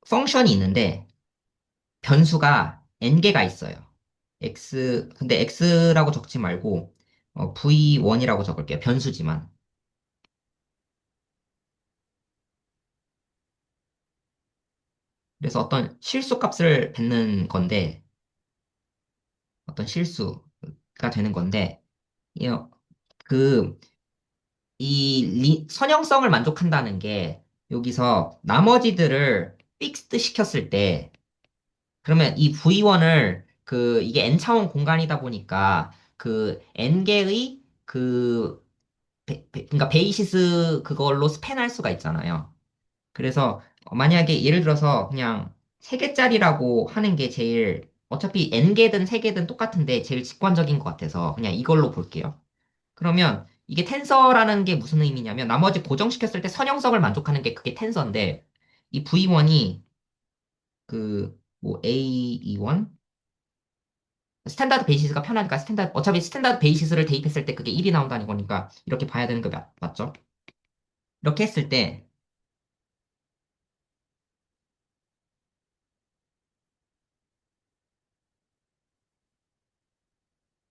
펑션이 있는데, 변수가 n개가 있어요. 근데 x라고 적지 말고 v1이라고 적을게요. 변수지만. 그래서 어떤 실수 값을 뱉는 건데, 어떤 실수가 되는 건데, 이, 그, 선형성을 만족한다는 게 여기서 나머지들을 픽스드 시켰을 때 그러면 이 V1을 이게 N차원 공간이다 보니까 그 N개의 그러니까 베이시스 그걸로 스팬할 수가 있잖아요. 그래서 만약에 예를 들어서 그냥 3개짜리라고 하는 게 제일 어차피 N개든 3개든 똑같은데 제일 직관적인 것 같아서 그냥 이걸로 볼게요. 그러면 이게 텐서라는 게 무슨 의미냐면 나머지 고정시켰을 때 선형성을 만족하는 게 그게 텐서인데 이 V1이 뭐 A21 스탠다드 베이시스가 편하니까 어차피 스탠다드 베이시스를 대입했을 때 그게 1이 나온다는 거니까 이렇게 봐야 되는 거 맞죠? 이렇게 했을 때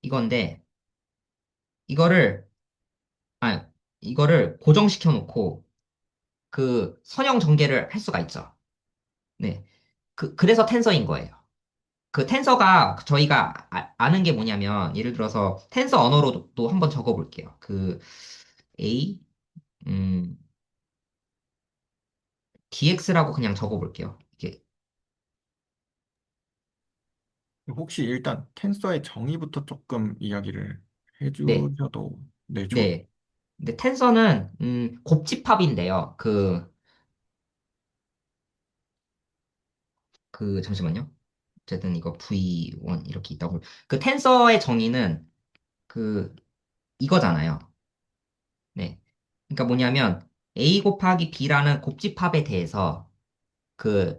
이건데 이거를 아 이거를 고정시켜 놓고 그 선형 전개를 할 수가 있죠. 네. 그래서 텐서인 거예요. 그 텐서가 저희가 아는 게 뭐냐면 예를 들어서 텐서 언어로도 또 한번 적어 볼게요. A 음 DX라고 그냥 적어 볼게요. 이게 혹시 일단 텐서의 정의부터 조금 이야기를 네. 해주셔도, 네, 네. 근데 텐서는 곱집합인데요. 잠시만요. 어쨌든 이거 V1 이렇게 있다고. 그 텐서의 정의는 그 이거잖아요. 네. 그러니까 뭐냐면 A 곱하기 B라는 곱집합에 대해서 그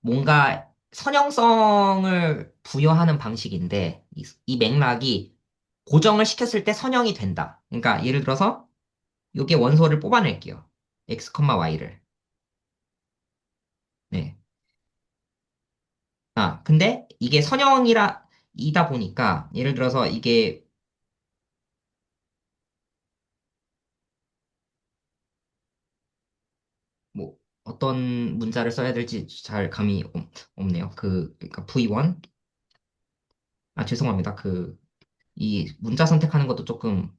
뭔가 선형성을 부여하는 방식인데 이 맥락이 고정을 시켰을 때 선형이 된다. 그러니까 예를 들어서 요게 원소를 뽑아낼게요. x, y를. 네. 근데 이게 이다 보니까 예를 들어서 이게 뭐 어떤 문자를 써야 될지 잘 감이 없네요. 그러니까 V1 죄송합니다. 이 문자 선택하는 것도 조금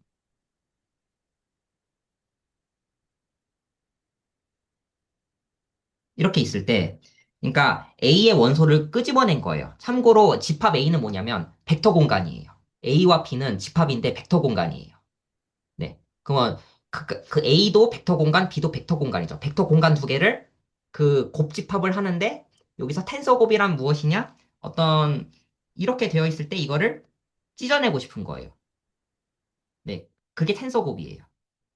이렇게 있을 때, 그러니까 A의 원소를 끄집어낸 거예요. 참고로 집합 A는 뭐냐면 벡터 공간이에요. A와 B는 집합인데 벡터 공간이에요. 네. 그러면 그 A도 벡터 공간, B도 벡터 공간이죠. 벡터 공간 두 개를 곱집합을 하는데 여기서 텐서 곱이란 무엇이냐? 이렇게 되어 있을 때 이거를 찢어내고 싶은 거예요. 네. 그게 텐서 곱이에요.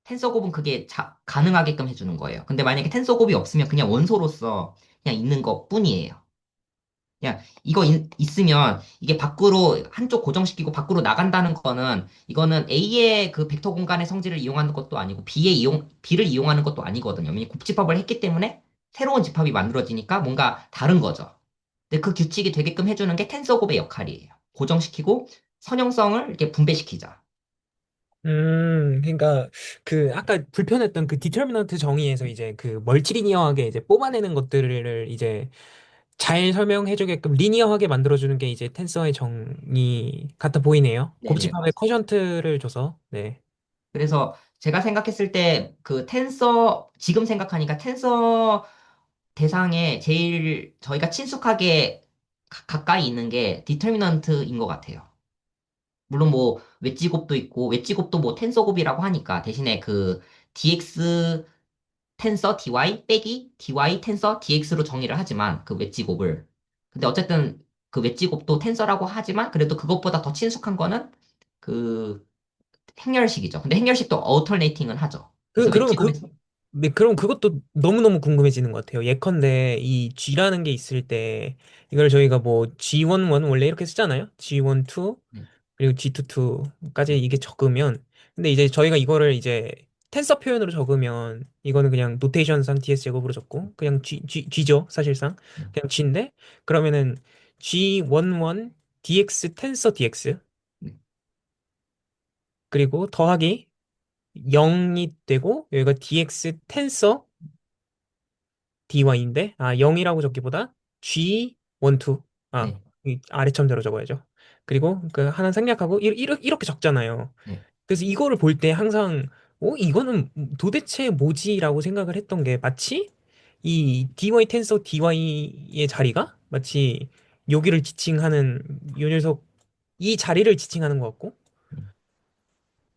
텐서 곱은 그게 가능하게끔 해주는 거예요. 근데 만약에 텐서 곱이 없으면 그냥 원소로서 그냥 있는 것 뿐이에요. 그냥 이거 있으면 이게 밖으로 한쪽 고정시키고 밖으로 나간다는 거는 이거는 A의 그 벡터 공간의 성질을 이용하는 것도 아니고 B를 이용하는 것도 아니거든요. 왜냐면 곱집합을 했기 때문에 새로운 집합이 만들어지니까 뭔가 다른 거죠. 근데 그 규칙이 되게끔 해주는 게 텐서 곱의 역할이에요. 고정시키고 선형성을 이렇게 분배시키자. 그러니까 그 아까 불편했던 그 디터미넌트 정의에서 이제 그 멀티리니어하게 이제 뽑아내는 것들을 이제 잘 설명해주게끔 리니어하게 만들어주는 게 이제 텐서의 정의 같아 보이네요. 네네, 곱집합에 커션트를 줘서. 네. 그래서 제가 생각했을 때 지금 생각하니까 텐서 대상에 제일 저희가 친숙하게 가까이 있는 게 디터미넌트인 것 같아요. 물론 뭐 웨지곱도 있고, 웨지곱도 뭐 텐서곱이라고 하니까 대신에 dx 텐서 dy 빼기 dy 텐서 dx로 정의를 하지만 그 웨지곱을. 근데 어쨌든 그 웨지곱도 텐서라고 하지만 그래도 그것보다 더 친숙한 거는 그 행렬식이죠. 근데 행렬식도 어터네이팅은 하죠. 그래서 그러면 웨지곱에서 네, 그럼 그것도 너무너무 궁금해지는 것 같아요. 예컨대 이 G라는 게 있을 때 이걸 저희가 뭐 G11 원래 이렇게 쓰잖아요. G12 네, 그리고 G22까지 네, 이게 적으면 근데 이제 저희가 이거를 이제 텐서 표현으로 적으면 이거는 그냥 노테이션상 DS 제곱으로 적고 그냥 G죠, 사실상. 네, 그냥 G인데 그러면은 G11 DX 텐서 DX 네, 그리고 더하기 0이 되고 여기가 DX 텐서 DY인데 0이라고 적기보다 G12 네, 이 아래첨대로 적어야죠. 그리고 그 하나 생략하고 이렇게 적잖아요. 네. 그래서 이거를 볼 때 항상 이거는 도대체 뭐지라고 생각을 했던 게 마치 이 dy 텐서 dy의 자리가 마치 여기를 지칭하는 요 녀석 이 자리를 지칭하는 것 같고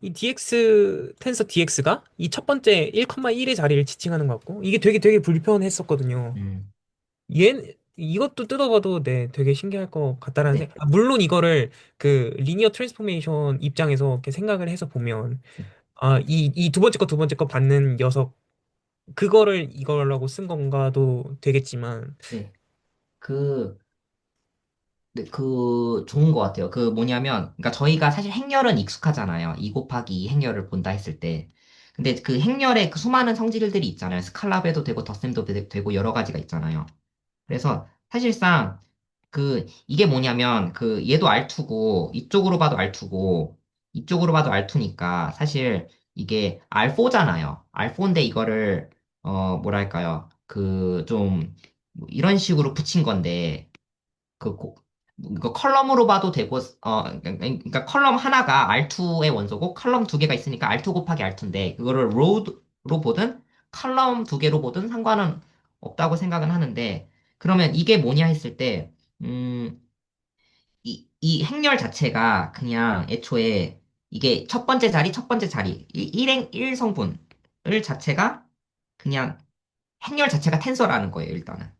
이 dx 텐서 dx가 이 첫 번째 1,1의 자리를 지칭하는 것 같고 이게 되게 불편했었거든요. 음, 얘 이것도 뜯어봐도 네 되게 신기할 것 같다라는 네. 생각. 물론 이거를 그 리니어 트랜스포메이션 입장에서 이렇게 생각을 해서 보면 이 두 번째 거 두 번째 거 받는 녀석 그거를 이거라고 쓴 건가도 되겠지만 네. 그, 네, 좋은 것 같아요. 그 뭐냐면, 그러니까 저희가 사실 행렬은 익숙하잖아요. 2 곱하기 2 행렬을 본다 했을 때. 근데 그 행렬에 그 수많은 성질들이 있잖아요. 스칼라베도 되고, 덧셈도 되고, 여러 가지가 있잖아요. 그래서 사실상 이게 뭐냐면, 얘도 R2고, 이쪽으로 봐도 R2고, 이쪽으로 봐도 R2니까, 사실 이게 R4잖아요. R4인데 이거를, 뭐랄까요. 이런 식으로 붙인 건데, 그, 고- 이거 컬럼으로 봐도 되고, 그러니까 컬럼 하나가 R2의 원소고, 컬럼 두 개가 있으니까 R2 곱하기 R2인데, 그거를 로우로 보든, 컬럼 두 개로 보든 상관은 없다고 생각은 하는데, 그러면 이게 뭐냐 했을 때, 음, 이 행렬 자체가 그냥 애초에 이게 첫 번째 자리, 1성분을 자체가 그냥 행렬 자체가 텐서라는 거예요, 일단은.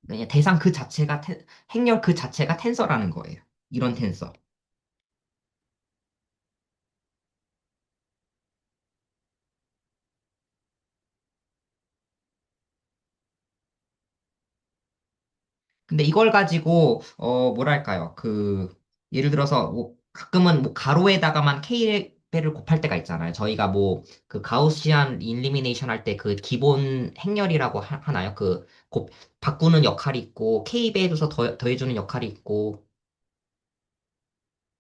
그냥 대상 그 자체가 행렬 그 자체가 텐서라는 거예요. 이런 텐서. 근데 이걸 가지고 뭐랄까요? 예를 들어서 뭐 가끔은 뭐 가로에다가만 K배를 곱할 때가 있잖아요. 저희가 뭐 그 가우시안 일리미네이션 할 때 그 기본 행렬이라고 하나요? 바꾸는 역할이 있고 K배에 둬서 더해주는 역할이 있고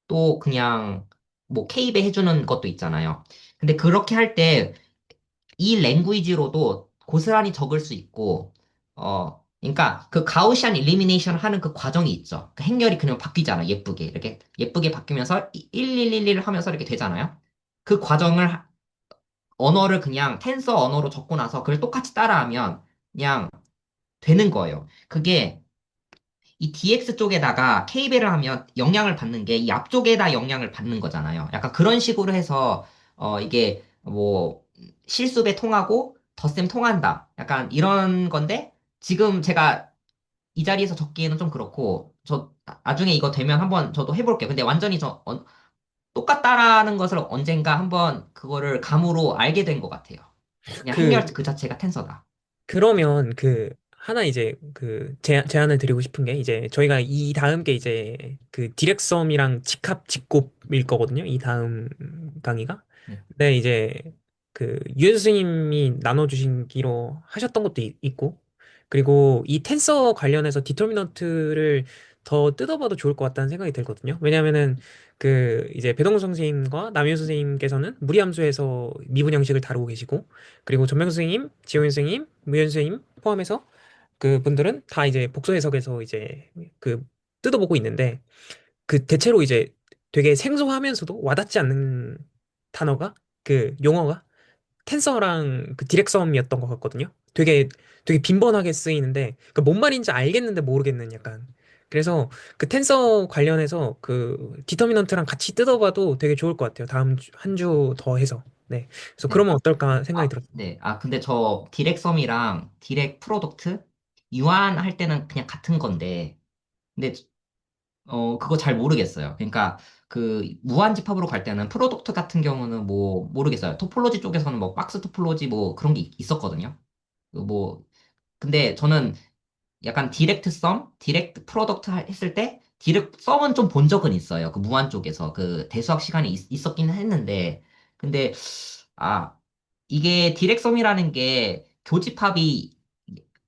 또 그냥 뭐 K배 해주는 것도 있잖아요. 근데 그렇게 할때 이 랭귀지로도 고스란히 적을 수 있고, 그러니까 그 가우시안 일리미네이션 하는 그 과정이 있죠. 그 행렬이 그냥 바뀌잖아. 예쁘게. 이렇게 예쁘게 바뀌면서 1111 하면서 이렇게 되잖아요. 그 과정을, 언어를 그냥 텐서 언어로 적고 나서 그걸 똑같이 따라하면 그냥 되는 거예요. 그게 이 DX 쪽에다가 K배를 하면 영향을 받는 게 이 앞쪽에다 영향을 받는 거잖아요. 약간 그런 식으로 해서 이게 뭐 실수배 통하고 덧셈 통한다. 약간 이런 건데 지금 제가 이 자리에서 적기에는 좀 그렇고 저 나중에 이거 되면 한번 저도 해볼게요. 근데 완전히 똑같다라는 것을 언젠가 한번 그거를 감으로 알게 된 것 같아요. 그냥 그 행렬 그 자체가 텐서다. 그러면 그 하나 이제 그 제안을 드리고 싶은 게 이제 저희가 이 다음 게 이제 그 디렉섬이랑 직합 직곱일 거거든요. 이 다음 강의가. 네. 근데 이제 그 유현 선생님이 나눠주신기로 하셨던 것도 있고 그리고 이 텐서 관련해서 디터미넌트를 더 뜯어봐도 좋을 것 같다는 생각이 들거든요. 왜냐하면은 그 이제 배동훈 선생님과 남효 선생님께서는 무리함수에서 미분 형식을 다루고 계시고 그리고 전명 선생님, 지용현 선생님, 무현 선생님 포함해서 그 분들은 다 이제 복소 해석에서 이제 그 뜯어보고 있는데 그 대체로 이제 되게 생소하면서도 와닿지 않는 단어가 그 용어가 텐서랑 그 디렉섬이었던 것 같거든요. 되게 빈번하게 쓰이는데 그뭔 말인지 알겠는데 모르겠는 약간. 그래서 그 텐서 관련해서 그 디터미넌트랑 같이 뜯어봐도 되게 좋을 것 같아요. 다음 한 주 더 해서. 네. 그래서 네. 그러면 어떨까 생각이 들었어요. 네. 근데 저 디렉섬이랑 디렉 프로덕트 유한할 때는 그냥 같은 건데, 근데 그거 잘 모르겠어요. 그러니까 무한집합으로 갈 때는 프로덕트 같은 경우는 뭐 모르겠어요. 토폴로지 쪽에서는 뭐 박스 토폴로지 뭐 그런 게 있었거든요. 뭐 근데 저는 약간 디렉트 썸, 디렉트 프로덕트 했을 때 디렉트 썸은 좀 본 적은 있어요. 그 무한 쪽에서 그 대수학 시간이 있었기는 했는데 근데 아 이게 디렉트 썸이라는 게 교집합이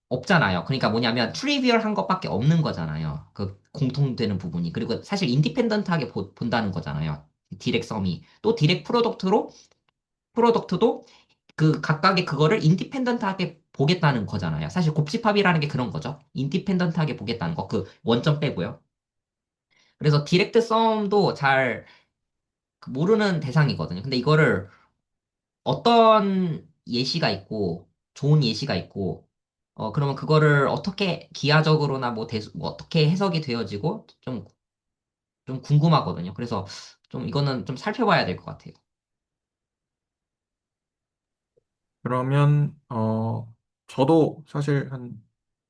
없잖아요. 그러니까 뭐냐면 트리비얼한 것밖에 없는 거잖아요. 그 공통되는 부분이. 그리고 사실 인디펜던트하게 본다는 거잖아요. 디렉트 썸이. 또 디렉트 프로덕트도 그 각각의 그거를 인디펜던트하게 보겠다는 거잖아요. 사실 곱집합이라는 게 그런 거죠. 인디펜던트하게 보겠다는 거. 그 원점 빼고요. 그래서 디렉트 썸도 잘 모르는 대상이거든요. 근데 이거를 어떤 예시가 있고 좋은 예시가 있고 그러면 그거를 어떻게 기하적으로나 뭐 어떻게 해석이 되어지고 좀 궁금하거든요. 그래서 좀 이거는 좀 살펴봐야 될 것 같아요. 그러면 저도 사실 한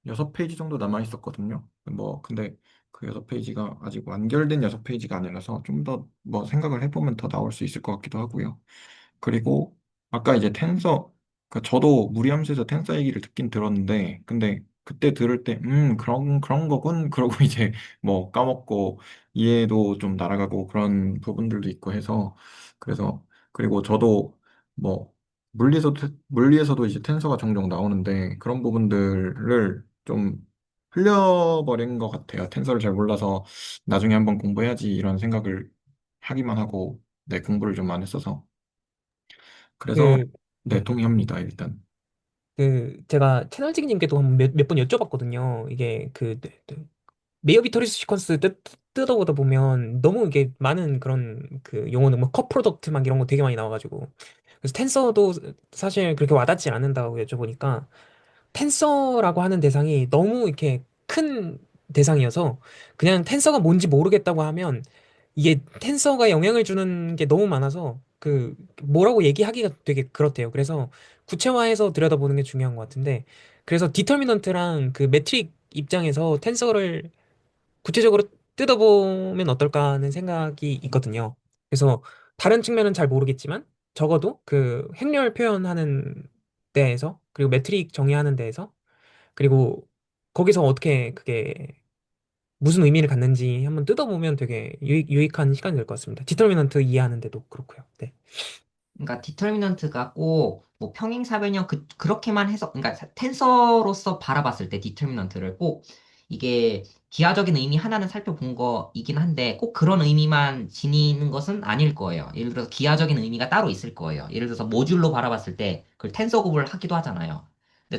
6페이지 정도 남아 있었거든요. 뭐 근데 그 6페이지가 아직 완결된 6페이지가 아니라서 좀 더 뭐 생각을 해보면 더 나올 수 있을 것 같기도 하고요. 그리고 아까 이제 텐서, 그 저도 무리함수에서 텐서 얘기를 듣긴 들었는데, 근데 그때 들을 때, 그런 거군. 그러고 이제 뭐 까먹고 이해도 좀 날아가고 그런 부분들도 있고 해서, 그래서, 그리고 저도 뭐 물리에서도 이제 텐서가 종종 나오는데, 그런 부분들을 좀 흘려버린 것 같아요. 텐서를 잘 몰라서 나중에 한번 공부해야지 이런 생각을 하기만 하고, 네, 공부를 좀 안 했어서. 그래서 그, 네, 네. 동의합니다, 일단. 제가 채널직님께도 몇 번 여쭤봤거든요. 이게 메이어 비터리스 시퀀스 뜯어보다 보면 너무 이게 많은 그런 그 용어는 뭐 컷 프로덕트 막 이런 거 되게 많이 나와가지고. 그래서 텐서도 사실 그렇게 와닿지 않는다고 여쭤보니까 텐서라고 하는 대상이 너무 이렇게 큰 대상이어서 그냥 텐서가 뭔지 모르겠다고 하면 이게 텐서가 영향을 주는 게 너무 많아서 뭐라고 얘기하기가 되게 그렇대요. 그래서 구체화해서 들여다보는 게 중요한 것 같은데 그래서 디터미넌트랑 그 매트릭 입장에서 텐서를 구체적으로 뜯어보면 어떨까 하는 생각이 있거든요. 그래서 다른 측면은 잘 모르겠지만 적어도 그 행렬 표현하는 데에서 그리고 매트릭 정의하는 데에서 그리고 거기서 어떻게 그게 무슨 의미를 갖는지 한번 뜯어보면 되게 유익한 시간이 될 것 같습니다. 디터미넌트 이해하는 데도 그렇고요. 네. 그러니까 디터미넌트가 꼭 뭐 평행사변형 그렇게만 해서 그러니까 텐서로서 바라봤을 때 디터미넌트를 꼭 이게 기하적인 의미 하나는 살펴본 거이긴 한데 꼭 그런 의미만 지니는 것은 아닐 거예요. 예를 들어서 기하적인 의미가 따로 있을 거예요. 예를 들어서 모듈로 바라봤을 때 그걸 텐서 곱을 하기도 하잖아요. 근데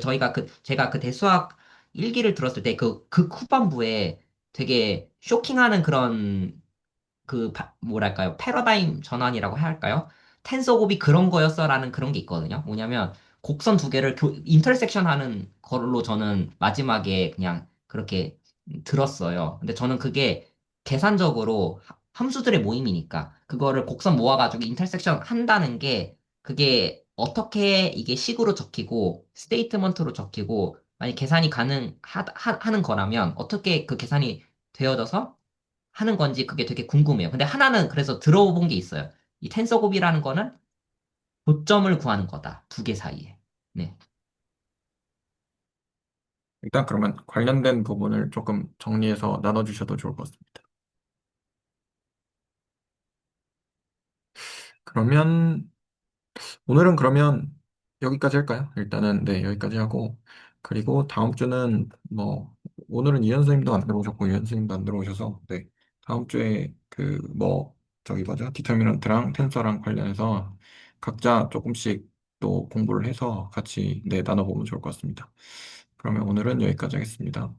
제가 그 대수학 일기를 들었을 때 그 후반부에 되게 쇼킹하는 그런 뭐랄까요, 패러다임 전환이라고 해야 할까요? 텐서곱이 그런 거였어라는 그런 게 있거든요. 뭐냐면, 곡선 두 개를 인터섹션 하는 걸로 저는 마지막에 그냥 그렇게 들었어요. 근데 저는 그게 계산적으로 함수들의 모임이니까, 그거를 곡선 모아가지고 인터섹션 한다는 게, 그게 어떻게 이게 식으로 적히고, 스테이트먼트로 적히고, 만약 계산이 하는 거라면, 어떻게 그 계산이 되어져서 하는 건지 그게 되게 궁금해요. 근데 하나는 그래서 들어본 게 있어요. 이 텐서곱이라는 거는 고점을 구하는 거다. 두 개 사이에. 네. 일단 그러면 관련된 부분을 조금 정리해서 나눠주셔도 좋을 것 같습니다. 그러면 오늘은 그러면 여기까지 할까요? 일단은 네, 여기까지 하고 그리고 다음 주는 뭐 오늘은 이현 선생님도 안 들어오셨고 이현 선생님도 안 들어오셔서 네, 다음 주에 그 뭐 저기 뭐죠? 디터미넌트랑 텐서랑 관련해서 각자 조금씩 또 공부를 해서 같이 네, 나눠보면 좋을 것 같습니다. 그러면 오늘은 여기까지 하겠습니다.